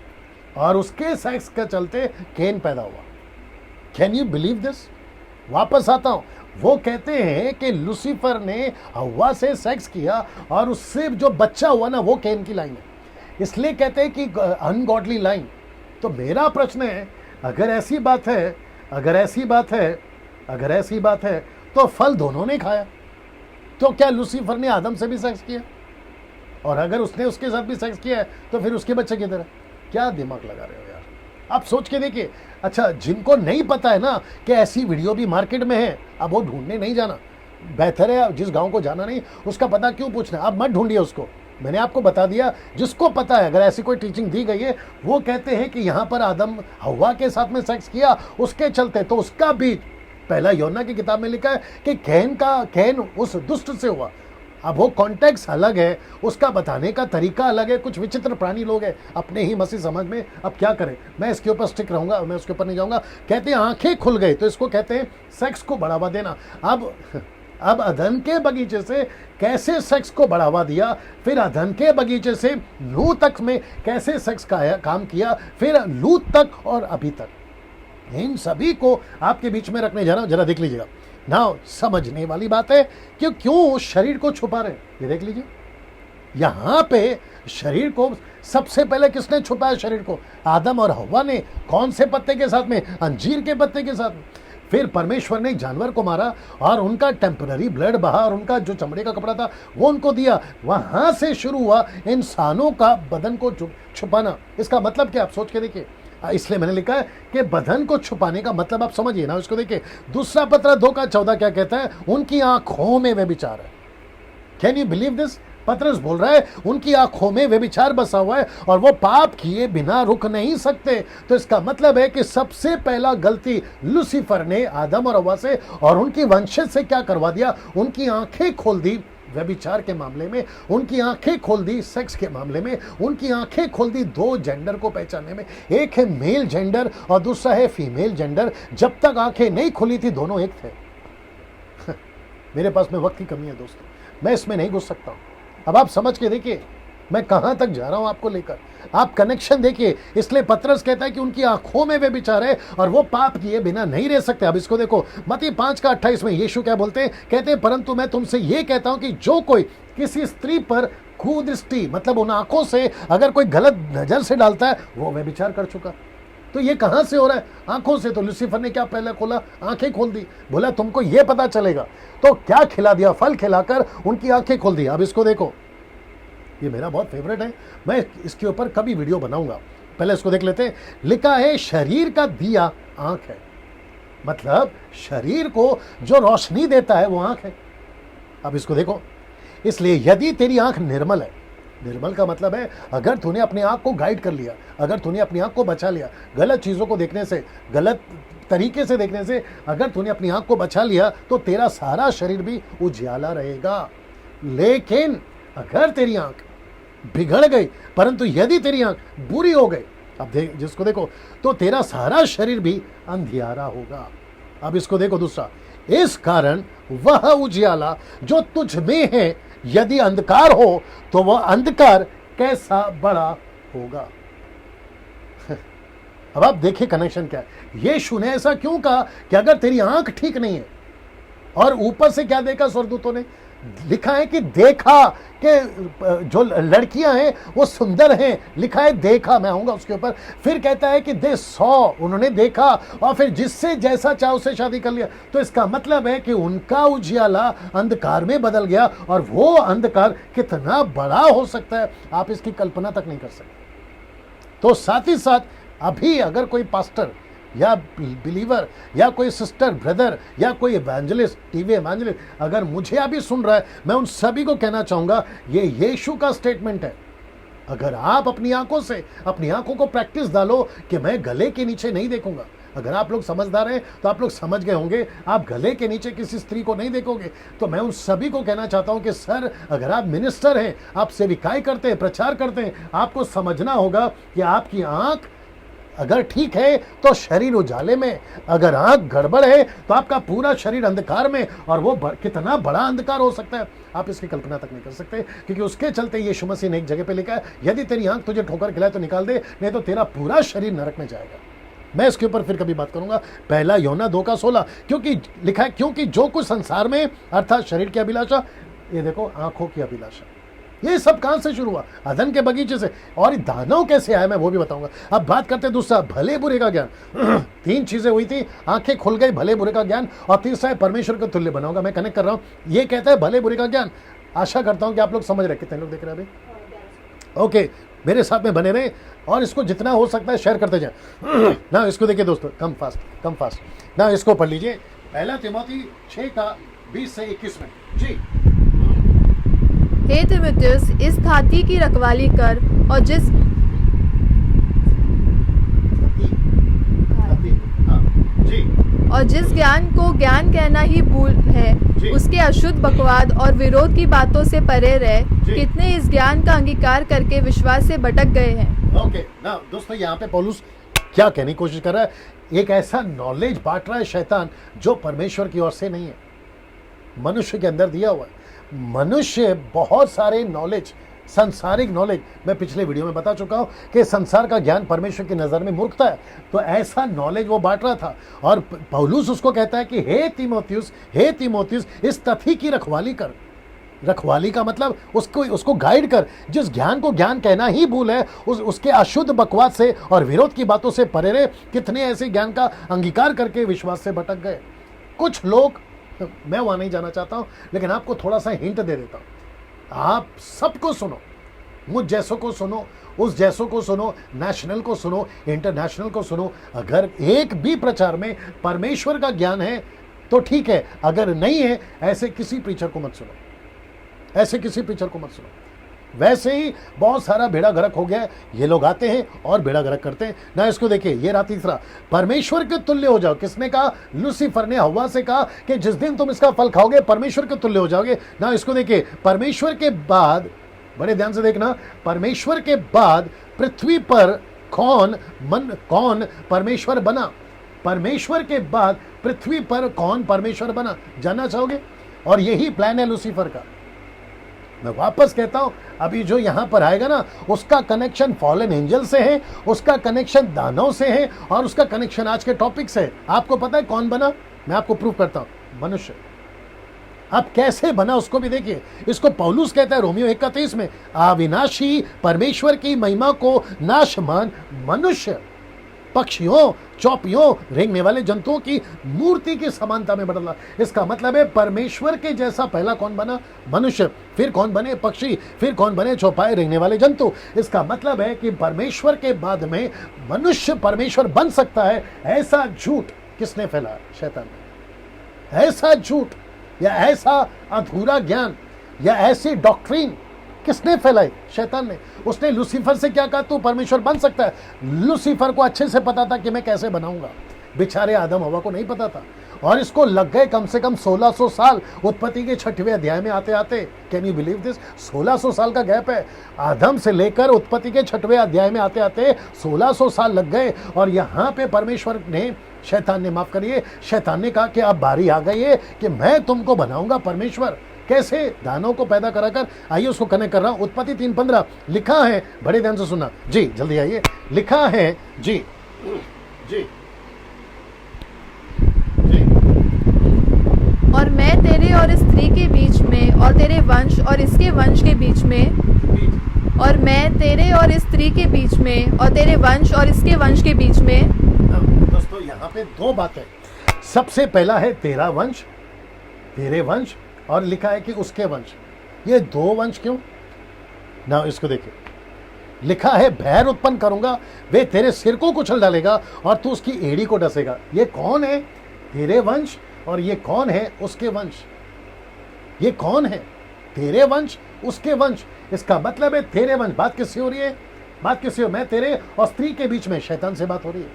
और उसके सेक्स के चलते कैन पैदा हुआ। Can you believe this? वापस आता हूँ। वो कहते हैं कि लूसीफर ने हव्वा से सेक्स किया और उससे जो बच्चा हुआ ना, वो कैन की लाइन है। इसलिए कहते हैं कि अनगॉडली लाइन। तो मेरा प्रश्न है, अगर ऐसी बात है तो फल दोनों ने खाया, तो क्या लूसीफर ने आदम से भी सेक्स किया? और अगर उसने उसके साथ भी सेक्स किया है तो फिर उसके बच्चे किधर है? क्या दिमाग लगा रहे हो यार, आप सोच के देखिए। अच्छा, जिनको नहीं पता है ना कि ऐसी वीडियो भी मार्केट में है, अब वो ढूंढने नहीं जाना। बेहतर है जिस गांव को जाना नहीं उसका पता क्यों पूछना, आप मत ढूंढिए उसको। मैंने आपको बता दिया, जिसको पता है, अगर ऐसी कोई टीचिंग दी गई है, वो कहते हैं कि यहाँ पर आदम हव्वा के साथ में सेक्स किया, उसके चलते तो उसका बीज पहला यूहन्ना की किताब में लिखा है कि कैन उस दुष्ट से हुआ। अब वो कॉन्टेक्स्ट अलग है, उसका बताने का तरीका अलग है। कुछ विचित्र प्राणी लोग हैं अपने ही मसीह समझ में। अब क्या करें, मैं इसके ऊपर स्टिक रहूंगा, मैं उसके ऊपर नहीं जाऊंगा। कहते हैं आंखें खुल गई, तो इसको कहते हैं सेक्स को बढ़ावा देना। अब अदन के बगीचे से कैसे सेक्स को बढ़ावा दिया, फिर अदन के बगीचे से लूत तक में कैसे सेक्स का काम किया, फिर लूत तक और अभी तक, इन सभी को आपके बीच में रखने जा रहा हूं। जरा देख लीजिएगा ना, समझने वाली बात है कि क्यों शरीर को छुपा रहे। ये देख लीजिए, यहां पे शरीर को सबसे पहले किसने छुपाया? शरीर को आदम और हव्वा ने। कौन से पत्ते के साथ में? अंजीर के पत्ते के साथ में। फिर परमेश्वर ने एक जानवर को मारा और उनका टेम्पररी ब्लड बहा और उनका जो चमड़े का कपड़ा था वो उनको दिया। वहां से शुरू हुआ इंसानों का बदन को छुपाना। इसका मतलब क्या, आप सोच के देखिए। इसलिए मैंने लिखा है कि बदन को छुपाने का मतलब आप समझिए ना। उसको देखिए, दूसरा पत्र 2:14 क्या कहता है? उनकी आंखों में व्यभिचार है। Can you believe this? पत्रस बोल रहा है उनकी आंखों में व्यभिचार बसा हुआ है और वो पाप किए बिना रुक नहीं सकते। तो इसका मतलब है कि सबसे पहला गलती लूसीफर ने आदम और हव्वा से और उनकी वंशज से क्या करवा दिया? उनकी आंखें खोल दी व्यभिचार के मामले में, उनकी आंखें खोल दी सेक्स के मामले में, उनकी आंखें खोल दी 2 जेंडर को पहचानने में। एक है मेल जेंडर और दूसरा है फीमेल जेंडर। जब तक आंखें नहीं खुली थी दोनों एक थे। मेरे पास में वक्त की कमी है दोस्तों, मैं इसमें नहीं घुस सकता हूं। अब आप समझ के देखिए मैं कहां तक जा रहा हूं आपको लेकर, आप कनेक्शन देखिए। इसलिए पत्रस कहता है कि उनकी आंखों में व्यभिचार है और वो पाप किए बिना नहीं रह सकते। अब इसको देखो, मत्ती 5:28 में यीशु क्या बोलते हैं? कहते हैं परंतु मैं तुमसे ये कहता हूं कि जो कोई किसी स्त्री पर कुदृष्टि, मतलब उन आंखों से अगर कोई गलत नजर से डालता है, वो व्यभिचार कर चुका। तो ये कहां से हो रहा है? आंखों से। तो लूसीफर ने क्या पहले खोला? आंखें खोल दी। बोला तुमको ये पता चलेगा, तो क्या खिला दिया? फल खिलाकर उनकी आंखें खोल दी। अब इसको देखो, ये मेरा बहुत फेवरेट है, मैं इसके ऊपर कभी वीडियो बनाऊंगा। पहले इसको देख लेते हैं। लिखा है शरीर का दिया आंख है। मतलब शरीर को जो रोशनी देता है वो आंख है। अब इसको देखो, इसलिए यदि तेरी आंख निर्मल है, निर्मल का मतलब है अगर तूने अपनी आंख को गाइड कर लिया, अगर तूने अपनी आंख को बचा लिया गलत चीजों को देखने से, गलत तरीके से देखने से, अगर तूने अपनी आंख को बचा लिया तो तेरा सारा शरीर भी उजियाला रहेगा। लेकिन अगर तेरी आंख बिगड़ गई, परंतु यदि तेरी आंख बुरी हो गई, अब देख जिसको देखो, तो तेरा सारा शरीर भी अंधियारा होगा। अब इसको देखो दूसरा, इस कारण वह उजियाला जो तुझ में है यदि अंधकार हो तो वह अंधकार कैसा बड़ा होगा। अब आप देखिए कनेक्शन क्या है। यीशु ने ऐसा क्यों कहा कि अगर तेरी आंख ठीक नहीं है, और ऊपर से क्या देखा स्वर्गदूतों ने, लिखा है कि देखा कि जो लड़कियां हैं वो सुंदर हैं, लिखा है देखा, मैं आऊंगा उसके ऊपर। फिर कहता है कि दे सॉ, उन्होंने देखा और फिर जिससे जैसा चाहे उससे शादी कर लिया। तो इसका मतलब है कि उनका उजियाला अंधकार में बदल गया, और वो अंधकार कितना बड़ा हो सकता है आप इसकी कल्पना तक नहीं कर सकते। तो साथ ही साथ अभी अगर कोई पास्टर या बिलीवर या कोई सिस्टर ब्रदर या कोई एवेंजलिस्ट, टीवी एवेंजलिस्ट अगर मुझे अभी सुन रहा है, मैं उन सभी को कहना चाहूंगा ये यीशु का स्टेटमेंट है। अगर आप अपनी आंखों से अपनी आंखों को प्रैक्टिस डालो कि मैं गले के नीचे नहीं देखूंगा, अगर आप लोग समझदार हैं तो आप लोग समझ गए होंगे, आप गले के नीचे किसी स्त्री को नहीं देखोगे। तो मैं उन सभी को कहना चाहता हूं कि सर, अगर आप मिनिस्टर हैं, आप सेविकाएं करते हैं, प्रचार करते हैं, आपको समझना होगा कि आपकी आंख अगर ठीक है तो शरीर उजाले में, अगर आंख गड़बड़ है तो आपका पूरा शरीर अंधकार में, और वो कितना बड़ा अंधकार हो सकता है आप इसकी कल्पना तक नहीं कर सकते। क्योंकि उसके चलते यीशु मसीह ने एक जगह पे लिखा है, यदि तेरी आंख तुझे ठोकर खिलाए तो निकाल दे, नहीं तो तेरा पूरा शरीर नरक में जाएगा। मैं इसके ऊपर फिर कभी बात करूंगा। पहला यूहन्ना 2:16, क्योंकि लिखा है, क्योंकि जो कुछ संसार में अर्थात शरीर की अभिलाषा, ये देखो आंखों की अभिलाषा, ये सब कहां से शुरू हुआ? अदन के बगीचे से। और दानव कैसे आए मैं वो भी बताऊंगा। अब बात करते हैं दूसरा, भले बुरे का ज्ञान। तीन चीजें हुई थी, आंखें खुल गई, भले बुरे का ज्ञान, और तीसरा है परमेश्वर के तुल्य बनाऊंगा। मैं कनेक्ट कर रहा हूं, ये कहता है भले बुरे का ज्ञान। आशा करता हूं कि आप लोग समझ रहे। कितने लोग देख रहे हैं अभी? ओके, मेरे साथ में बने रहे और इसको जितना हो सकता है शेयर करते जाए ना। इसको देखिए दोस्तों, कम फास्ट ना, इसको पढ़ लीजिए। पहला तिमोथी 6:20 से 21 में जी। हे तीमुथियुस, इस थाती की रखवाली कर, और जिस जी, और जिस ज्ञान को ज्ञान कहना ही भूल है, उसके अशुद्ध बकवाद और विरोध की बातों से परे रहे। कितने इस ज्ञान का अंगीकार करके विश्वास से भटक गए हैं। ओके ना दोस्तों, यहाँ पे पौलुस क्या कहने की कोशिश कर रहा है? एक ऐसा नॉलेज बांट रहा है शैतान जो परमेश्वर की ओर से नहीं है, मनुष्य के अंदर दिया हुआ है। मनुष्य बहुत सारे नॉलेज, संसारिक नॉलेज, मैं पिछले वीडियो में बता चुका हूं कि संसार का ज्ञान परमेश्वर की नजर में मूर्खता है। तो ऐसा नॉलेज वो बांट रहा था, और पौलुस उसको कहता है कि हे तीमुथियुस, इस तथी की रखवाली कर। रखवाली का मतलब उसको गाइड कर। जिस ज्ञान को ज्ञान कहना ही भूल है, उसके अशुद्ध बकवास से और विरोध की बातों से परे रहे। कितने ऐसे ज्ञान का अंगीकार करके विश्वास से भटक गए। कुछ लोग, मैं वहां नहीं जाना चाहता हूं, लेकिन आपको थोड़ा सा हिंट दे देता हूं। आप सबको सुनो, मुझ जैसों को सुनो, उस जैसों को सुनो, नेशनल को सुनो, इंटरनेशनल को सुनो। अगर एक भी प्रचार में परमेश्वर का ज्ञान है तो ठीक है, अगर नहीं है ऐसे किसी प्रीचर को मत सुनो, ऐसे किसी प्रीचर को मत सुनो। वैसे ही बहुत सारा बेड़ा गर्क हो गया। ये लोग आते हैं और बेड़ा गर्क करते हैं ना। इसको देखिए, ये रहा तीसरा, परमेश्वर के तुल्य हो जाओ। किसने कहा? लूसीफर ने हव्वा से कहा कि जिस दिन तुम इसका फल खाओगे परमेश्वर के तुल्य हो जाओगे ना। इसको देखिए, परमेश्वर के बाद, बड़े ध्यान से देखना, परमेश्वर के बाद पृथ्वी पर कौन परमेश्वर बना? परमेश्वर के बाद पृथ्वी पर कौन परमेश्वर बना? जानना चाहोगे? और यही प्लान है लूसीफर का। मैं वापस कहता हूं, अभी जो यहां पर आएगा ना, उसका कनेक्शन फॉलन एंजल से है, उसका कनेक्शन दानव से है, और उसका कनेक्शन आज के टॉपिक से है। आपको पता है कौन बना? मैं आपको प्रूव करता हूं, मनुष्य। अब कैसे बना उसको भी देखिए। इसको पौलुस कहता है रोमियो 1:23 में, अविनाशी परमेश्वर की महिमा को नाशमान मनुष्य पक्षियों, चौपियों, रेंगने वाले जंतुओं की मूर्ति की समानता में बदला। इसका मतलब है परमेश्वर के जैसा पहला कौन बना? मनुष्य। फिर कौन बने? पक्षी। फिर कौन बने? चौपाए, रेंगने वाले जंतु। इसका मतलब है कि परमेश्वर के बाद में मनुष्य परमेश्वर बन सकता है, ऐसा झूठ किसने फैलाया? शैतान ने। ऐसा झूठ या ऐसा अधूरा ज्ञान या ऐसी डॉक्ट्रीन किसने फैलाई? शैतान ने। उसने लूसीफर से क्या कहा, तू परमेश्वर बन सकता है। लूसीफर को अच्छे से पता था कि मैं कैसे बनाऊंगा, बेचारे आदम हवा को नहीं पता था। और इसको लग गए कम से कम 1600 साल उत्पत्ति के 6वें अध्याय में आते आते। Can you believe this? 1600 साल का गैप है। आदम से लेकर उत्पत्ति के 6वें अध्याय में आते आते 1600 साल लग गए। और यहाँ पे परमेश्वर ने, शैतान ने, माफ करिए, शैतान ने कहा कि अब बारी आ गई है कि मैं तुमको बनाऊंगा परमेश्वर। कैसे? दानों को पैदा कराकर। आइए उसको कनेक्ट कर रहा हूं। उत्पत्ति 3:15 लिखा है, बड़े ध्यान से सुनना जी, जल्दी आइए। लिखा है जी जी जी, और मैं तेरे और इस स्त्री के बीच में और तेरे वंश और इसके वंश के बीच में, और मैं तेरे और इस स्त्री के बीच में और तेरे वंश और इसके वंश के बीच में। दोस्तों यहाँ पे दो बातें। सबसे पहला है तेरा वंश, तेरे वंश, और लिखा है कि उसके वंश। ये दो वंश क्यों ना? इसको देखिए, लिखा है बैर उत्पन्न करूंगा, वे तेरे सिर को कुचल डालेगा और तू उसकी एड़ी को डसेगा। ये कौन है? तेरे वंश। और ये कौन है? उसके वंश। ये कौन है? तेरे वंश, उसके वंश। इसका मतलब है तेरे वंश। बात किससे हो रही है? बात किससे हो? मैं तेरे और स्त्री के बीच में, शैतान से बात हो रही है।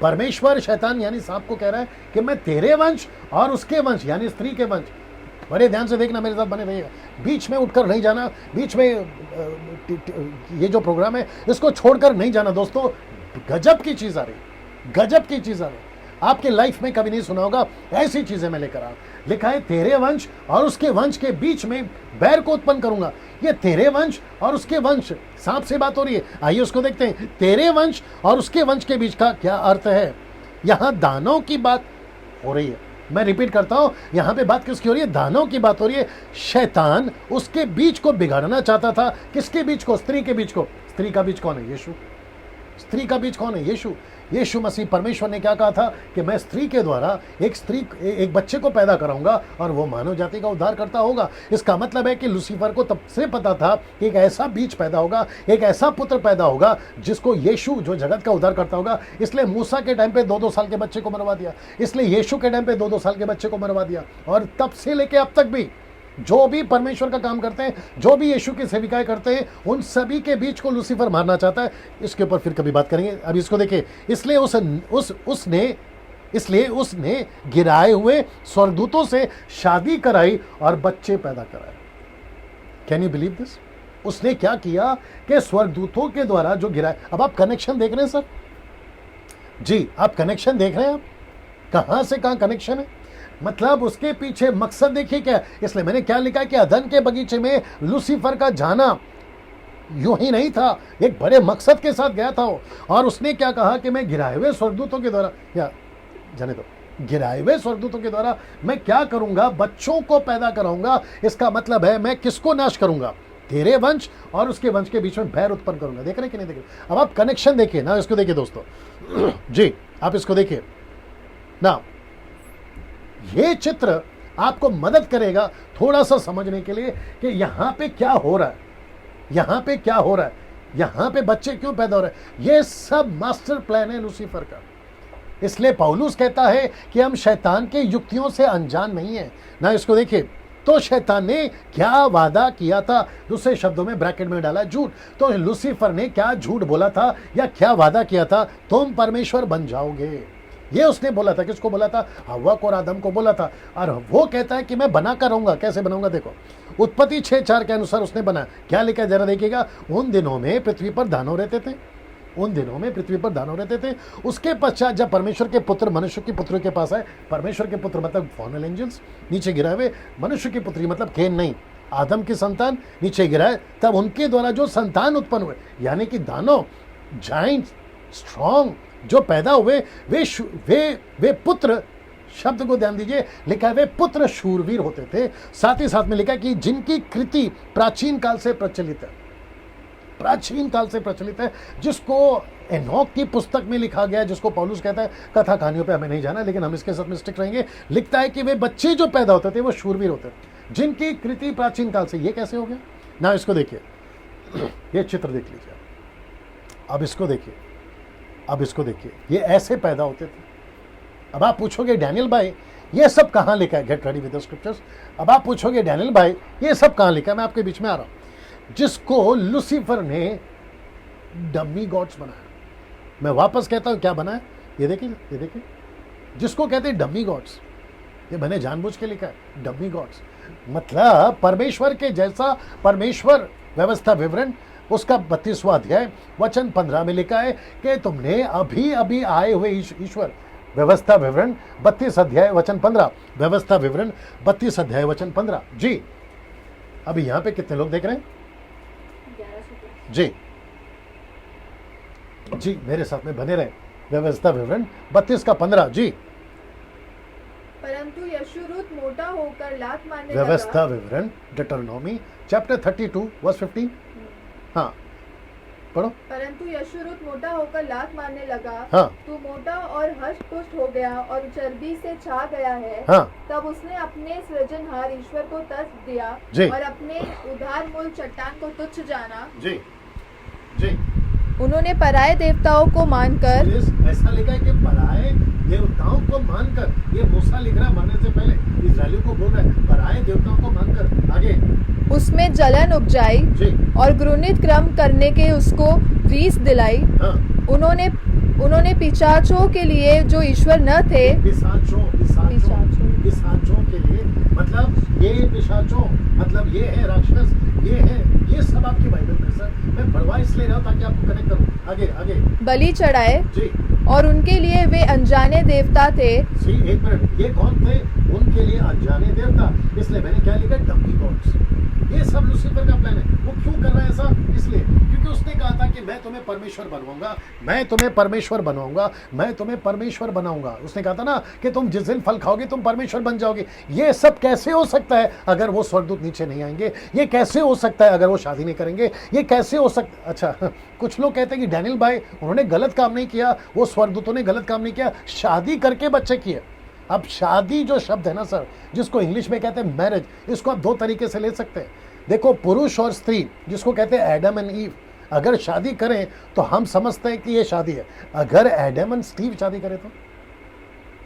परमेश्वर शैतान यानी सांप को कह रहा है कि मैं तेरे वंश और उसके वंश यानी स्त्री के वंश। बड़े ध्यान से देखना, मेरे साथ बने रहिएगा, बीच में उठकर नहीं जाना, बीच में ये जो प्रोग्राम है इसको छोड़कर नहीं जाना। दोस्तों गजब की चीज आ रही, गजब की चीज आ रही। आपके लाइफ में कभी नहीं सुना होगा, ऐसी चीजें मैं लेकर आ। लिखा है तेरे वंश और उसके वंश के बीच में बैर को उत्पन्न करूंगा। ये तेरे वंश और उसके वंश, सांप से बात हो रही है। आइए उसको देखते हैं। तेरे वंश और उसके वंश के बीच का क्या अर्थ है? यहां दानों की बात हो रही है। मैं रिपीट करता हूं, यहां पे बात किसकी हो रही है? दानों की बात हो रही है। शैतान उसके बीच को बिगाड़ना चाहता था। किसके बीच को? स्त्री के बीच को। स्त्री का बीच कौन है? यीशु। स्त्री का बीच कौन है? यीशु। यीशु मसीह। परमेश्वर ने क्या कहा था कि मैं स्त्री के द्वारा एक बच्चे को पैदा कराऊंगा और वो मानव जाति का उद्धार करता होगा। इसका मतलब है कि लूसीफर को तब से पता था कि एक ऐसा बीज पैदा होगा, एक ऐसा पुत्र पैदा होगा जिसको यीशु, जो जगत का उद्धार करता होगा। इसलिए मूसा के टाइम पे 2-2 साल के बच्चे को मरवा दिया। इसलिए यीशु के टाइम पे 2-2 साल के बच्चे को मरवा दिया। और तब से लेके अब तक भी जो भी परमेश्वर का काम करते हैं, जो भी यीशु की सेविकाएं करते हैं, उन सभी के बीच को लूसीफर मारना चाहता है। इसके ऊपर फिर कभी बात करेंगे। अब इसको देखिए। इसलिए उसने गिराए हुए स्वर्गदूतों से शादी कराई और बच्चे पैदा कराए। Can you believe this? उसने क्या किया कि स्वर्गदूतों के द्वारा जो गिराए। अब आप कनेक्शन देख रहे हैं सर जी, आप कनेक्शन देख रहे हैं। आप कहां से कहां कनेक्शन है? मतलब उसके पीछे मकसद देखिए क्या। इसलिए मैंने क्या लिखा है कि अदन के बगीचे में लूसीफर का जाना यूं ही नहीं था, एक बड़े मकसद के साथ गया था वो। और उसने क्या कहा कि मैं गिराए हुए स्वर्गदूतों के द्वारा, या जाने दो, गिराए हुए स्वर्गदूतों के द्वारा मैं क्या करूंगा? बच्चों को पैदा कराऊंगा। इसका मतलब है मैं किसको नाश करूंगा? तेरे वंश और उसके वंश के बीच में बैर उत्पन्न करूंगा। देख रहे कि नहीं देख रहे? अब आप कनेक्शन देखिए ना, इसको देखिए दोस्तों जी, आप इसको देखिए ना। ये चित्र आपको मदद करेगा थोड़ा सा समझने के लिए कि यहां पे क्या हो रहा है, यहां पे क्या हो रहा है, यहां पे बच्चे क्यों पैदा हो रहे हैं। ये सब मास्टर प्लान है लूसीफर का। इसलिए पौलुस कहता है कि हम शैतान के युक्तियों से अनजान नहीं है ना। इसको देखिए, तो शैतान ने क्या वादा किया था? दूसरे शब्दों में ब्रैकेट में डाला झूठ। तो लूसीफर ने क्या झूठ बोला था या क्या वादा किया था? तुम परमेश्वर बन जाओगे, ये उसने बोला था। किसको बोला था? हव्वा को और आदम को बोला था। और वो कहता है कि मैं बनाकर रहूंगा। कैसे बनाऊंगा? देखो, उत्पत्ति 6:4 के अनुसार उसने बनाया। क्या लिखा है जरा देखिएगा। उन दिनों में पृथ्वी पर दानव रहते थे। उन दिनों में पृथ्वी पर दानव रहते थे। उसके पश्चात जब परमेश्वर के पुत्र मनुष्य के पुत्रों के पास आए, परमेश्वर के पुत्र मतलब फॉर्नल एंजल्स नीचे गिराए हुए, मनुष्य की पुत्री मतलब केन नहीं, आदम की संतान नीचे गिराए, तब उनके द्वारा जो संतान उत्पन्न हुए, यानी कि दानव, जाइंट, स्ट्रॉन्ग जो पैदा हुए, वे पुत्र, शब्द को ध्यान दीजिए, लिखा है वे पुत्र शूरवीर होते थे। साथ ही साथ में लिखा है कि जिनकी कृति प्राचीन काल से प्रचलित है। प्राचीन काल से प्रचलित है, जिसको एनोक की पुस्तक में लिखा गया है, जिसको पौलुस कहता है। कथा कहानियों पे हमें नहीं जाना, लेकिन हम इसके साथ में स्टिक रहेंगे। लिखता है कि वे बच्चे जो पैदा होते थे वो शूरवीर होते थे, जिनकी कृति प्राचीन काल से। ये कैसे हो गया ना? इसको देखिए, ये चित्र देख लीजिए। अब इसको देखिए, अब इसको देखिए, ये ऐसे पैदा होते थे। अब आप पूछोगे डैनियल भाई ये सब कहाँ लिखा है, get ready with the scriptures. अब आप पूछोगे डैनियल भाई ये सब कहाँ लिखा है, मैं आपके बीच में आ रहा हूँ। जिसको लूसीफर ने डमी गॉड्स बनाया, मैं वापस कहता हूँ क्या बनाया, ये देखिए, ये देखिए, जिसको कहते हैं डमी गॉड्स, ये मैंने जानबूझ के लिखा है डमी गॉड्स। मतलब परमेश्वर के जैसा परमेश्वर व्यवस्था विवरण उसका 32वां अध्याय वचन 15 में लिखा है कि तुमने अभी अभी आए हुए ईश्वर, व्यवस्था विवरण 32 अध्याय वचन 15, व्यवस्था विवरण 32 अध्याय वचन 15। जी अभी यहां पे कितने लोग देख रहे हैं? 1100 जी जी मेरे साथ में बने रहे। व्यवस्था विवरण 32 का 15। जी परंतु यशुरूत मोटा होकर लात मारने व्यवस्था लगा। विवरण डिटरनॉमी चैप्टर 32 वर्स 15। हाँ पढ़ो। परंतु यशुरूत मोटा होकर लात मारने लगा। हाँ। तू मोटा और हष्ट पुष्ट हो गया और चर्बी से छा गया है। हाँ। तब उसने अपने सृजनहार ईश्वर को तर्क दिया जी। और अपने उधार मूल चट्टान को तुच्छ जाना। जी जी उन्होंने पराये देवताओं को मानकर, ऐसा लिखा है कि पराये देवताओं को मानकर, ये मूसा लिख रहा है मरने से पहले इस्राएलियों को बोल रहा है पराये देवताओं को मानकर। आगे उसमें जलन उपजाई जी। और घृणित कर्म करने के उसको रीस दिलाई। हाँ। उन्होंने पिशाचों के लिए जो ईश्वर न थे, पिशाचों के लिए, मतलब ये पिशाचों मतलब ये है राक्षस, ये सब आपकी बाइबल में सर, मैं बढ़वा इसलिए रहा हूं ताकि आपको कनेक्ट करूं। आगे आगे बलि चढ़ाए जी। और उनके लिए वे अनजाने देवता थे। जी एक मिनट, ये कौन थे? उनके लिए अनजाने देवता। इसलिए मैंने क्या लिखा, डमी गॉड्स। ये सब लूसीफर का प्लान है। वो क्यों कर रहा है ऐसा? इसलिए क्योंकि उसने कहा था कि मैं तुम्हें परमेश्वर बनवाऊंगा, मैं तुम्हें परमेश्वर बनवाऊंगा, मैं तुम्हें परमेश्वर बनाऊंगा। उसने कहा था ना कि तुम जिस दिन फल खाओगे तुम परमेश्वर बन जाओगे। ये सब कैसे हो सकता है अगर वो स्वर्गदूत नीचे नहीं आएंगे? ये कैसे हो सकता है अगर वो शादी नहीं करेंगे? ये कैसे हो सकता? अच्छा कुछ लोग कहते हैं कि डैनियल भाई उन्होंने गलत काम नहीं किया, वो स्वर्गदूतों ने गलत काम नहीं किया, शादी करके बच्चे किए। अब शादी जो शब्द है ना सर, जिसको इंग्लिश में कहते हैं मैरिज, इसको आप दो तरीके से ले सकते हैं। देखो पुरुष और स्त्री, जिसको कहते हैं एडम एंड ईव, अगर शादी करें तो हम समझते हैं कि ये शादी है। अगर एडम एंड स्टीव शादी करें तो,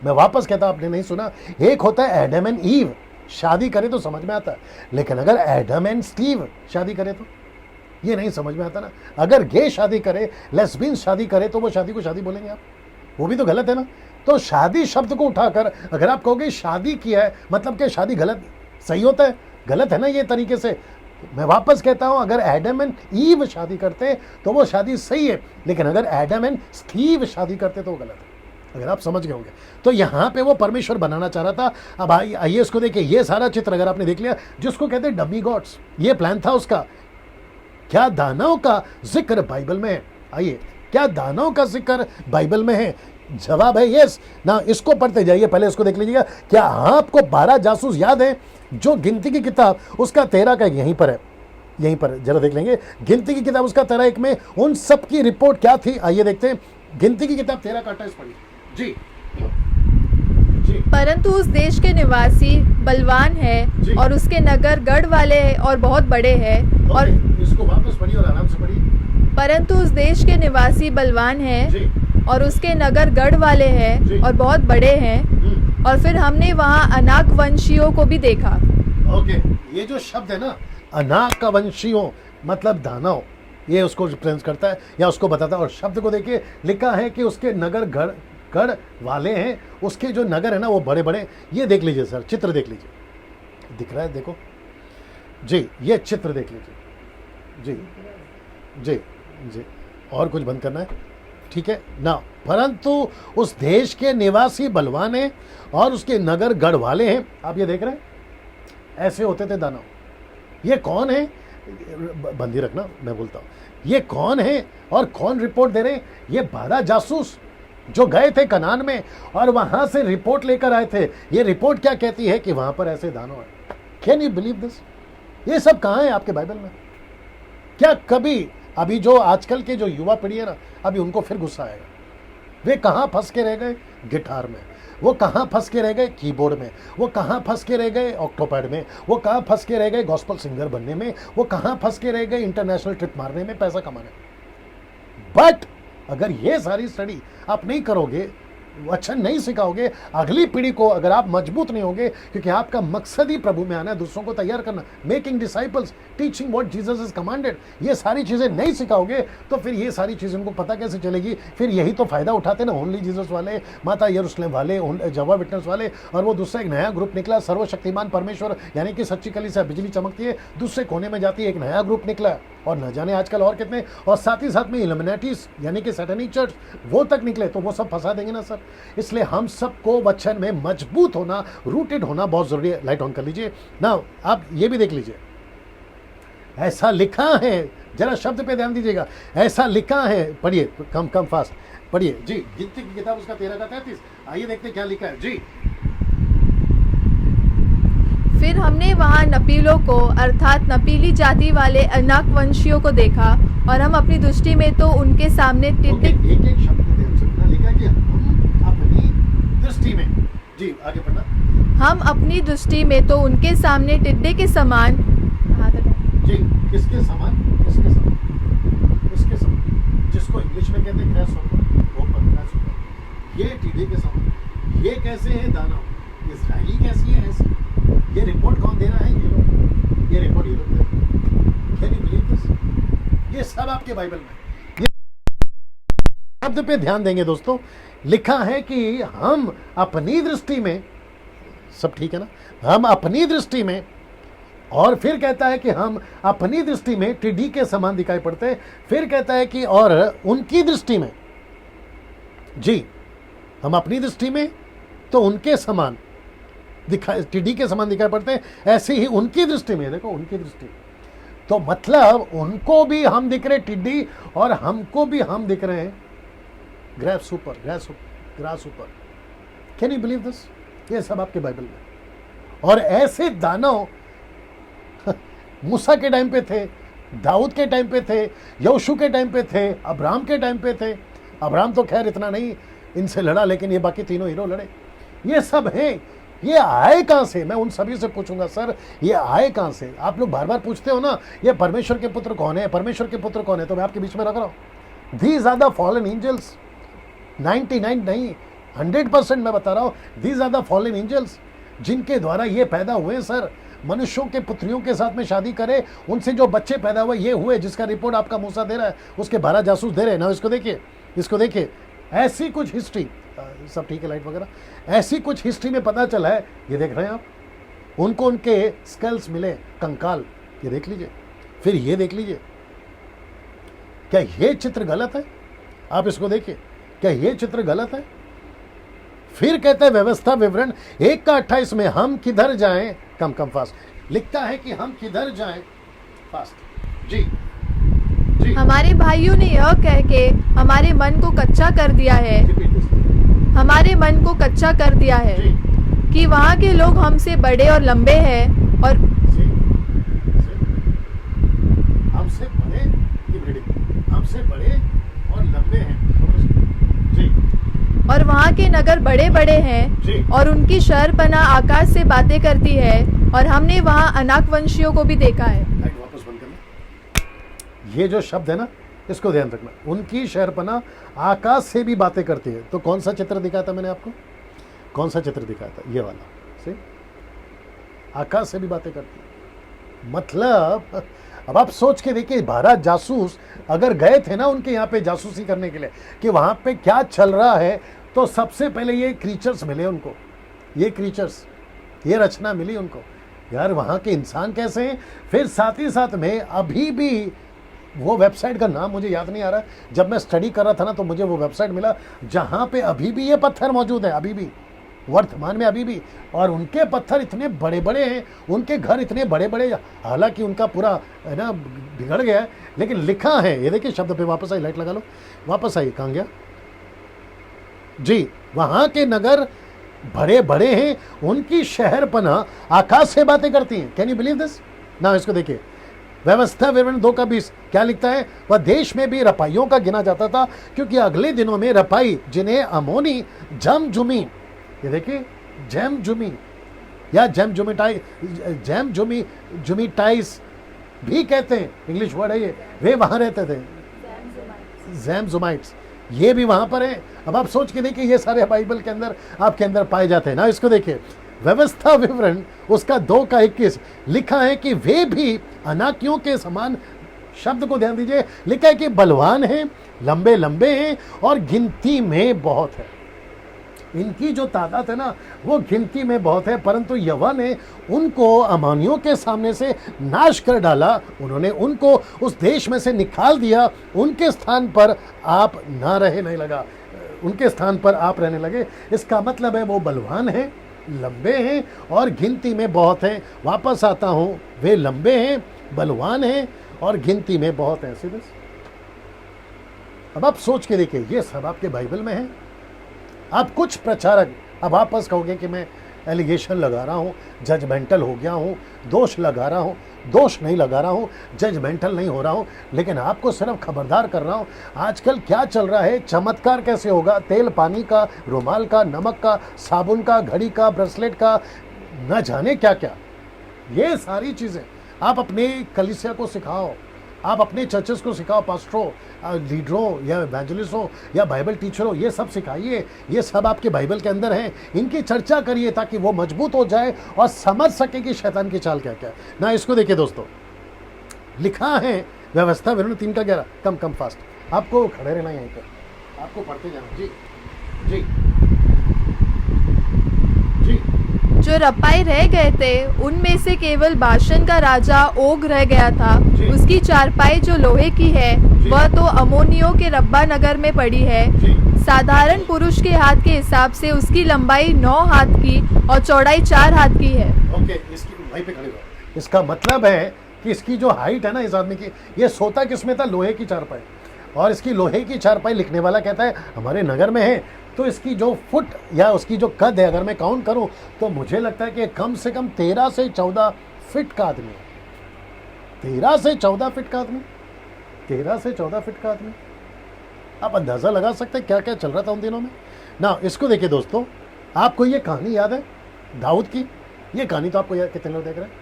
मैं वापस कहता हूं, आपने नहीं सुना, एक होता है एडम एंड ईव, शादी करें तो समझ में आता है, लेकिन अगर एडम एंड स्टीव शादी करें तो ये नहीं समझ में आता ना। अगर गे शादी करे, लेस्बियन शादी करे, तो वो शादी को शादी बोलेंगे आप? वो भी तो गलत है ना। तो शादी शब्द को उठाकर अगर आप कहोगे शादी किया है, मतलब कि शादी गलत सही होता है? गलत है ना ये तरीके से। मैं वापस कहता हूं, अगर एडम एंड ईव शादी करते तो वो शादी सही है, लेकिन अगर एडम एंड स्टीव शादी करते तो वो गलत है। अगर आप समझ गए होंगे तो यहां पे वो परमेश्वर बनाना चाह रहा था। अब आइए इसको देखिए, ये सारा चित्र अगर आपने देख लिया, जिसको कहते हैं डमी गॉड्स, ये प्लान था उसका। क्या दानव का जिक्र बाइबल में है? आइए, क्या दानव का जिक्र बाइबल में है? जवाब है यस ना। इसको पढ़ते जाइए, पहले इसको देख लीजिएगा। क्या आपको 12 जासूस याद है? जो गिनती की किताब उसका 13 का यहीं पर है, यहीं पर जरा देख लेंगे। गिनती की किताब उसका 13 में उन सब की रिपोर्ट क्या थी, आइए देखते हैं। गिनती की किताब 13 का 28 पढ़िए जी। जी परंतु उस देश के निवासी बलवान है और उसके नगर गढ़ वाले हैं और बहुत बड़े हैं। और इसको वापस पढ़िए और आराम से पढ़िए। परंतु उस देश के निवासी बलवान है और उसके नगर गढ़ वाले हैं और बहुत बड़े हैं। और फिर हमने वहाँ अनाक वंशियों को भी देखा। ओके, ये जो शब्द है ना अनाक वंशियों मतलब दानव, ये उसको रिप्रेजेंट करता है या उसको बताता है। और शब्द को देखिए, लिखा है कि उसके नगर गढ़ वाले हैं, उसके जो नगर है ना वो बड़े बड़े। ये देख लीजिए सर, चित्र देख लीजिए, दिख रहा है? देखो जी, ये चित्र देख लीजिए जी जी जी। और कुछ बंद करना है? ठीक है ना। परंतु उस देश के निवासी बलवान हैं और उसके नगर गढ़ वाले हैं। आप ये देख रहे हैं, ऐसे होते थे दानव। ये कौन है? बंदी रखना, मैं बोलता हूं। ये कौन है और कौन रिपोर्ट दे रहे हैं? ये 12 जासूस जो गए थे कनान में और वहां से रिपोर्ट लेकर आए थे। ये रिपोर्ट क्या कहती है कि वहां पर ऐसे दानव है। Can you believe this? ये सब कहां है आपके बाइबल में? क्या कभी अभी जो आजकल के जो युवा पीढ़ी है ना, अभी उनको फिर गुस्सा आएगा। वे कहां फंस के रह गए? गिटार में। वो कहां फंस के रह गए? कीबोर्ड में। वो कहां फंस के रह गए? ऑक्टोपैड में। वो कहां फंस के रह गए? गॉस्पेल सिंगर बनने में। वो कहां फंस के रह गए? इंटरनेशनल ट्रिप मारने में, पैसा कमाने में। बट अगर ये सारी स्टडी आप नहीं करोगे वचन नहीं सिखाओगे अगली पीढ़ी को, अगर आप मजबूत नहीं होंगे, क्योंकि आपका मकसद ही प्रभु में आना है, दूसरों को तैयार करना, making disciples, teaching what Jesus is commanded, ये सारी चीजें नहीं सिखाओगे तो फिर ये सारी चीजें उनको पता कैसे चलेगी? फिर यही तो फायदा उठाते ना ओनली जीसस वाले, माता यरूशलेम वाले, जवा विटनेस वाले, और वो दूसरा एक नया ग्रुप निकला, सर्वशक्तिमान परमेश्वर यानी कि सच्ची कलीसिया बिजली चमकती है दूसरे कोने में जाती है, एक नया ग्रुप निकला, और न जाने आजकल और कितने, और साथ ही साथ में इल्यूमिनेटीज यानी कि सैटेनिक चर्च वो तक निकले, तो वो सब फंसा देंगे ना सर। इसलिए हम सबको वचन में मजबूत होना, रूटेड होना बहुत जरूरी है। लाइट ऑन कर लीजिए ना, आप ये भी देख लीजिए, ऐसा लिखा है, जरा शब्द पे ध्यान दीजिएगा, ऐसा लिखा है, पढ़िए, कम फास्ट पढ़िए जी, गिनती की किताब उसका 13 का 33, आइए देखते क्या लिखा है जी। फिर हमने वहाँ नपीलों को अर्थात नपीली जाति वाले अनाक वंशियों को देखा, और हम अपनी दृष्टि में तो उनके सामने टिड्डी, एक एक शब्द को ध्यान से पढ़ना, लिखा कि हम अपनी दृष्टि में, जी आगे पढ़ना, हम अपनी दृष्टि में तो उनके सामने टिड्डे के समान, जी किसके समान? किसके समान? उसके समान, जिसको इंग्लिश में कहते हैं ग्रासहॉपर, ये टिड्डे के समान। ये कैसे है दाना? इजराइली कैसी है ऐसी? ये रिपोर्ट कौन दे रहा है? ये लोग, ये रिपोर्ट ये लोग दे रहे हैं। Can you believe this? ये सब आपके बाइबल में, ये शब्द पे ध्यान देंगे दोस्तों, लिखा है कि हम अपनी दृष्टि में, सब ठीक है ना, हम अपनी दृष्टि में, और फिर कहता है कि हम अपनी दृष्टि में टिड्डी के समान दिखाई पड़ते हैं, फिर कहता है कि और उनकी दृष्टि में, जी हम अपनी दृष्टि में तो उनके समान दिखाई, टिड्डी के समान दिखाई पड़ते हैं, ऐसे ही उनकी दृष्टि में, देखो उनकी दृष्टि, तो मतलब उनको भी हम दिख रहे टिड्डी, और हमको भी हम दिख रहे हैं ग्रास ऊपर। Can you believe this? ये सब आपके बाइबल में। और ऐसे दानव मूसा के टाइम पे थे, दाऊद के टाइम पे थे, यहोशू के टाइम पे थे, अब्राहम के टाइम पे थे। अब्राहम तो खैर इतना नहीं इनसे लड़ा, लेकिन ये बाकी तीनों हीरो लड़े। ये सब हैं, ये आए कहां से? मैं उन सभी से पूछूंगा, सर ये आए कहां से? आप लोग बार बार पूछते हो ना, ये परमेश्वर के पुत्र कौन है, परमेश्वर के पुत्र कौन है, तो मैं आपके बीच में रख रहा हूं, these are the fallen angels. 99 नहीं, 100% मैं बता रहा हूं, these are the fallen angels, जिनके द्वारा ये पैदा हुए सर। मनुष्यों के पुत्रियों के साथ में शादी करे, उनसे जो बच्चे पैदा हुए ये हुए, जिसका रिपोर्ट आपका मूसा दे रहा है, उसके 12 जासूस दे रहे हैं ना। इसको देखिए, इसको देखिए, ऐसी कुछ हिस्ट्री, सब ठीक है लाइट वगैरह, ऐसी कुछ हिस्ट्री में पता चला है। ये देख रहे हैं आप, उनको उनके स्कल्स मिले, कंकाल, ये देख लीजिए। फिर ये देख लीजिए, क्या ये चित्र गलत है? आप इसको देखिए, क्या ये चित्र गलत है? फिर कहता है व्यवस्था विवरण 1 का 28 में, हम किधर जाएं, कम फास्ट लिखता है कि हम किधर जाएं, फास्ट जी जी। हमारे भाइयों ने यह कह के हमारे मन को कच्चा कर दिया है, हमारे मन को कच्चा कर दिया है कि वहाँ के लोग हमसे बड़े और लंबे हैं, और हमसे बड़े और लंबे हैं जी, और वहाँ के नगर बड़े बड़े हैं, और उनकी शहरपनाह आकाश से बातें करती है, और हमने वहाँ अनाक वंशियों को भी देखा है। वापस बंद करना, ये जो शब्द है ना, इसको ध्यान रखना, उनकी शहरपनाह आकाश से भी बातें करती है। तो कौन सा चित्र दिखाया था मैंने आपको? कौन सा चित्र दिखाया था? ये वाला से आकाश से भी बातें करती है। मतलब अब आप सोच के देखिए, 12 जासूस अगर गए थे ना उनके यहाँ पे जासूसी करने के लिए कि वहां पे क्या चल रहा है, तो सबसे पहले ये क्रीचर्स मिले उनको, ये क्रीचर्स, ये रचना मिली उनको, यार वहां के इंसान कैसे हैं। फिर साथ ही साथ में अभी भी वो वेबसाइट का नाम मुझे याद नहीं आ रहा, जब मैं स्टडी कर रहा था ना तो मुझे वो वेबसाइट मिला जहां पे अभी भी ये पत्थर मौजूद है, अभी भी वर्तमान में अभी भी, और उनके पत्थर इतने बड़े बड़े हैं, उनके घर इतने बड़े बड़े, हालांकि उनका पूरा है ना बिगड़ गया है, लेकिन लिखा है। ये देखिए शब्द पे वापस आई, लाइट लगा लो, वापस आई, कहाँ गया जी। वहां के नगर बड़े बड़े हैं, उनकी शहरपनाह आकाश से बातें करती हैं। कैन यू बिलीव दिस ना? इसको देखिए, व्यवस्था विवरण 2 का 20 क्या लिखता है? वह देश में भी रपाइयों का गिना जाता था, क्योंकि अगले दिनों में रपाई, जिन्हें अमोनी जमजुमी, ये देखिए जमजुमी या जुमीटाइस भी कहते हैं, इंग्लिश वर्ड है ये, वे वहां रहते थे, जैमजुमाइट्स, ये भी वहां पर है। अब आप सोच के देखिए, ये सारे बाइबल के अंदर आपके अंदर पाए जाते हैं ना। इसको देखिए, व्यवस्था विवरण उसका 2:21 लिखा है कि वे भी अनाकियों के समान, शब्द को ध्यान दीजिए, लिखा है कि बलवान हैं, लंबे लंबे हैं और गिनती में बहुत है। इनकी जो तादाद है ना वो गिनती में बहुत है, परंतु यहोवा ने उनको अमानियों के सामने से नाश कर डाला। उन्होंने उनको उस देश में से निकाल दिया। उनके स्थान पर आप ना रहे, नहीं लगा, उनके स्थान पर आप रहने लगे। इसका मतलब है वो बलवान हैं, लंबे हैं और गिनती में बहुत हैं। वापस आता हूं, वे लंबे हैं, बलवान हैं और गिनती में बहुत हैं। सीधे अब आप सोच के देखिए, ये सब आपके बाइबल में है। आप कुछ प्रचारक अब आपस कहोगे कि मैं एलिगेशन लगा रहा हूँ, जजमेंटल हो गया हूँ, दोष लगा रहा हूँ। दोष नहीं लगा रहा हूँ, जजमेंटल नहीं हो रहा हूँ, लेकिन आपको सिर्फ खबरदार कर रहा हूँ। आजकल क्या चल रहा है, चमत्कार कैसे होगा, तेल पानी का, रुमाल का, नमक का, साबुन का, घड़ी का, ब्रेसलेट का, न जाने क्या क्या, ये सारी चीज़ें आप अपने कलीसिया को सिखाओ, आप अपने चर्चेस को सिखाओ, पास्टरों, लीडरों या इवेंजलिस्टों या बाइबल टीचरों, ये सब सिखाइए। ये सब आपके बाइबल के अंदर हैं, इनकी चर्चा करिए ताकि वो मजबूत हो जाए और समझ सके कि शैतान की चाल क्या क्या है ना। इसको देखिए दोस्तों, लिखा है व्यवस्था विवरण 3:11। कम फास्ट, आपको खड़े रहना यहीं पर, आपको पढ़ते जाना। जी जी जी। जो रपाई रह गए थे उनमें से केवल बाशन का राजा ओग रह गया था। उसकी चारपाई जो लोहे की है वह तो अमोनियों के रब्बा नगर में पड़ी है। साधारण पुरुष के हाथ के हिसाब से उसकी लंबाई 9 हाथ की और चौड़ाई 4 हाथ की है। ओके, इसकी भाई पे खड़े हो। इसका मतलब है कि इसकी जो हाइट है ना इस आदमी की, ये सोता किसमें था, लोहे की चारपाई। और इसकी लोहे की चारपाई लिखने वाला कहता है हमारे नगर में है। तो इसकी जो फुट या उसकी जो कद है, अगर मैं काउंट करूं तो मुझे लगता है कि कम से कम 13 से 14 फीट का आदमी है। 13 से 14 फीट का आदमी, 13 से 14 फीट का आदमी। आप अंदाजा लगा सकते हैं क्या क्या चल रहा था उन दिनों में ना। इसको देखिए दोस्तों, आपको ये कहानी याद है दाऊद की? ये कहानी तो आपको याद, कितने लोग देख रहे हैं?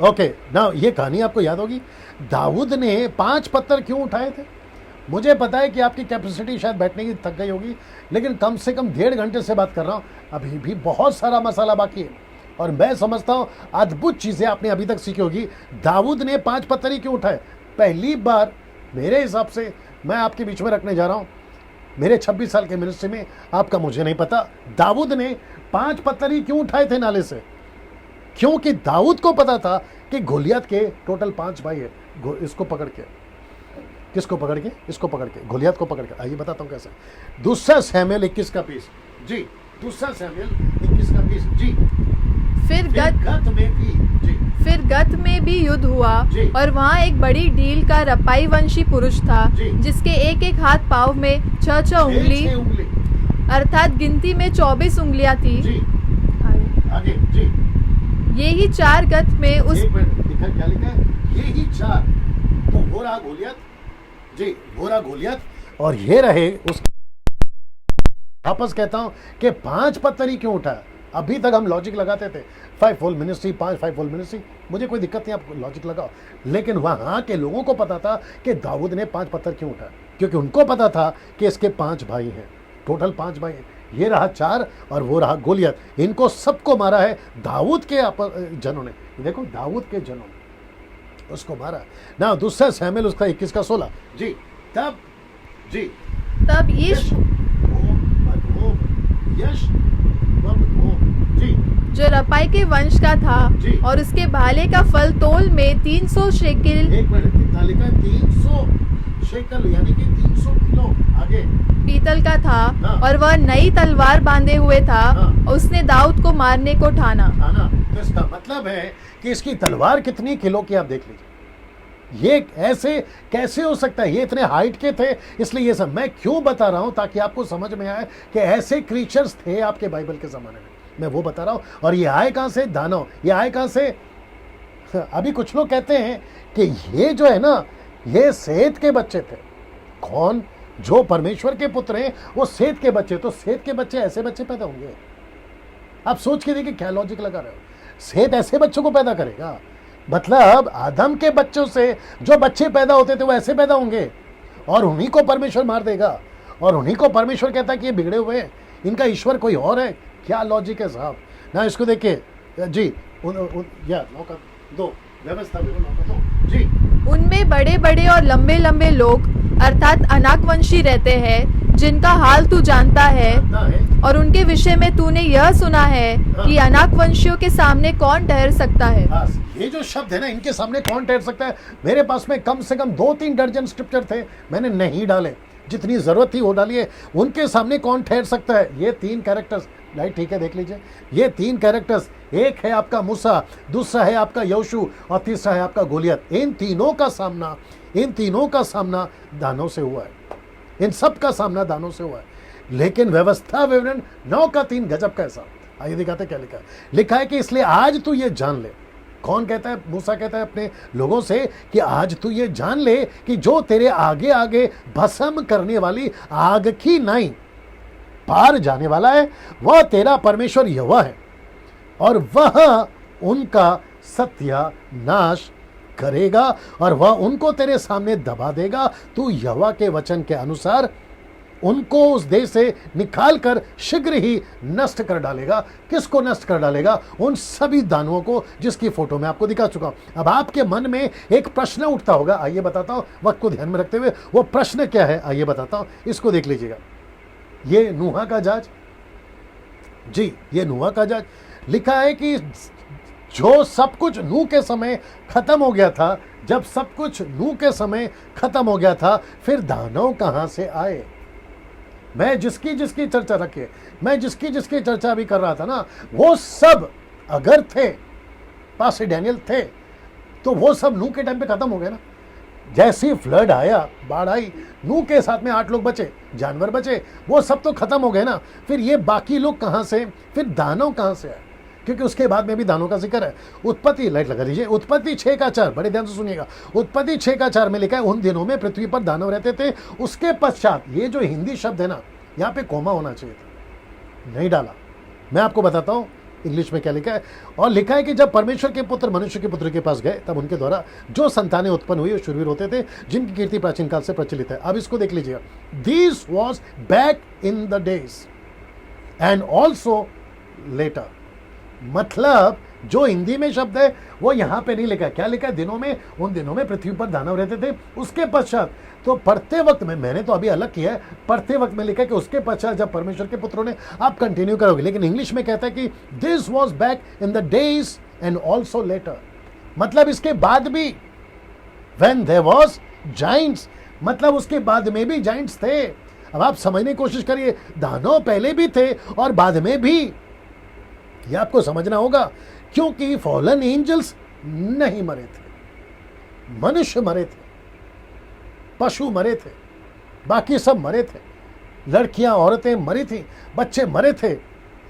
ओके ना, ये कहानी आपको याद होगी। दाऊद ने 5 पत्थर क्यों उठाए थे? मुझे पता है कि आपकी कैपेसिटी शायद बैठने की थक गई होगी, लेकिन कम से कम 1.5 घंटे से बात कर रहा हूँ, अभी भी बहुत सारा मसाला बाकी है। और मैं समझता हूँ अद्भुत चीज़ें आपने अभी तक सीखी होगी। दाऊद ने 5 पत्थर ही क्यों उठाए? पहली बार मेरे हिसाब से मैं आपके बीच में रखने जा रहा हूँ, मेरे 26 साल के मिनिस्ट्री में, आपका मुझे नहीं पता, दाऊद ने 5 पत्थर ही क्यों उठाए थे नाले से? क्योंकि दाऊद को पता था कि गोलियत के टोटल 5 भाई है। इसको पकड़ के, किसको पकड़ के? इसको पकड़ के, गोलियत को पकड़ के। आइए बताता हूं कैसे। दूसरा शमूएल 21 का पीस जी, दूसरा शमूएल 21 का पीस जी। फिर गत में भी युद्ध हुआ और वहाँ एक बड़ी डील का रपाई वंशी पुरुष था जिसके एक एक हाथ पांव में 6 उंगली अर्थात गिनती में 24 उंगलियां थी। आगे जी। यही 4 गत में उस लिखा, क्या लिखा है? यही 4। तो वो रहा गोलियत जी, वो रहा गोलियत, और ये रहे उस। वापस कहता हूं कि 5 पत्थर ही क्यों उठाया? अभी तक हम लॉजिक लगाते थे 5 फोल्ड मिनिस्ट्री, 5 फोल्ड मिनिस्ट्री, मुझे कोई दिक्कत नहीं, आप लॉजिक लगाओ। लेकिन वहां के लोगों को पता था कि दाऊद ने 5 पत्थर क्यों उठाया, क्योंकि उनको पता था कि इसके 5 भाई हैं, टोटल 5 भाई हैं। ये रहा 4 और वो रहा गोलियत। इनको सबको मारा है दाऊद के जनों ने। देखो, दाऊद के जनों ने उसको मारा ना। दूसरा शमूएल उसका 21 का 16 जी। तब यश जी, जो रपाई के वंश का था और उसके भाले का फल तोल में 300 शेकिल, एक मिनट, कितना लिखा है? 300 शेकल यानी कि 300 किलो। आगे पीतल का था हाँ। और वह नई तलवार बांधे हुए था। उसने दाऊद को मारने को ठाना। तो इसका मतलब है कि इसकी तलवार कितनी किलो की, आप देख लीजिए। ये ऐसे कैसे हो सकता है? ये इतने हाइट के थे। इसलिए ये सब मैं क्यों बता रहा हूं, ताकि आपको समझ में आए कि ऐसे क्रीचर्स थे आपके बाइबल के जमाने में। मैं वो बता रहा हूं। और ये आए कहां से? दानव। ये आए कहां से? अभी कुछ लोग कहते हैं कि ये जो है ना, ये सेत के बच्चे थे। कौन? जो परमेश्वर के पुत्र हैं वो सेत के बच्चे। तो सेत के बच्चे ऐसे बच्चे पैदा होंगे? आप सोच के देखिए क्या लॉजिक लगा रहे हो। सेत ऐसे बच्चों को पैदा करेगा? मतलब आदम के बच्चों से जो बच्चे पैदा होते थे वो ऐसे पैदा होंगे। और उन्हीं को परमेश्वर मार देगा, और उन्हीं को परमेश्वर कहता है कि ये बिगड़े हुए हैं, इनका ईश्वर कोई और है। क्या लॉजिक है साहब ना। इसको देखिए जी, नौका दो, व्यवस्था नौका दो जी। उनमें बड़े बड़े और लंबे लंबे लोग अर्थात अनाकवंशी रहते हैं, जिनका हाल तू जानता है, और उनके विषय में तूने यह सुना है कि अनाकवंशियों के सामने कौन ठहर सकता है। बस ये जो शब्द है ना, इनके सामने कौन ठहर सकता है। मेरे पास में कम से कम 2-3 दर्जन स्क्रिप्चर थे, मैंने नहीं डाले, जितनी जरूरत थी वो डाली है। उनके सामने कौन ठहर सकता है। ये 3 कैरेक्टर्स, लाइट ठीक है देख लीजिए, ये 3 कैरेक्टर्स, एक है आपका मूसा, दूसरा है आपका यहोशू, और तीसरा है आपका गोलियत। इन तीनों का सामना दानों से हुआ है, इन सब का सामना दानों से हुआ है। लेकिन व्यवस्था विवरण 9 का 3 गजब का ऐसा। आइए दिखाते क्या लिखा है। लिखा है कि इसलिए आज तू ये जान ले। कौन कहता है? मूसा कहता है अपने लोगों से कि आज तू ये जान ले कि जो तेरे आगे आगे भस्म करने वाली आग की नाई पार जाने वाला है, वह तेरा परमेश्वर यहोवा है, और वह उनका सत्यानाश करेगा, और वह उनको तेरे सामने दबा देगा। तू यहोवा के वचन के अनुसार उनको उस देश से निकाल कर शीघ्र ही नष्ट कर डालेगा। किसको नष्ट कर डालेगा? उन सभी दानवों को, जिसकी फोटो मैं आपको दिखा चुका हूं। अब आपके मन में एक प्रश्न उठता होगा, आइए बताता हूं, वक्त को ध्यान में रखते हुए। वो प्रश्न क्या है आइए बताता हूं, इसको देख लीजिएगा। ये नूहा का जहाज जी, ये नूहा का जहाज। लिखा है कि जो सब कुछ नूह के समय खत्म हो गया था, जब सब कुछ नूह के समय खत्म हो गया था, फिर दानव कहां से आए। मैं जिसकी चर्चा रखिए, मैं जिसकी चर्चा अभी कर रहा था ना, वो सब अगर थे, पास्टर डैनियल थे, तो वो सब नूह के टाइम पे खत्म हो गए ना। जैसी फ्लड आया, बाढ़ आई, नूह के साथ में 8 लोग बचे, जानवर बचे, वो सब तो खत्म हो गए ना। फिर ये बाकी लोग कहां से, फिर दानव कहां से आए? क्योंकि उसके बाद में भी दानों का जिक्र है। उत्पत्ति, लाइट लगा लीजिए, उत्पत्ति 6 का 4, बड़े ध्यान से सुनिएगा। उत्पत्ति 6 का 4 में लिखा है, उन दिनों में पृथ्वी पर दानव रहते थे। उसके पश्चात, ये जो हिंदी शब्द है ना, यहाँ पे कोमा होना चाहिए था, नहीं डाला। मैं आपको बताता हूँ इंग्लिश में क्या लिखा है। और लिखा है कि जब परमेश्वर के पुत्र मनुष्य के पुत्र के पास गए, तब उनके द्वारा जो संतानें उत्पन्न हुई वो शूरवीर होते थे, जिनकी कीर्ति प्राचीन काल से प्रचलित है। अब इसको देख लीजिएगा। This was back in the days and also later. मतलब जो हिंदी में शब्द है वो यहां पे नहीं लिखा। क्या लिखा है? दिनों में, उन दिनों में पृथ्वी पर दानव रहते थे, उसके पश्चात। तो पढ़ते वक्त में, मैंने तो अभी अलग किया है, पढ़ते वक्त में लिखा है कि उसके पश्चात जब परमेश्वर के पुत्रों ने, आप कंटिन्यू करोगे, लेकिन इंग्लिश में कहता है कि this was back in the days and also later. मतलब इसके बाद भी, व्हेन देयर वाज जाइंट्स, मतलब उसके बाद में भी जाइंट्स थे। अब आप समझने की कोशिश करिए, दानव पहले भी थे और बाद में भी। यह आपको समझना होगा, क्योंकि फॉलन एंजल्स नहीं मरे थे, मनुष्य मरे थे, पशु मरे थे, बाकी सब मरे थे, लड़कियां औरतें मरी थी, बच्चे मरे थे,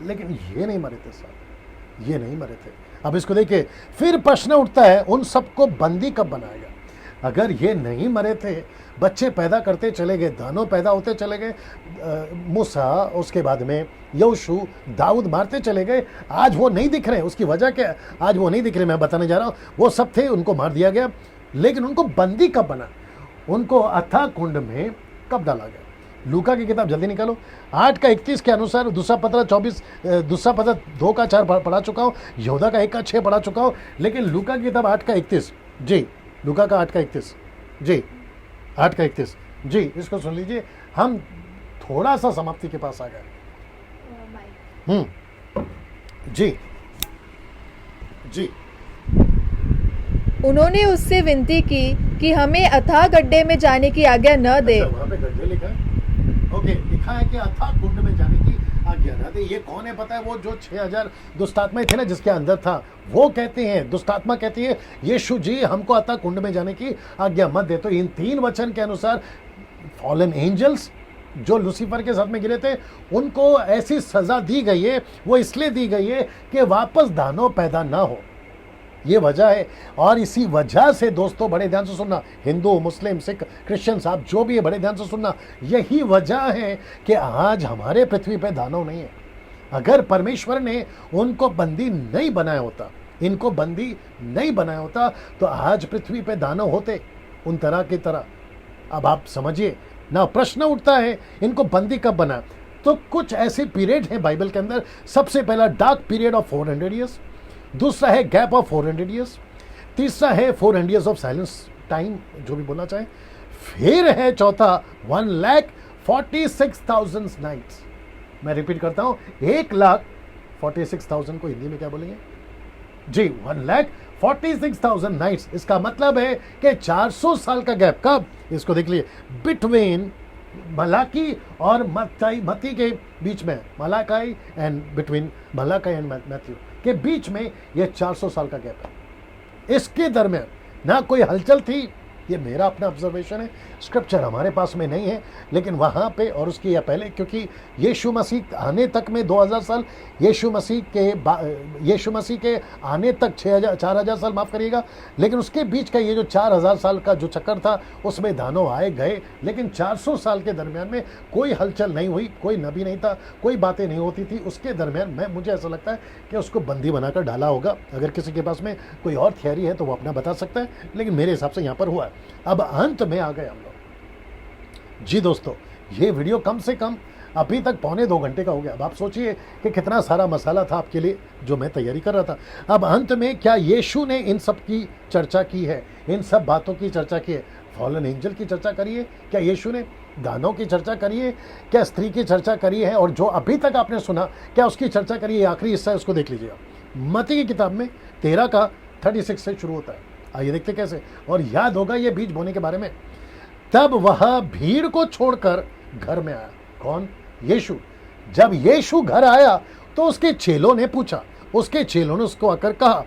लेकिन ये नहीं मरे थे साहब, ये नहीं मरे थे। अब इसको देखिए, फिर प्रश्न उठता है, उन सबको बंदी कब बनाएगा? अगर ये नहीं मरे थे, बच्चे पैदा करते चले गए, दानव पैदा होते चले गए, मूसा, उसके बाद में यहोशू, दाऊद मारते चले गए, आज वो नहीं दिख रहे। उसकी वजह क्या है? आज वो नहीं दिख रहे, मैं बताने जा रहा हूँ। वो सब थे, उनको मार दिया गया, लेकिन उनको बंदी कब बना? उनको अथाह कुंड में कब डाला गया? लूका की किताब जल्दी निकालो, 8 का 31 के अनुसार, दूसरा पत्र 24, दूसरा पत्र 2 का 4 पढ़ा चुका हूँ, यहूदा का 1 का 6 पढ़ा चुका हूँ, लेकिन लूका की किताब 8 का 31 जी, लूका का 8 का 31 जी, 8 का 31 जी, इसको सुन लीजिए। हम थोड़ा सा समाप्ति के पास आ गए। जी जी। उन्होंने उससे विनती की कि हमें अथाह गड्ढे में जाने की आज्ञा न दे। वहाँ पे गड्ढे लिखा है, ओके, लिखा है कि अथाह कुंड में जाने की आज्ञा न दे। ये कौन है पता है? वो जो 6000 दुष्टात्माएं थे ना, जिसके अंदर था, वो कहते हैं, दुष्टात्मा कहती है, यीशु जी हमको अथाह कुंड में जाने की आज्ञा मत दे। तो इन 3 वचन के अनुसार फॉलन एंजल्स जो लूसीफर के साथ में गिरे थे, उनको ऐसी सजा दी गई है। वो इसलिए दी गई है कि वापस दानव पैदा ना हो, ये वजह है। और इसी वजह से दोस्तों, बड़े ध्यान से सुनना, हिंदू, मुस्लिम, सिख, क्रिश्चियन, आप जो भी है, बड़े ध्यान से सुनना, यही वजह है कि आज हमारे पृथ्वी पे दानव नहीं है। अगर परमेश्वर ने उनको बंदी नहीं बनाया होता, इनको बंदी नहीं बनाया होता, तो आज पृथ्वी पे दानव होते, उन तरह की तरह। अब आप समझिए ना, प्रश्न उठता है इनको बंदी कब बना। तो कुछ ऐसे पीरियड हैं बाइबल के अंदर। सबसे पहला डार्क पीरियड ऑफ 400 ईयर्स, दूसरा है गैप ऑफ 400 ईयर्स, तीसरा है 400 ईयर्स ऑफ साइलेंस टाइम, जो भी बोलना चाहे, फिर है चौथा 1,46,000 नाइट्स। मैं रिपीट करता हूं, 1,46,000 को हिंदी में क्या बोलेंगे जी, 1,46,000 नाइट्स। इसका मतलब है कि 400 साल का गैप। कब? इसको देख लीजिए, बिटवीन मलाकी और मत्ती के बीच में, Malachi and between Malachi and Matthew के बीच में ये 400 साल का गैप है। इसके दरमियान ना कोई हलचल थी। ये मेरा अपना ऑब्जर्वेशन है, स्क्रिप्चर हमारे पास में नहीं है, लेकिन वहाँ पे और उसके या पहले, क्योंकि यीशु मसीह आने तक में 2000 साल, यीशु मसीह के आने तक 4,000 साल, माफ़ करिएगा, लेकिन उसके बीच का ये जो 4,000 साल का जो चक्कर था, उसमें दानव आए गए, लेकिन 400 साल के दरमियान में कोई हलचल नहीं हुई, कोई नबी नहीं था, कोई बातें नहीं होती थी। उसके दरमियान मुझे ऐसा लगता है कि उसको बंदी बनाकर डाला होगा। अगर किसी के पास में कोई और थियरी है तो वो अपना बता सकता है, लेकिन मेरे हिसाब से यहाँ पर हुआ है। अब अंत में आ गए हम लोग जी। दोस्तों, ये वीडियो कम से कम अभी तक 2.25 घंटे का हो गया। अब आप सोचिए कि कितना सारा मसाला था आपके लिए जो मैं तैयारी कर रहा था। अब अंत में क्या यीशु ने इन सब की चर्चा की है, इन सब बातों की चर्चा की है? फॉलन एंजल की चर्चा करी है क्या यीशु ने? दानों की चर्चा करी है क्या? स्त्री की चर्चा करी है? और जो अभी तक आपने सुना, क्या उसकी चर्चा करी है? आखिरी हिस्सा है, उसको देख लीजिएगा। मत्ती की किताब में 13 का 36 से शुरू होता है। आइए देखते कैसे। और याद होगा ये बीज बोने के बारे में। तब वह भीड़ को छोड़कर घर में आया। कौन? यीशु। जब यीशु घर आया तो उसके चेलों ने पूछा, उसके चेलों ने उसको आकर कहा,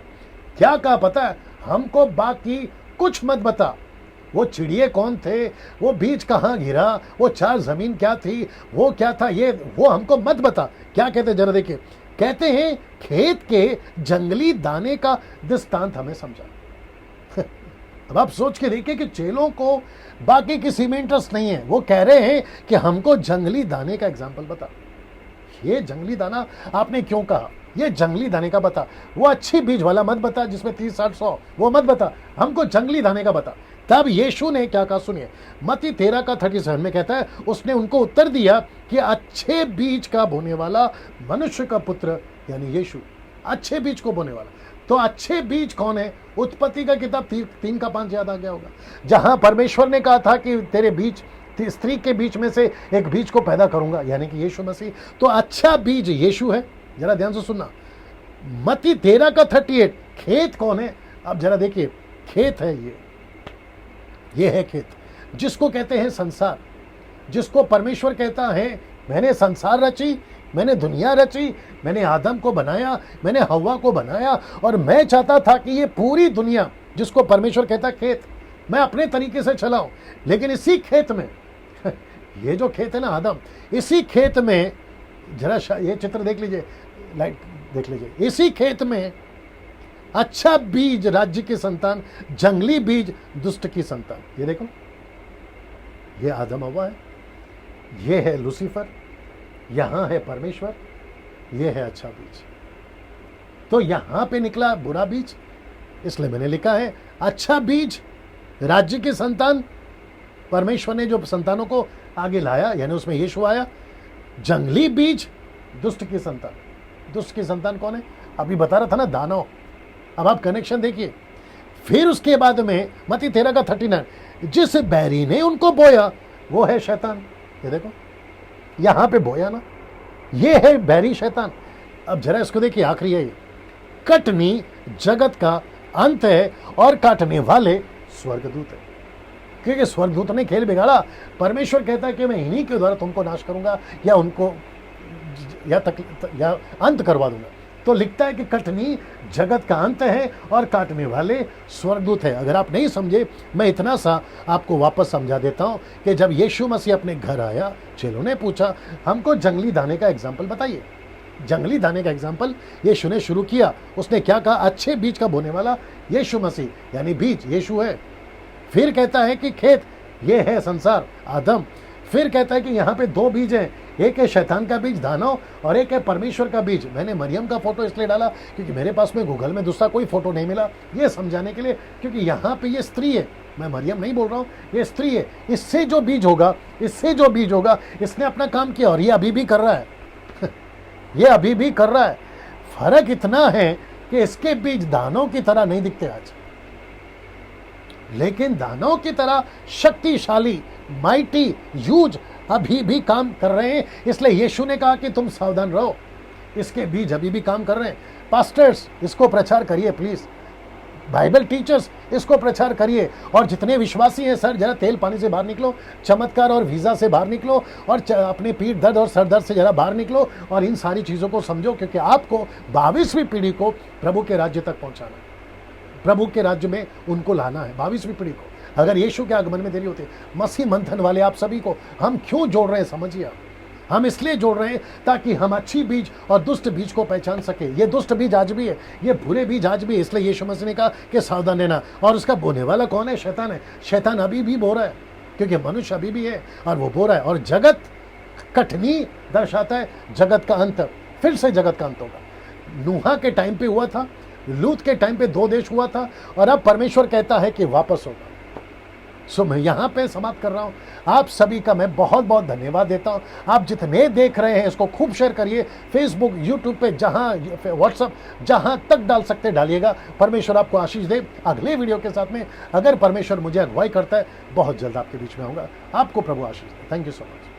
क्या कहा पता है? हमको बाकी कुछ मत बता। वो चिड़िए कौन थे, वो बीज कहाँ गिरा, वो 4 जमीन क्या थी, वो क्या था, ये वो हमको मत बता। क्या कहते जरा देखिए, कहते हैं खेत के जंगली दाने का दृष्टांत हमें समझा। अब आप सोच के देखिए कि चेलों को बाकी किसी में इंटरेस्ट नहीं है। वो कह रहे हैं कि हमको जंगली दाने का एग्जाम्पल बता। ये जंगली दाना आपने क्यों कहा? ये जंगली दाने का बता। वो अच्छी बीज वाला मत बता जिसमें 30, 60, 100, वो मत बता, हमको जंगली दाने का बता। तब यीशु ने क्या कहा सुनिए, मत्ती 13 का 37 में कहता है, उसने उनको उत्तर दिया कि अच्छे बीज का बोने वाला मनुष्य का पुत्र यानी यीशु, अच्छे बीज को बोने वाला। तो अच्छे बीज कौन है? उत्पत्ति का किताब 3 का 5 याद आ गया होगा, जहां परमेश्वर ने कहा था कि तेरे बीज, स्त्री के बीच में से एक बीज को पैदा करूंगा, यानी कि यीशु मसीह। तो अच्छा बीज यीशु है। जरा ध्यान से सुनना, मत्ती 13 का 38। खेत कौन है? अब जरा देखिए, खेत है ये है खेत, जिसको कहते हैं संसार, जिसको परमेश्वर कहता है मैंने संसार रची, मैंने दुनिया रची, मैंने आदम को बनाया, मैंने हव्वा को बनाया, और मैं चाहता था कि ये पूरी दुनिया, जिसको परमेश्वर कहता खेत, मैं अपने तरीके से चलाऊं। लेकिन इसी खेत में ये जो खेत है ना आदम, इसी खेत में जरा ये चित्र देख लीजिए, लाइट देख लीजिए, इसी खेत में अच्छा बीज राज्य की संतान, जंगली बीज दुष्ट की संतान। ये देखो, ये आदम हव्वा है, ये है लूसीफर, यहां है परमेश्वर, ये है अच्छा बीज। तो यहां पे निकला बुरा बीज, इसलिए मैंने लिखा है अच्छा बीज राज्य की संतान, परमेश्वर ने जो संतानों को आगे लाया, यानी उसमें यीशु आया। जंगली बीज दुष्ट की संतान। दुष्ट की संतान कौन है? अभी बता रहा था ना, दानव। अब आप कनेक्शन देखिए। फिर उसके बाद में मत्ती 13 का 39, जिस बैरी ने उनको बोया वो है शैतान। ये देखो, यहां पे बोया ना, ये है बैरी शैतान। अब जरा इसको देखिए, आखिरी है ये, कटनी जगत का अंत है और काटने वाले स्वर्गदूत है। क्योंकि स्वर्गदूत ने खेल बिगाड़ा। परमेश्वर कहता है कि मैं इन्हीं के द्वारा तुमको नाश करूंगा या उनको या अंत करवा दूंगा। तो लिखता है कि कटनी जगत का अंत है और काटने वाले स्वर्गदूत है। अगर आप नहीं समझे, मैं इतना सा आपको वापस समझा देता हूं कि जब यीशु मसीह अपने घर आया, चेलों ने पूछा हमको जंगली दाने का एग्जाम्पल बताइए। जंगली दाने का एग्जाम्पल यीशु ने शुरू किया। उसने क्या कहा? अच्छे बीज का बोने वाला यीशु मसीह, यानी बीज यीशु है। फिर कहता है कि खेत ये है संसार, आदम। फिर कहता है कि यहाँ पे 2 बीज हैं, एक है शैतान का बीज दानव और एक है परमेश्वर का बीज। मैंने मरियम का फोटो इसलिए डाला क्योंकि मेरे पास में गूगल में दूसरा कोई फोटो नहीं मिला, ये समझाने के लिए, क्योंकि यहाँ पे ये स्त्री है, मैं मरियम नहीं बोल रहा हूँ, ये स्त्री है। इससे जो बीज होगा, इससे जो बीज होगा, इसने अपना काम किया और ये अभी भी कर रहा है ये अभी भी कर रहा है। फर्क इतना है कि इसके बीज दानों की तरह नहीं दिखते आज, लेकिन दानों की तरह शक्तिशाली, माइटी, ह्यूज अभी भी काम कर रहे हैं। इसलिए यीशु ने कहा कि तुम सावधान रहो, इसके बीज अभी भी काम कर रहे हैं। पास्टर्स इसको प्रचार करिए प्लीज, बाइबल टीचर्स इसको प्रचार करिए, और जितने विश्वासी हैं सर जरा तेल पानी से बाहर निकलो, चमत्कार और वीज़ा से बाहर निकलो, और अपने पीठ दर्द और सर दर्द से जरा बाहर निकलो और इन सारी चीज़ों को समझो, क्योंकि आपको 22वीं पीढ़ी को प्रभु के राज्य तक पहुंचाना है, प्रभु के राज्य में उनको लाना है 22वीं पीढ़ी को। अगर यीशु के आगमन में देरी होती है, मसीह मंथन वाले आप सभी को हम क्यों जोड़ रहे हैं समझिए आप। हम इसलिए जोड़ रहे हैं ताकि हम अच्छी बीज और दुष्ट बीज को पहचान सके। ये दुष्ट बीज आज भी है, ये बुरे बीज आज भी है, इसलिए यीशु मसीह ने कहा कि सावधान रहना। और उसका बोने वाला कौन है? शैतान है। शैतान अभी भी बो रहा है, क्योंकि मनुष्य अभी भी है और वो बो रहा है। और जगत कठिनी दर्शाता है जगत का अंत, फिर से जगत का अंत होगा। नूहा के टाइम पे हुआ था, लूत के टाइम पे 2 देश हुआ था, और अब परमेश्वर कहता है कि वापस होगा। सो मैं यहाँ पे समाप्त कर रहा हूँ। आप सभी का मैं बहुत बहुत धन्यवाद देता हूँ। आप जितने देख रहे हैं इसको खूब शेयर करिए, फेसबुक, यूट्यूब पे, जहाँ व्हाट्सअप, जहाँ तक डाल सकते डालिएगा। परमेश्वर आपको आशीष दे। अगले वीडियो के साथ में अगर परमेश्वर मुझे अगुवाई करता है, बहुत जल्द आपके बीच में आऊँगा। आपको प्रभु आशीष दे। Thank you so much.